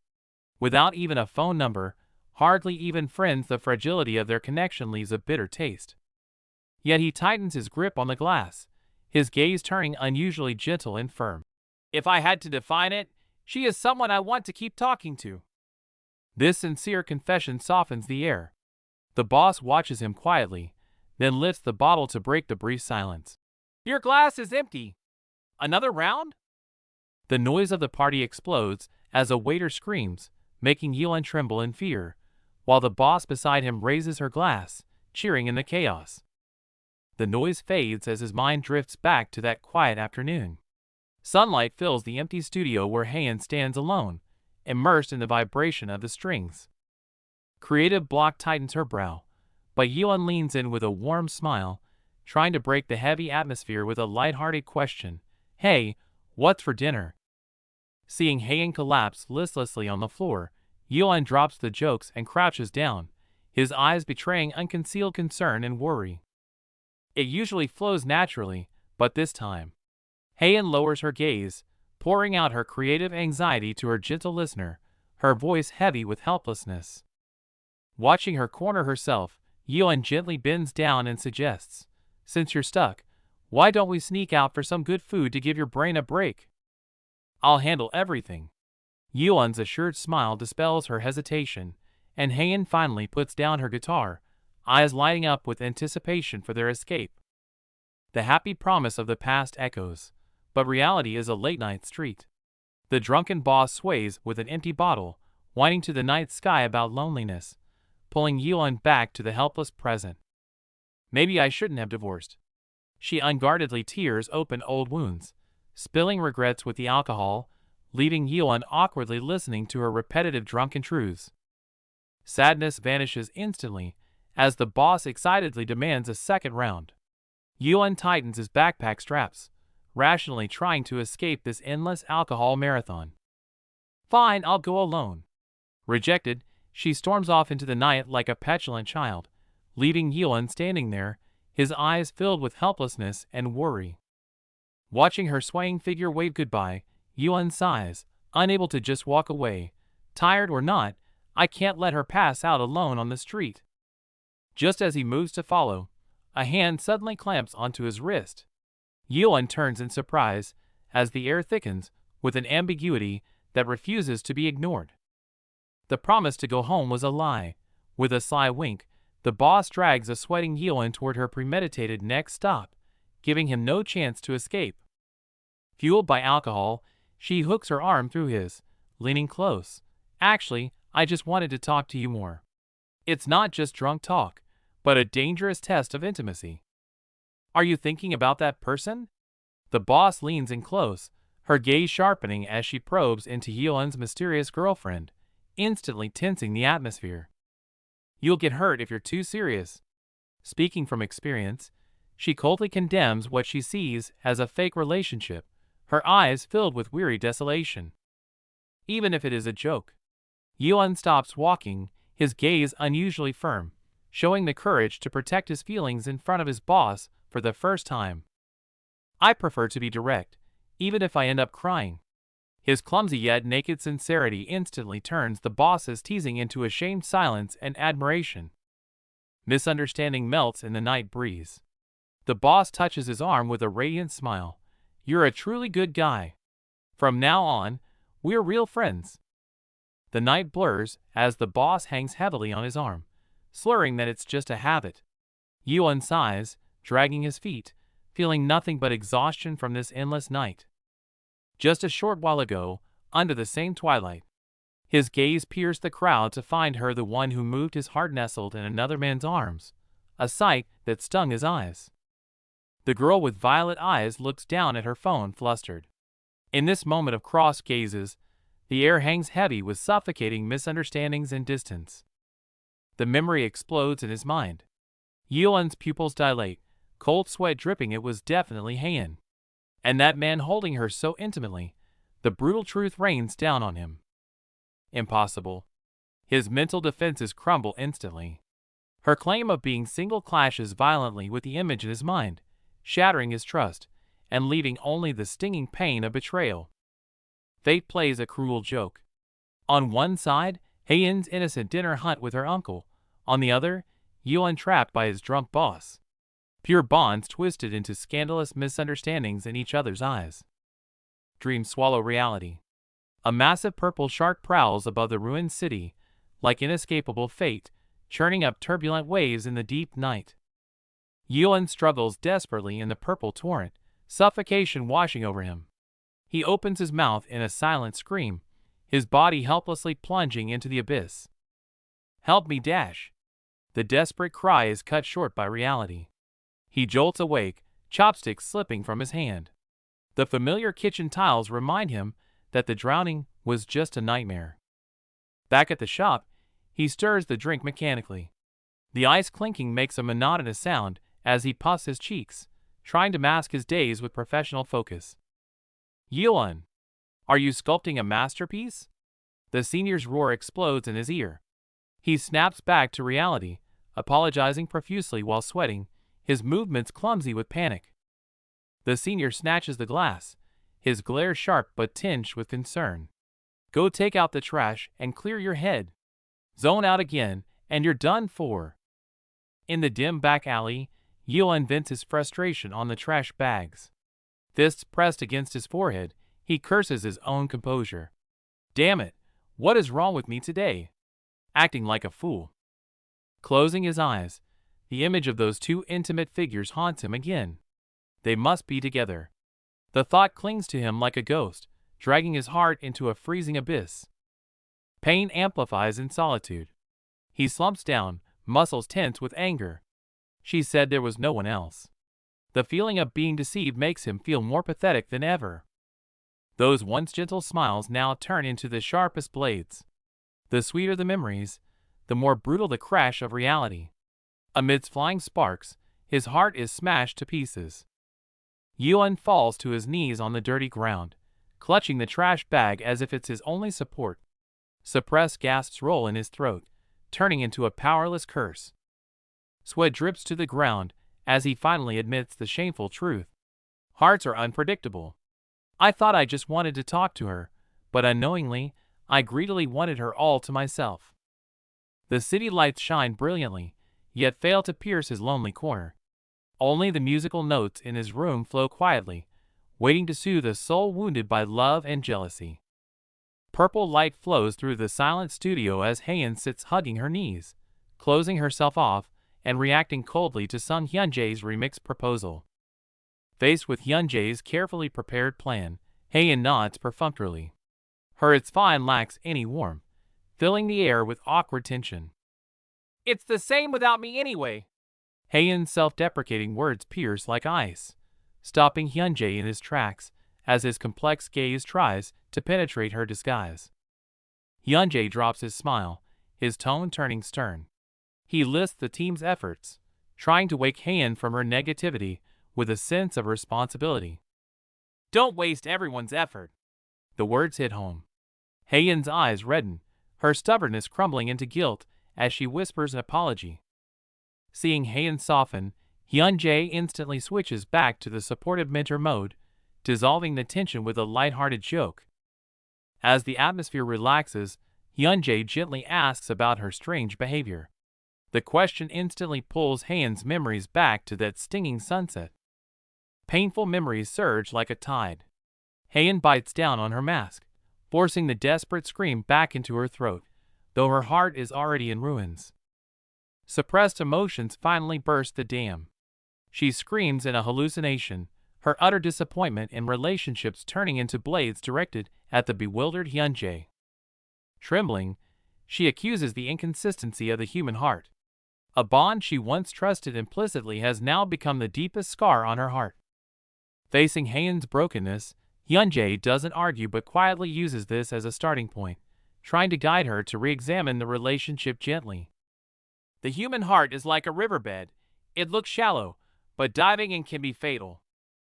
S1: Without even a phone number, hardly even friends, the fragility of their connection leaves a bitter taste. Yet he tightens his grip on the glass, his gaze turning unusually gentle and firm. "If I had to define it, she is someone I want to keep talking to." This sincere confession softens the air. The boss watches him quietly, then lifts the bottle to break the brief silence. "Your glass is empty. Another round?" The noise of the party explodes as a waiter screams, making Yuan tremble in fear, while the boss beside him raises her glass, cheering in the chaos. The noise fades as his mind drifts back to that quiet afternoon. Sunlight fills the empty studio where Heian stands alone, immersed in the vibration of the strings. Creative block tightens her brow, but Yuan leans in with a warm smile, trying to break the heavy atmosphere with a light-hearted question. "Hey, what's for dinner?" Seeing Heian collapse listlessly on the floor, Yuan drops the jokes and crouches down, his eyes betraying unconcealed concern and worry. It usually flows naturally, but this time, Heian lowers her gaze, pouring out her creative anxiety to her gentle listener, her voice heavy with helplessness. Watching her corner herself, Yuan gently bends down and suggests, "Since you're stuck, why don't we sneak out for some good food to give your brain a break?" "I'll handle everything." Yuan's assured smile dispels her hesitation, and Heian finally puts down her guitar, eyes lighting up with anticipation for their escape. The happy promise of the past echoes, but reality is a late-night street. The drunken boss sways with an empty bottle, whining to the night sky about loneliness, pulling Yuan back to the helpless present. "Maybe I shouldn't have divorced." She unguardedly tears open old wounds, spilling regrets with the alcohol, leaving Yuan awkwardly listening to her repetitive drunken truths. Sadness vanishes instantly, as the boss excitedly demands a second round. Yuan tightens his backpack straps, rationally trying to escape this endless alcohol marathon. "Fine, I'll go alone." Rejected, she storms off into the night like a petulant child, leaving Yuan standing there, his eyes filled with helplessness and worry. Watching her swaying figure wave goodbye, Yuan sighs, unable to just walk away. Tired or not, I can't let her pass out alone on the street. Just as he moves to follow, a hand suddenly clamps onto his wrist. Yuan turns in surprise as the air thickens with an ambiguity that refuses to be ignored. The promise to go home was a lie. With a sly wink, the boss drags a sweating Yuan toward her premeditated next stop, giving him no chance to escape. Fueled by alcohol, she hooks her arm through his, leaning close. Actually, I just wanted to talk to you more. It's not just drunk talk, but a dangerous test of intimacy. Are you thinking about that person? The boss leans in close, her gaze sharpening as she probes into Yuan's mysterious girlfriend, instantly tensing the atmosphere. You'll get hurt if you're too serious. Speaking from experience, she coldly condemns what she sees as a fake relationship, her eyes filled with weary desolation. Even if it is a joke. Yuan stops walking, his gaze unusually firm, showing the courage to protect his feelings in front of his boss for the first time. I prefer to be direct, even if I end up crying. His clumsy yet naked sincerity instantly turns the boss's teasing into ashamed silence and admiration. Misunderstanding melts in the night breeze. The boss touches his arm with a radiant smile. You're a truly good guy. From now on, we're real friends. The night blurs as the boss hangs heavily on his arm, slurring that it's just a habit. Yuan sighs, dragging his feet, feeling nothing but exhaustion from this endless night. Just a short while ago, under the same twilight, his gaze pierced the crowd to find her the one who moved his heart nestled in another man's arms, a sight that stung his eyes. The girl with violet eyes looks down at her phone, flustered. In this moment of cross gazes, the air hangs heavy with suffocating misunderstandings and distance. The memory explodes in his mind. Yuan's pupils dilate, cold sweat dripping. It was definitely Han. And that man holding her so intimately, the brutal truth rains down on him. Impossible. His mental defenses crumble instantly. Her claim of being single clashes violently with the image in his mind, shattering his trust, and leaving only the stinging pain of betrayal. Fate plays a cruel joke. On one side, Heian's innocent dinner hunt with her uncle. On the other, Yuan trapped by his drunk boss. Pure bonds twisted into scandalous misunderstandings in each other's eyes. Dreams swallow reality. A massive purple shark prowls above the ruined city, like inescapable fate, churning up turbulent waves in the deep night. Yuan struggles desperately in the purple torrent, suffocation washing over him. He opens his mouth in a silent scream, his body helplessly plunging into the abyss. Help me, Dash! The desperate cry is cut short by reality. He jolts awake, chopsticks slipping from his hand. The familiar kitchen tiles remind him that the drowning was just a nightmare. Back at the shop, he stirs the drink mechanically. The ice clinking makes a monotonous sound as he puffs his cheeks, trying to mask his daze with professional focus. Yuan, are you sculpting a masterpiece? The senior's roar explodes in his ear. He snaps back to reality, apologizing profusely while sweating, his movements clumsy with panic. The senior snatches the glass, his glare sharp but tinged with concern. Go take out the trash and clear your head. Zone out again, and you're done for. In the dim back alley, Yuan vents his frustration on the trash bags. Fists pressed against his forehead, he curses his own composure. Damn it, what is wrong with me today? Acting like a fool. Closing his eyes, the image of those two intimate figures haunts him again. They must be together. The thought clings to him like a ghost, dragging his heart into a freezing abyss. Pain amplifies in solitude. He slumps down, muscles tense with anger. She said there was no one else. The feeling of being deceived makes him feel more pathetic than ever. Those once gentle smiles now turn into the sharpest blades. The sweeter the memories, the more brutal the crash of reality. Amidst flying sparks, his heart is smashed to pieces. Yuan falls to his knees on the dirty ground, clutching the trash bag as if it's his only support. Suppressed gasps roll in his throat, turning into a powerless curse. Sweat drips to the ground as he finally admits the shameful truth. Hearts are unpredictable. I thought I just wanted to talk to her, but unknowingly, I greedily wanted her all to myself. The city lights shine brilliantly, yet fail to pierce his lonely corner. Only the musical notes in his room flow quietly, waiting to soothe a soul wounded by love and jealousy. Purple light flows through the silent studio as Haein sits hugging her knees, closing herself off and reacting coldly to Sun Hyunjae's remixed proposal. Faced with Hyunjae's carefully prepared plan, Haein nods perfunctorily. Her "it's fine" lacks any warmth, filling the air with awkward tension. "It's the same without me anyway." Haein's self-deprecating words pierce like ice, stopping Hyunjae in his tracks as his complex gaze tries to penetrate her disguise. Hyunjae drops his smile, his tone turning stern. He lists the team's efforts, trying to wake Haein from her negativity with a sense of responsibility. "Don't waste everyone's effort." The words hit home. Haein's eyes redden, her stubbornness crumbling into guilt as she whispers an apology. Seeing Haein soften, Hyunjae instantly switches back to the supportive mentor mode, dissolving the tension with a light-hearted joke. As the atmosphere relaxes, Hyunjae gently asks about her strange behavior. The question instantly pulls Haein's memories back to that stinging sunset. Painful memories surge like a tide. Haein bites down on her mask, forcing the desperate scream back into her throat, though her heart is already in ruins. Suppressed emotions finally burst the dam. She screams in a hallucination, her utter disappointment in relationships turning into blades directed at the bewildered Hyunjae. Trembling, she accuses the inconsistency of the human heart. A bond she once trusted implicitly has now become the deepest scar on her heart. Facing Haein's brokenness, Hyunjae doesn't argue but quietly uses this as a starting point, trying to guide her to re-examine the relationship gently. "The human heart is like a riverbed. It looks shallow, but diving in can be fatal."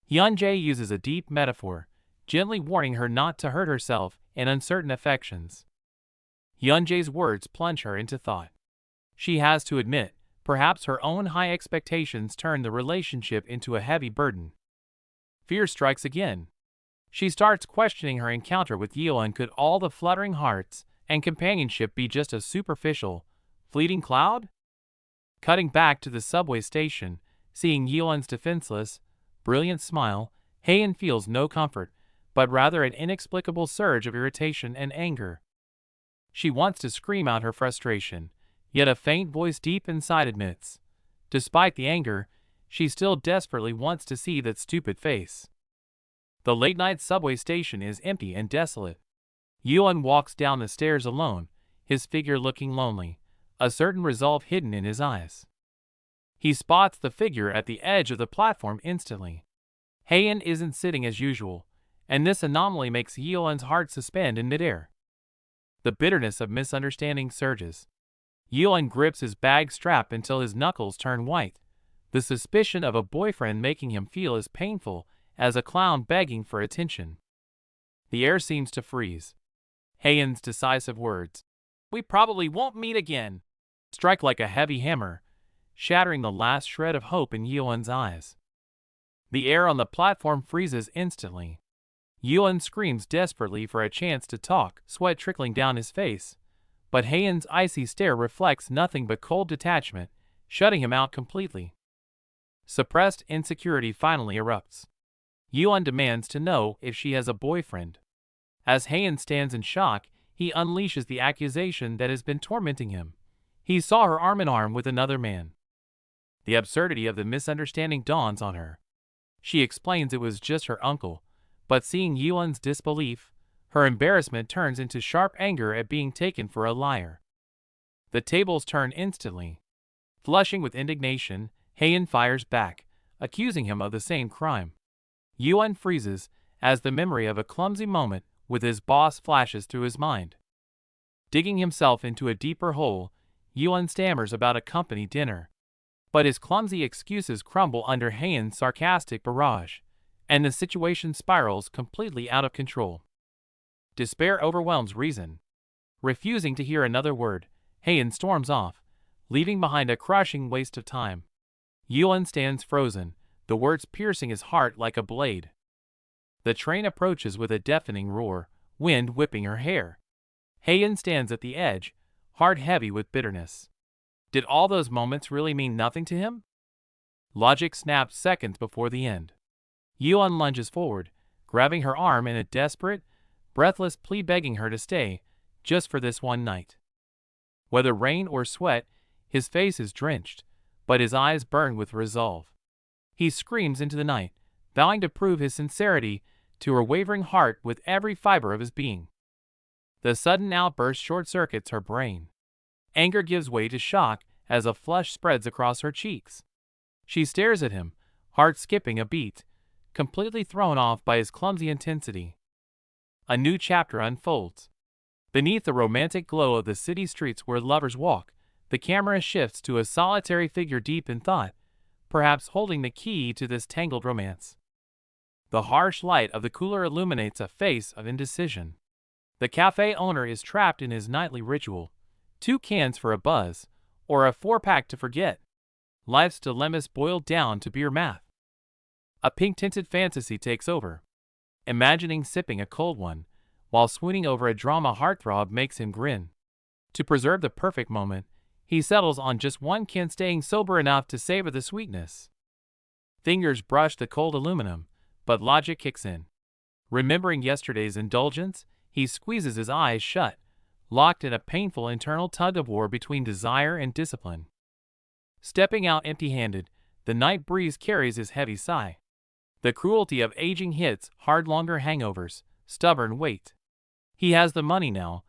S1: Hyunjae uses a deep metaphor, gently warning her not to hurt herself in uncertain affections. Hyunjae's words plunge her into thought. She has to admit, perhaps her own high expectations turn the relationship into a heavy burden. Fear strikes again. She starts questioning her encounter with Yeon. Could all the fluttering hearts and companionship be just a superficial, fleeting cloud? Cutting back to the subway station, seeing Yeon's defenseless, brilliant smile, Haein feels no comfort, but rather an inexplicable surge of irritation and anger. She wants to scream out her frustration, yet a faint voice deep inside admits, despite the anger, she still desperately wants to see that stupid face. The late-night subway station is empty and desolate. Yeon walks down the stairs alone, his figure looking lonely, a certain resolve hidden in his eyes. He spots the figure at the edge of the platform instantly. Haein isn't sitting as usual, and this anomaly makes Yeon's heart suspend in midair. The bitterness of misunderstanding surges. Yeon grips his bag strap until his knuckles turn white, the suspicion of a boyfriend making him feel as painful as a clown begging for attention. The air seems to freeze. Haein's decisive words, "We probably won't meet again," strike like a heavy hammer, shattering the last shred of hope in Yeon's eyes. The air on the platform freezes instantly. Yeon screams desperately for a chance to talk, sweat trickling down his face, but Haein's icy stare reflects nothing but cold detachment, shutting him out completely. Suppressed insecurity finally erupts. Yeon demands to know if she has a boyfriend. As Haein stands in shock, he unleashes the accusation that has been tormenting him. He saw her arm in arm with another man. The absurdity of the misunderstanding dawns on her. She explains it was just her uncle, but seeing Yeon's disbelief, her embarrassment turns into sharp anger at being taken for a liar. The tables turn instantly. Flushing with indignation, Haein fires back, accusing him of the same crime. Yeon freezes as the memory of a clumsy moment with his boss flashes through his mind. Digging himself into a deeper hole, Yeon stammers about a company dinner. But his clumsy excuses crumble under Haein's sarcastic barrage, and the situation spirals completely out of control. Despair overwhelms reason. Refusing to hear another word, Haein storms off, leaving behind a crushing waste of time. Yeon stands frozen, the words piercing his heart like a blade. The train approaches with a deafening roar, wind whipping her hair. Haein stands at the edge, heart heavy with bitterness. Did all those moments really mean nothing to him? Logic snapped seconds before the end. Yuan lunges forward, grabbing her arm in a desperate, breathless plea, begging her to stay, just for this one night. Whether rain or sweat, his face is drenched, but his eyes burn with resolve. He screams into the night, vowing to prove his sincerity to her wavering heart with every fiber of his being. The sudden outburst short-circuits her brain. Anger gives way to shock as a flush spreads across her cheeks. She stares at him, heart skipping a beat, completely thrown off by his clumsy intensity. A new chapter unfolds. Beneath the romantic glow of the city streets where lovers walk, the camera shifts to a solitary figure deep in thought, perhaps holding the key to this tangled romance. The harsh light of the cooler illuminates a face of indecision. The cafe owner is trapped in his nightly ritual: 2 cans for a buzz, or a 4-pack to forget. Life's dilemmas boiled down to beer math. A pink-tinted fantasy takes over. Imagining sipping a cold one, while swooning over a drama heartthrob makes him grin. To preserve the perfect moment, he settles on just 1 can, staying sober enough to savor the sweetness. Fingers brush the cold aluminum, but logic kicks in. Remembering yesterday's indulgence, he squeezes his eyes shut, locked in a painful internal tug-of-war between desire and discipline. Stepping out empty-handed, the night breeze carries his heavy sigh. The cruelty of aging hits hard, longer hangovers, stubborn weight. He has the money now,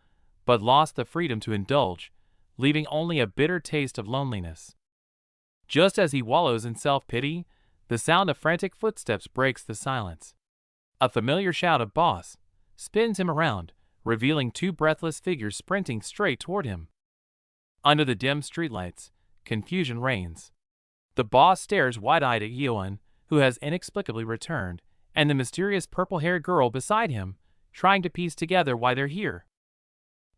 S1: but lost the freedom to indulge, leaving only a bitter taste of loneliness. Just as he wallows in self-pity, the sound of frantic footsteps breaks the silence. A familiar shout of "Boss!" spins him around, revealing 2 breathless figures sprinting straight toward him. Under the dim streetlights, confusion reigns. The boss stares wide-eyed at Yuan, who has inexplicably returned, and the mysterious purple-haired girl beside him, trying to piece together why they're here.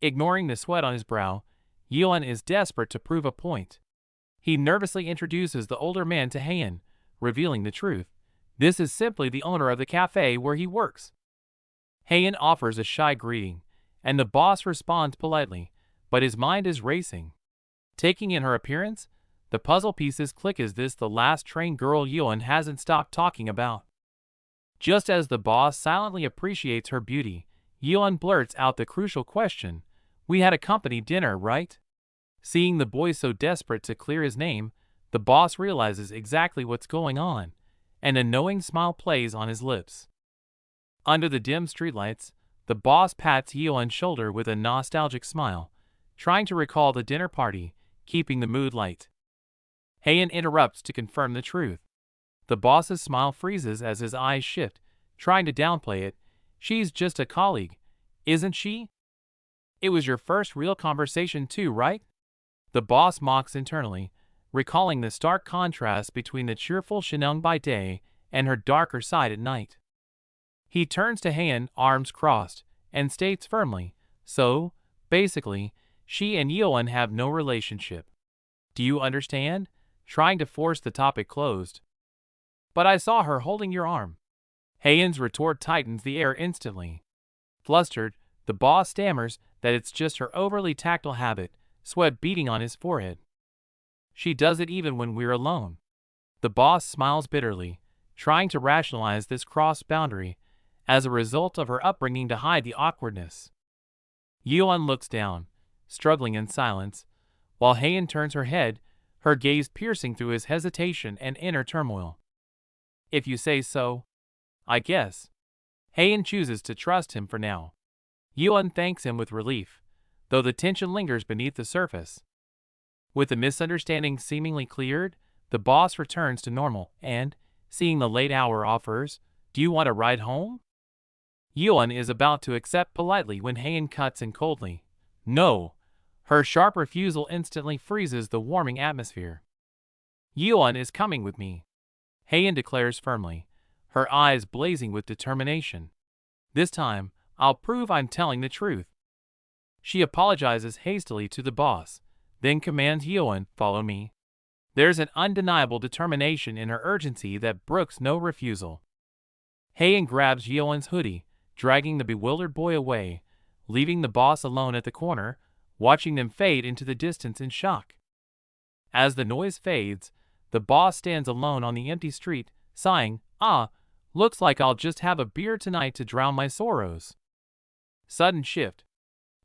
S1: Ignoring the sweat on his brow, Yuan is desperate to prove a point. He nervously introduces the older man to Heian, revealing the truth: this is simply the owner of the cafe where he works. Heian offers a shy greeting, and the boss responds politely, but his mind is racing. Taking in her appearance, the puzzle pieces click. Is this the last trained girl Yuan hasn't stopped talking about? Just as the boss silently appreciates her beauty, Yuan blurts out the crucial question: "We had a company dinner, right?" Seeing the boy so desperate to clear his name, the boss realizes exactly what's going on, and a knowing smile plays on his lips. Under the dim streetlights, the boss pats Yuan's shoulder with a nostalgic smile, trying to recall the dinner party, keeping the mood light. Heian interrupts to confirm the truth. The boss's smile freezes as his eyes shift, trying to downplay it. "She's just a colleague, isn't she? It was your first real conversation too, right?" The boss mocks internally, recalling the stark contrast between the cheerful Shinung by day and her darker side at night. He turns to Heian, arms crossed, and states firmly, "So, basically, she and Yuan have no relationship. Do you understand?" trying to force the topic closed. "But I saw her holding your arm." Heian's retort tightens the air instantly. Flustered, the boss stammers that it's just her overly tactile habit, sweat beading on his forehead. "She does it even when we're alone." The boss smiles bitterly, trying to rationalize this crossed boundary as a result of her upbringing to hide the awkwardness. Yuan looks down, struggling in silence, while Heian turns her head, her gaze piercing through his hesitation and inner turmoil. "If you say so, I guess." Heian chooses to trust him for now. Yuan thanks him with relief, though the tension lingers beneath the surface. With the misunderstanding seemingly cleared, the boss returns to normal and, seeing the late hour, offers, "Do you want a ride home?" Yuan is about to accept politely when Heian cuts in coldly, "No." Her sharp refusal instantly freezes the warming atmosphere. "Yuan is coming with me," Heian declares firmly, her eyes blazing with determination. "This time, I'll prove I'm telling the truth." She apologizes hastily to the boss, then commands Yuan, "Follow me." There's an undeniable determination in her urgency that brooks no refusal. Heian grabs Yuan's hoodie, dragging the bewildered boy away, leaving the boss alone at the corner, watching them fade into the distance in shock. As the noise fades, the boss stands alone on the empty street, sighing, looks like I'll just have a beer tonight to drown my sorrows. Sudden shift.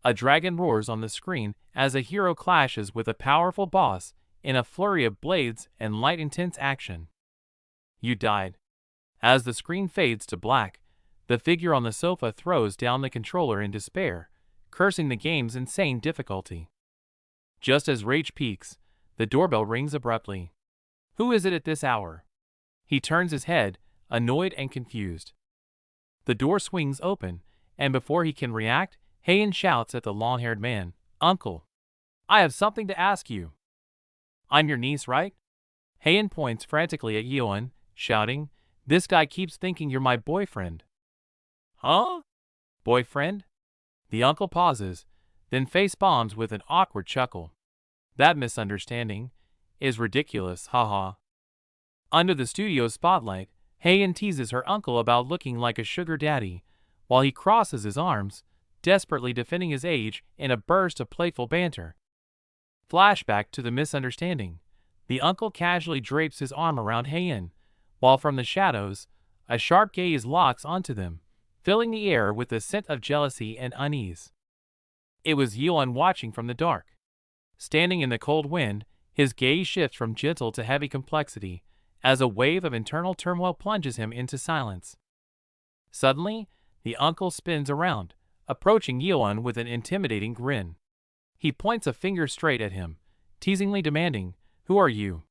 S1: A dragon roars on the screen as a hero clashes with a powerful boss in a flurry of blades and light intense action. You died. As the screen fades to black, the figure on the sofa throws down the controller in despair, cursing the game's insane difficulty. Just as rage peaks, the doorbell rings abruptly. Who is it at this hour? He turns his head, annoyed and confused. The door swings open, and before he can react, Heian shouts at the long-haired man, "Uncle, I have something to ask you." "I'm your niece, right?" Heian points frantically at Yeon, shouting, "This guy keeps thinking you're my boyfriend." "Huh? Boyfriend?" The uncle pauses, then face bombs with an awkward chuckle. "That misunderstanding is ridiculous, haha." Under the studio spotlight, Heian teases her uncle about looking like a sugar daddy, while he crosses his arms, desperately defending his age in a burst of playful banter. Flashback to the misunderstanding. The uncle casually drapes his arm around Heian, while from the shadows, a sharp gaze locks onto them, filling the air with a scent of jealousy and unease. It was Yeon watching from the dark. Standing in the cold wind, his gaze shifts from gentle to heavy complexity, as a wave of internal turmoil plunges him into silence. Suddenly, the uncle spins around, approaching Yeon with an intimidating grin. He points a finger straight at him, teasingly demanding, "Who are you?"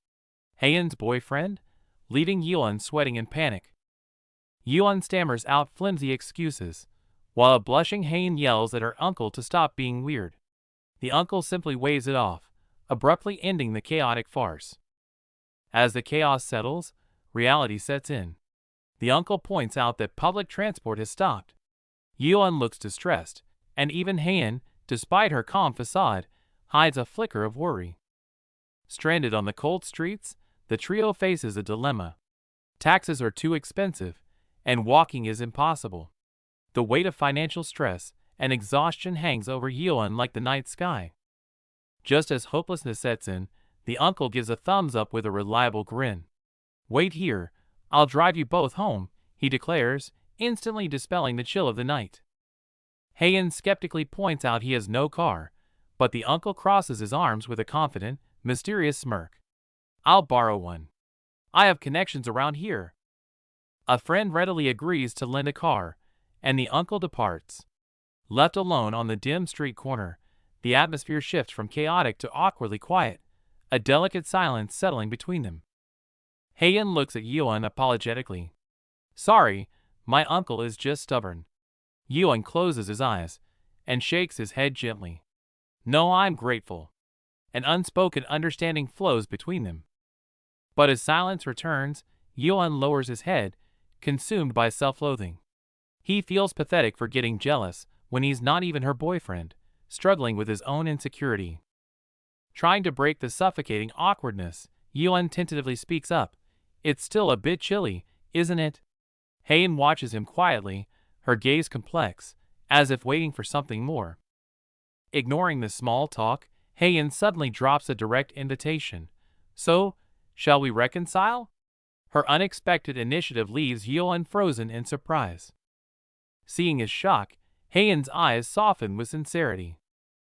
S1: Heian's boyfriend? Leaving Yeon sweating in panic. Yeon stammers out flimsy excuses, while a blushing Heian yells at her uncle to stop being weird. The uncle simply waves it off, abruptly ending the chaotic farce. As the chaos settles, reality sets in. The uncle points out that public transport has stopped. Yeon looks distressed, and even Heian, despite her calm facade, hides a flicker of worry. Stranded on the cold streets, the trio faces a dilemma. Taxes are too expensive, and walking is impossible. The weight of financial stress and exhaustion hangs over Yeon like the night sky. Just as hopelessness sets in, the uncle gives a thumbs up with a reliable grin. "Wait here, I'll drive you both home," he declares, instantly dispelling the chill of the night. Heian skeptically points out he has no car, but the uncle crosses his arms with a confident, mysterious smirk. "I'll borrow one. I have connections around here." A friend readily agrees to lend a car, and the uncle departs. Left alone on the dim street corner, the atmosphere shifts from chaotic to awkwardly quiet, a delicate silence settling between them. Heian looks at Yeon apologetically. "Sorry, my uncle is just stubborn." Yeon closes his eyes and shakes his head gently. "No, I'm grateful." An unspoken understanding flows between them. But as silence returns, Yeon lowers his head, consumed by self-loathing. He feels pathetic for getting jealous when he's not even her boyfriend, struggling with his own insecurity. Trying to break the suffocating awkwardness, Yeon tentatively speaks up. "It's still a bit chilly, isn't it?" Heian watches him quietly, her gaze complex, as if waiting for something more. Ignoring the small talk, Heian suddenly drops a direct invitation. "So, shall we reconcile?" Her unexpected initiative leaves Yeon frozen in surprise. Seeing his shock, Heian's eyes soften with sincerity.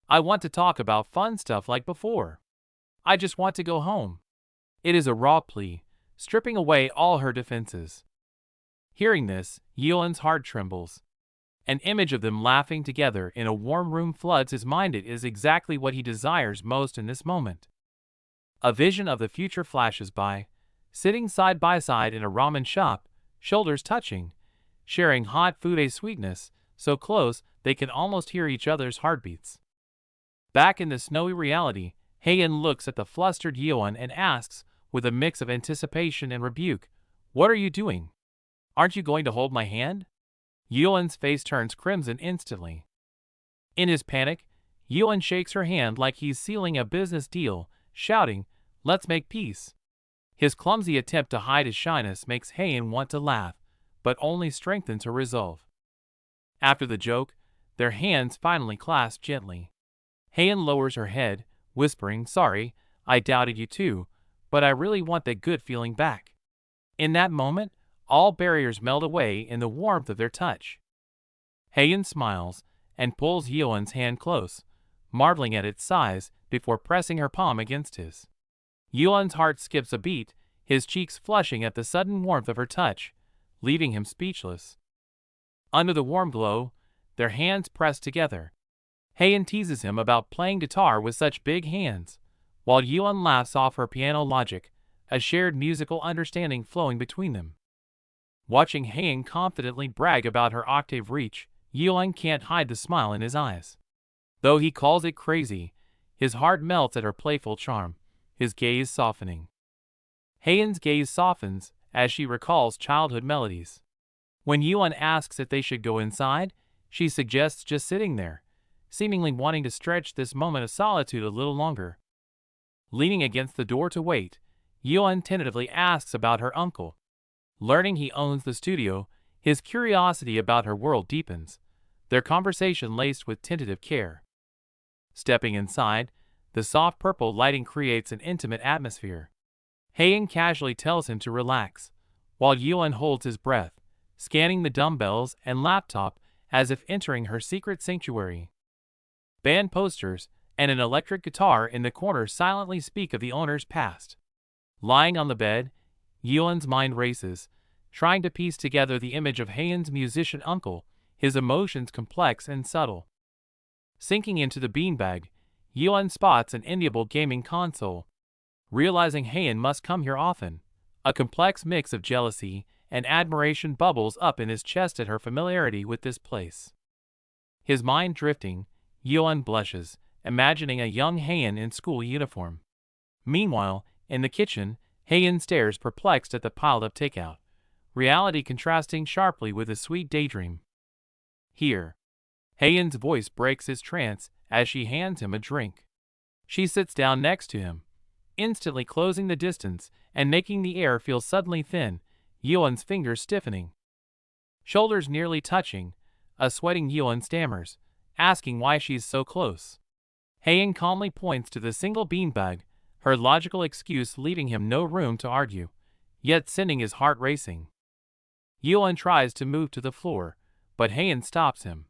S1: "I want to talk about fun stuff like before. I just want to go home." It is a raw plea, stripping away all her defenses. Hearing this, Yeon's heart trembles. An image of them laughing together in a warm room floods his mind. It is exactly what he desires most in this moment. A vision of the future flashes by, sitting side by side in a ramen shop, shoulders touching, sharing hot food, a sweetness so close they can almost hear each other's heartbeats. Back in the snowy reality, Heian looks at the flustered Yeon and asks, with a mix of anticipation and rebuke, "What are you doing? Aren't you going to hold my hand?" Yeon's face turns crimson instantly. In his panic, Yeon shakes her hand like he's sealing a business deal, shouting, "Let's make peace." His clumsy attempt to hide his shyness makes Heian want to laugh, but only strengthens her resolve. After the joke, their hands finally clasp gently. Heian lowers her head, whispering, "Sorry, I doubted you too, but I really want that good feeling back." In that moment, all barriers melt away in the warmth of their touch. Heian smiles and pulls Yuan's hand close, marveling at its size before pressing her palm against his. Yuan's heart skips a beat, his cheeks flushing at the sudden warmth of her touch, leaving him speechless. Under the warm glow, their hands press together. Heian teases him about playing guitar with such big hands, while Yuan laughs off her piano logic, a shared musical understanding flowing between them. Watching Heian confidently brag about her octave reach, Yuan can't hide the smile in his eyes. Though he calls it crazy, his heart melts at her playful charm, his gaze softening. Heian's gaze softens as she recalls childhood melodies. When Yuan asks if they should go inside, she suggests just sitting there, seemingly wanting to stretch this moment of solitude a little longer. Leaning against the door to wait, Yuan tentatively asks about her uncle. Learning he owns the studio, his curiosity about her world deepens, their conversation laced with tentative care. Stepping inside, the soft purple lighting creates an intimate atmosphere. Heian casually tells him to relax, while Yuan holds his breath, scanning the dumbbells and laptop as if entering her secret sanctuary. Band posters and an electric guitar in the corner silently speak of the owner's past. Lying on the bed, Yuan's mind races, trying to piece together the image of Heian's musician uncle, his emotions complex and subtle. Sinking into the beanbag, Yuan spots an enviable gaming console. Realizing Heian must come here often, a complex mix of jealousy and admiration bubbles up in his chest at her familiarity with this place. His mind drifting, Yuan blushes, imagining a young Heian in school uniform. Meanwhile, in the kitchen, Heian stares perplexed at the piled-up takeout, reality contrasting sharply with a sweet daydream. "Here." Heian's voice breaks his trance as she hands him a drink. She sits down next to him, instantly closing the distance and making the air feel suddenly thin, Yuan's fingers stiffening. Shoulders nearly touching, a sweating Yuan stammers, asking why she's so close. Heian calmly points to the single beanbag, her logical excuse leaving him no room to argue, yet sending his heart racing. Yuan tries to move to the floor, but Heian stops him.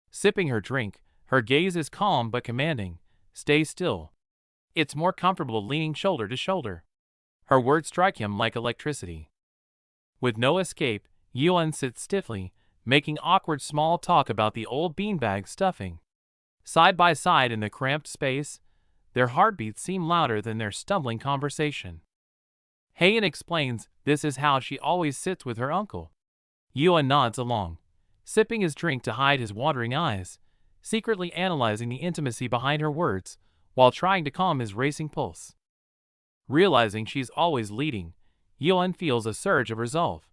S1: Sipping her drink, her gaze is calm but commanding. "Stay still." It's more comfortable leaning shoulder to shoulder. Her words strike him like electricity. With no escape, Yuan sits stiffly, making awkward small talk about the old beanbag stuffing. Side by side in the cramped space, their heartbeats seem louder than their stumbling conversation. Heian explains this is how she always sits with her uncle. Yuan nods along, sipping his drink to hide his wandering eyes, secretly analyzing the intimacy behind her words, while trying to calm his racing pulse. Realizing she's always leading, Yuan feels a surge of resolve.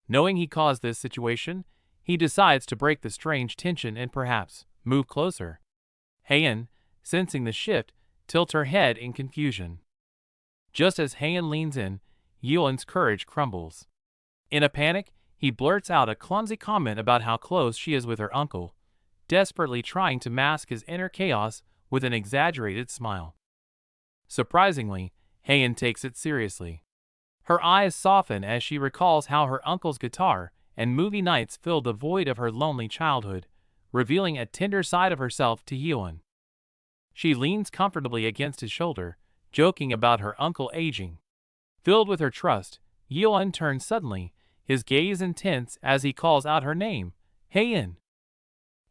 S1: Knowing he caused this situation, he decides to break the strange tension and perhaps move closer. Heian, sensing the shift, tilts her head in confusion. Just as Heian leans in, Yuan's courage crumbles. In a panic, he blurts out a clumsy comment about how close she is with her uncle, desperately trying to mask his inner chaos with an exaggerated smile. Surprisingly, Heian takes it seriously. Her eyes soften as she recalls how her uncle's guitar and movie nights filled the void of her lonely childhood, revealing a tender side of herself to Yuan. She leans comfortably against his shoulder, joking about her uncle aging. Filled with her trust, Yuan turns suddenly, his gaze intense as he calls out her name, "Heian."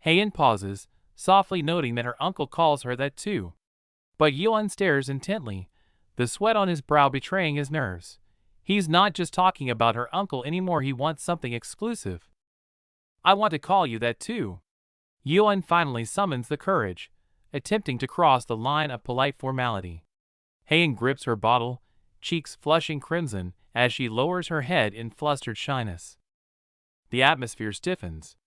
S1: Heian pauses, softly noting that her uncle calls her that too. But Yuan stares intently, the sweat on his brow betraying his nerves. He's not just talking about her uncle anymore, he wants something exclusive. "I want to call you that too." Yuan finally summons the courage, attempting to cross the line of polite formality. Heian grips her bottle, cheeks flushing crimson as she lowers her head in flustered shyness. The atmosphere stiffens.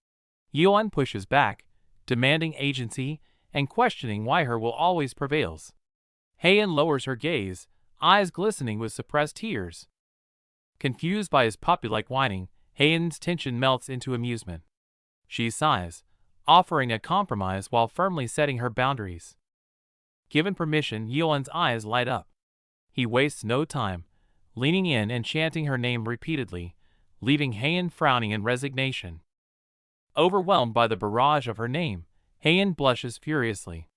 S1: Yuan pushes back, demanding agency and questioning why her will always prevails. Heian lowers her gaze, eyes glistening with suppressed tears. Confused by his puppy-like whining, Heian's tension melts into amusement. She sighs, offering a compromise while firmly setting her boundaries. Given permission, Yuan's eyes light up. He wastes no time, leaning in and chanting her name repeatedly, leaving Heian frowning in resignation. Overwhelmed by the barrage of her name, Heian blushes furiously.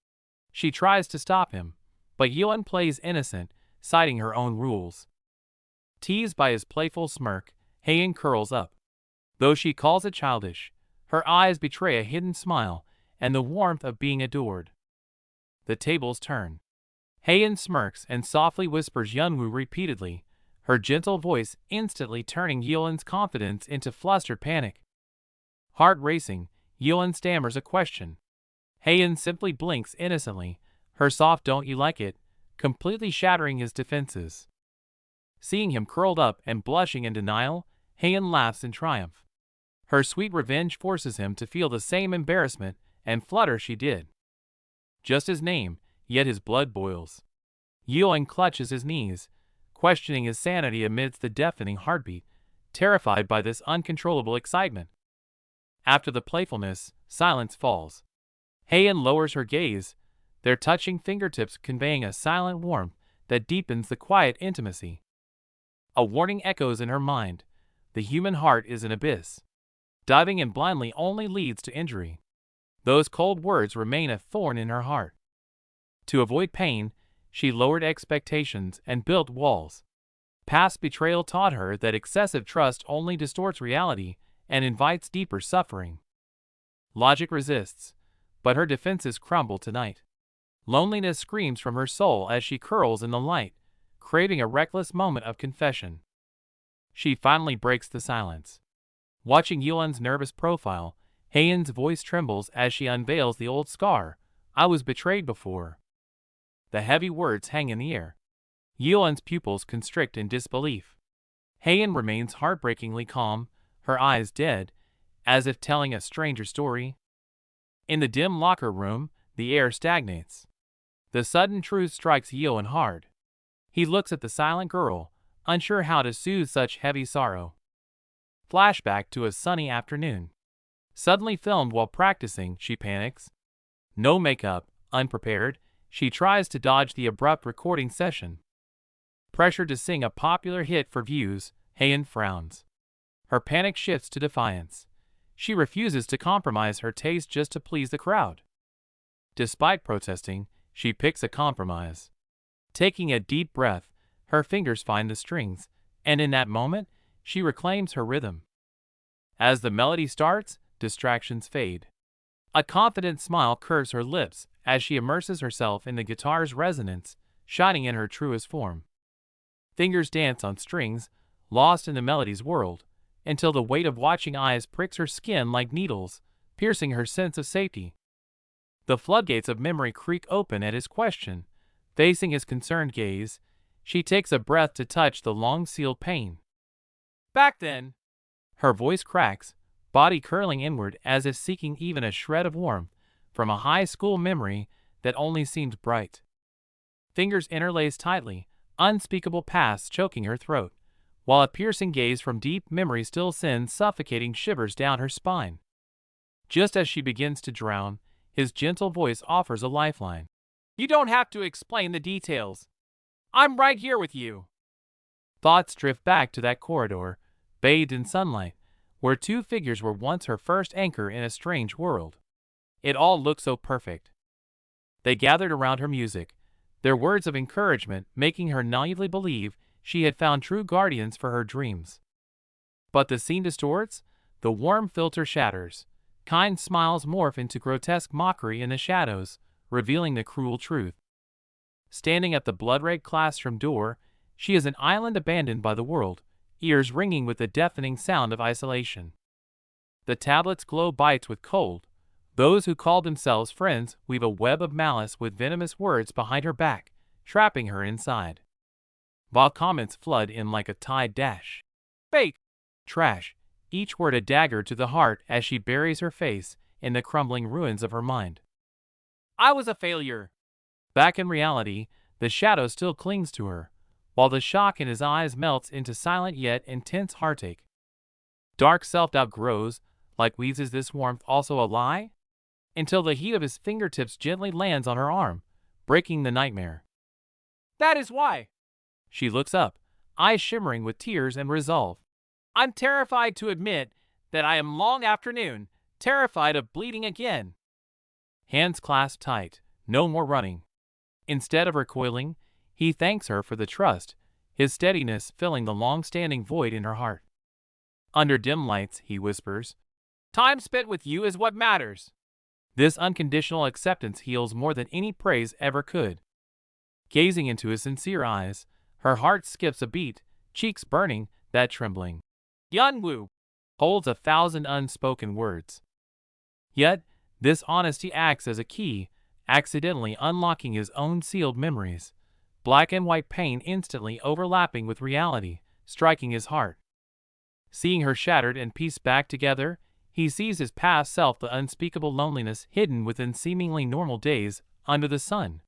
S1: She tries to stop him, but Yuan plays innocent, citing her own rules. Teased by his playful smirk, Heian curls up. Though she calls it childish, her eyes betray a hidden smile and the warmth of being adored. The tables turn. Heian smirks and softly whispers Yunwoo repeatedly, her gentle voice instantly turning Yuan's confidence into flustered panic. Heart racing, Yuan stammers a question. Heian simply blinks innocently, her soft "don't you like it" completely shattering his defenses. Seeing him curled up and blushing in denial, Heian laughs in triumph. Her sweet revenge forces him to feel the same embarrassment and flutter she did. Just his name, yet his blood boils. Yuan clutches his knees, questioning his sanity amidst the deafening heartbeat, terrified by this uncontrollable excitement. After the playfulness, silence falls. Heian lowers her gaze, their touching fingertips conveying a silent warmth that deepens the quiet intimacy. A warning echoes in her mind. The human heart is an abyss. Diving in blindly only leads to injury. Those cold words remain a thorn in her heart. To avoid pain, she lowered expectations and built walls. Past betrayal taught her that excessive trust only distorts reality and invites deeper suffering. Logic resists, but her defenses crumble tonight. Loneliness screams from her soul as she curls in the light, craving a reckless moment of confession. She finally breaks the silence. Watching Yuan's nervous profile, Heian's voice trembles as she unveils the old scar. "I was betrayed before." The heavy words hang in the air. Yuan's pupils constrict in disbelief. Heian remains heartbreakingly calm, her eyes dead, as if telling a stranger story. In the dim locker room, the air stagnates. The sudden truth strikes Yuan hard. He looks at the silent girl, unsure how to soothe such heavy sorrow. Flashback to a sunny afternoon. Suddenly filmed while practicing, she panics. No makeup, unprepared, she tries to dodge the abrupt recording session. Pressured to sing a popular hit for views, Heian frowns. Her panic shifts to defiance. She refuses to compromise her taste just to please the crowd. Despite protesting, she picks a compromise. Taking a deep breath, her fingers find the strings, and in that moment, she reclaims her rhythm. As the melody starts, distractions fade. A confident smile curves her lips as she immerses herself in the guitar's resonance, shining in her truest form. Fingers dance on strings, lost in the melody's world, until the weight of watching eyes pricks her skin like needles, piercing her sense of safety. The floodgates of memory creak open at his question. Facing his concerned gaze, she takes a breath to touch the long-sealed pain. "Back then," her voice cracks, body curling inward as if seeking even a shred of warmth from a high school memory that only seemed bright. Fingers interlace tightly, unspeakable pasts choking her throat, while a piercing gaze from deep memory still sends suffocating shivers down her spine. Just as she begins to drown, his gentle voice offers a lifeline. "You don't have to explain the details. I'm right here with you." Thoughts drift back to that corridor, bathed in sunlight, where two figures were once her first anchor in a strange world. It all looked so perfect. They gathered around her music, their words of encouragement making her naively believe she had found true guardians for her dreams. But the scene distorts, the warm filter shatters, kind smiles morph into grotesque mockery in the shadows, revealing the cruel truth. Standing at the blood-red classroom door, she is an island abandoned by the world, ears ringing with the deafening sound of isolation. The tablet's glow bites with cold. Those who call themselves friends weave a web of malice with venomous words behind her back, trapping her inside. While comments flood in like a tide dash. "Fake!" "Trash!" each word a dagger to the heart as she buries her face in the crumbling ruins of her mind. "I was a failure." Back in reality, the shadow still clings to her, while the shock in his eyes melts into silent yet intense heartache. Dark self-doubt grows, like weeds. Is this warmth also a lie? Until the heat of his fingertips gently lands on her arm, breaking the nightmare. "That is why." She looks up, eyes shimmering with tears and resolve. I'm terrified to admit that I am long afternoon, terrified of bleeding again. Hands clasped tight, no more running. Instead of recoiling, he thanks her for the trust, his steadiness filling the long-standing void in her heart. Under dim lights, he whispers, time spent with you is what matters. This unconditional acceptance heals more than any praise ever could. Gazing into his sincere eyes, her heart skips a beat, cheeks burning, that trembling. Yeonwoo holds 1,000 unspoken words. Yet, this honesty acts as a key, accidentally unlocking his own sealed memories. Black and white pain instantly overlapping with reality, striking his heart. Seeing her shattered and pieced back together, he sees his past self, the unspeakable loneliness hidden within seemingly normal days under the sun.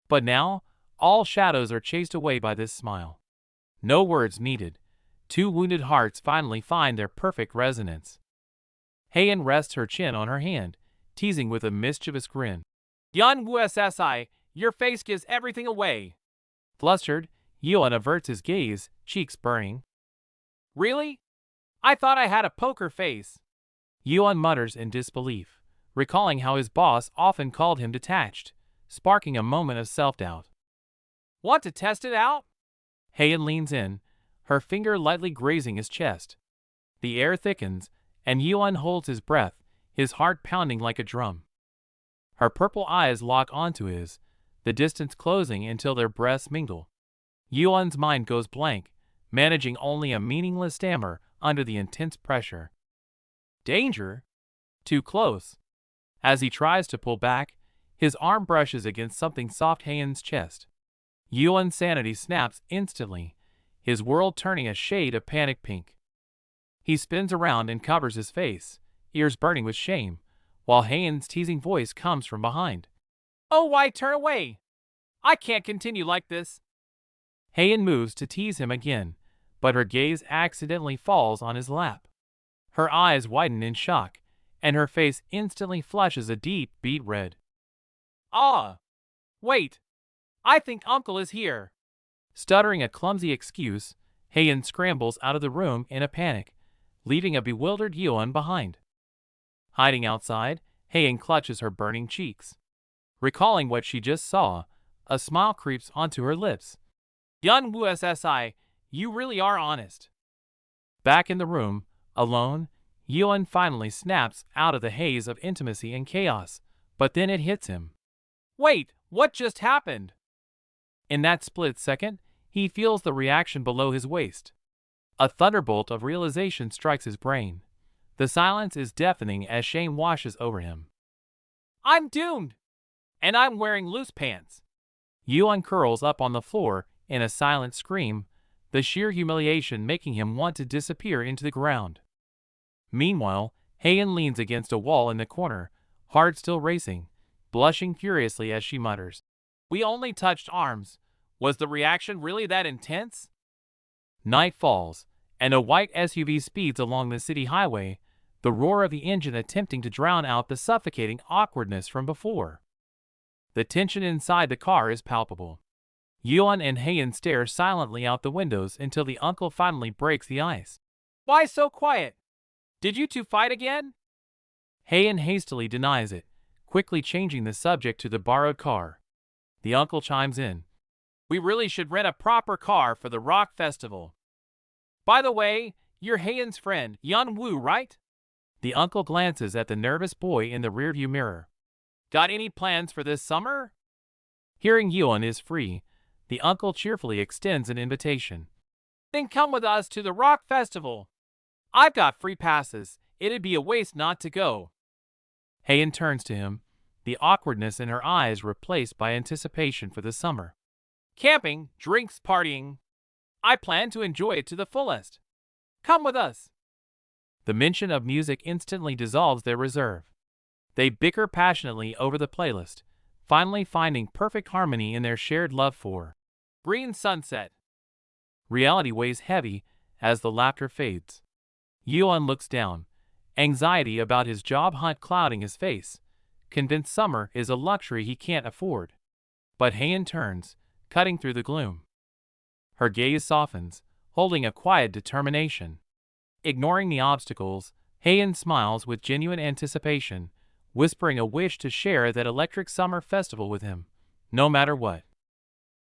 S1: But now, all shadows are chased away by this smile. No words needed. Two wounded hearts finally find their perfect resonance. Haein rests her chin on her hand, teasing with a mischievous grin. Yeonwoo SSI, your face gives everything away. Flustered, Yeon averts his gaze, cheeks burning. Really? I thought I had a poker face. Yeon mutters in disbelief, recalling how his boss often called him detached, sparking a moment of self-doubt. Want to test it out? Haein leans in, her finger lightly grazing his chest. The air thickens, and Yeon holds his breath, his heart pounding like a drum. Her purple eyes lock onto his, the distance closing until their breaths mingle. Yeon's mind goes blank, managing only a meaningless stammer under the intense pressure. Danger? Too close. As he tries to pull back, his arm brushes against something soft Haein's chest. Yeon's sanity snaps instantly, his world turning a shade of panic pink. He spins around and covers his face, ears burning with shame, while Haein's teasing voice comes from behind. Oh, why turn away? I can't continue like this. Haein moves to tease him again, but her gaze accidentally falls on his lap. Her eyes widen in shock, and her face instantly flushes a deep beet red. Ah! Wait! I think Uncle is here. Stuttering a clumsy excuse, Haein scrambles out of the room in a panic, leaving a bewildered Yeon behind. Hiding outside, Haein clutches her burning cheeks. Recalling what she just saw, a smile creeps onto her lips. Yeonwoo SSI, you really are honest. Back in the room, alone, Yeon finally snaps out of the haze of intimacy and chaos, but then it hits him. Wait, what just happened? In that split second, he feels the reaction below his waist. A thunderbolt of realization strikes his brain. The silence is deafening as shame washes over him. I'm doomed! And I'm wearing loose pants. Yeon curls up on the floor in a silent scream, the sheer humiliation making him want to disappear into the ground. Meanwhile, Haein leans against a wall in the corner, heart still racing, blushing furiously as she mutters. We only touched arms. Was the reaction really that intense? Night falls, and a white SUV speeds along the city highway, the roar of the engine attempting to drown out the suffocating awkwardness from before. The tension inside the car is palpable. Yeon and Haein stare silently out the windows until the uncle finally breaks the ice. Why so quiet? Did you two fight again? Haein hastily denies it, quickly changing the subject to the borrowed car. The uncle chimes in. We really should rent a proper car for the rock festival. By the way, you're Haein's friend, Yeonwoo, right? The uncle glances at the nervous boy in the rearview mirror. Got any plans for this summer? Hearing Yeon is free, the uncle cheerfully extends an invitation. Then come with us to the rock festival. I've got free passes. It'd be a waste not to go. Haein turns to him, the awkwardness in her eyes replaced by anticipation for the summer. Camping, drinks, partying. I plan to enjoy it to the fullest. Come with us. The mention of music instantly dissolves their reserve. They bicker passionately over the playlist, finally finding perfect harmony in their shared love for Green Sunset. Reality weighs heavy as the laughter fades. Yeon looks down, anxiety about his job hunt clouding his face, convinced summer is a luxury he can't afford. But Haein turns, cutting through the gloom. Her gaze softens, holding a quiet determination. Ignoring the obstacles, Heian smiles with genuine anticipation, whispering a wish to share that electric summer festival with him, no matter what.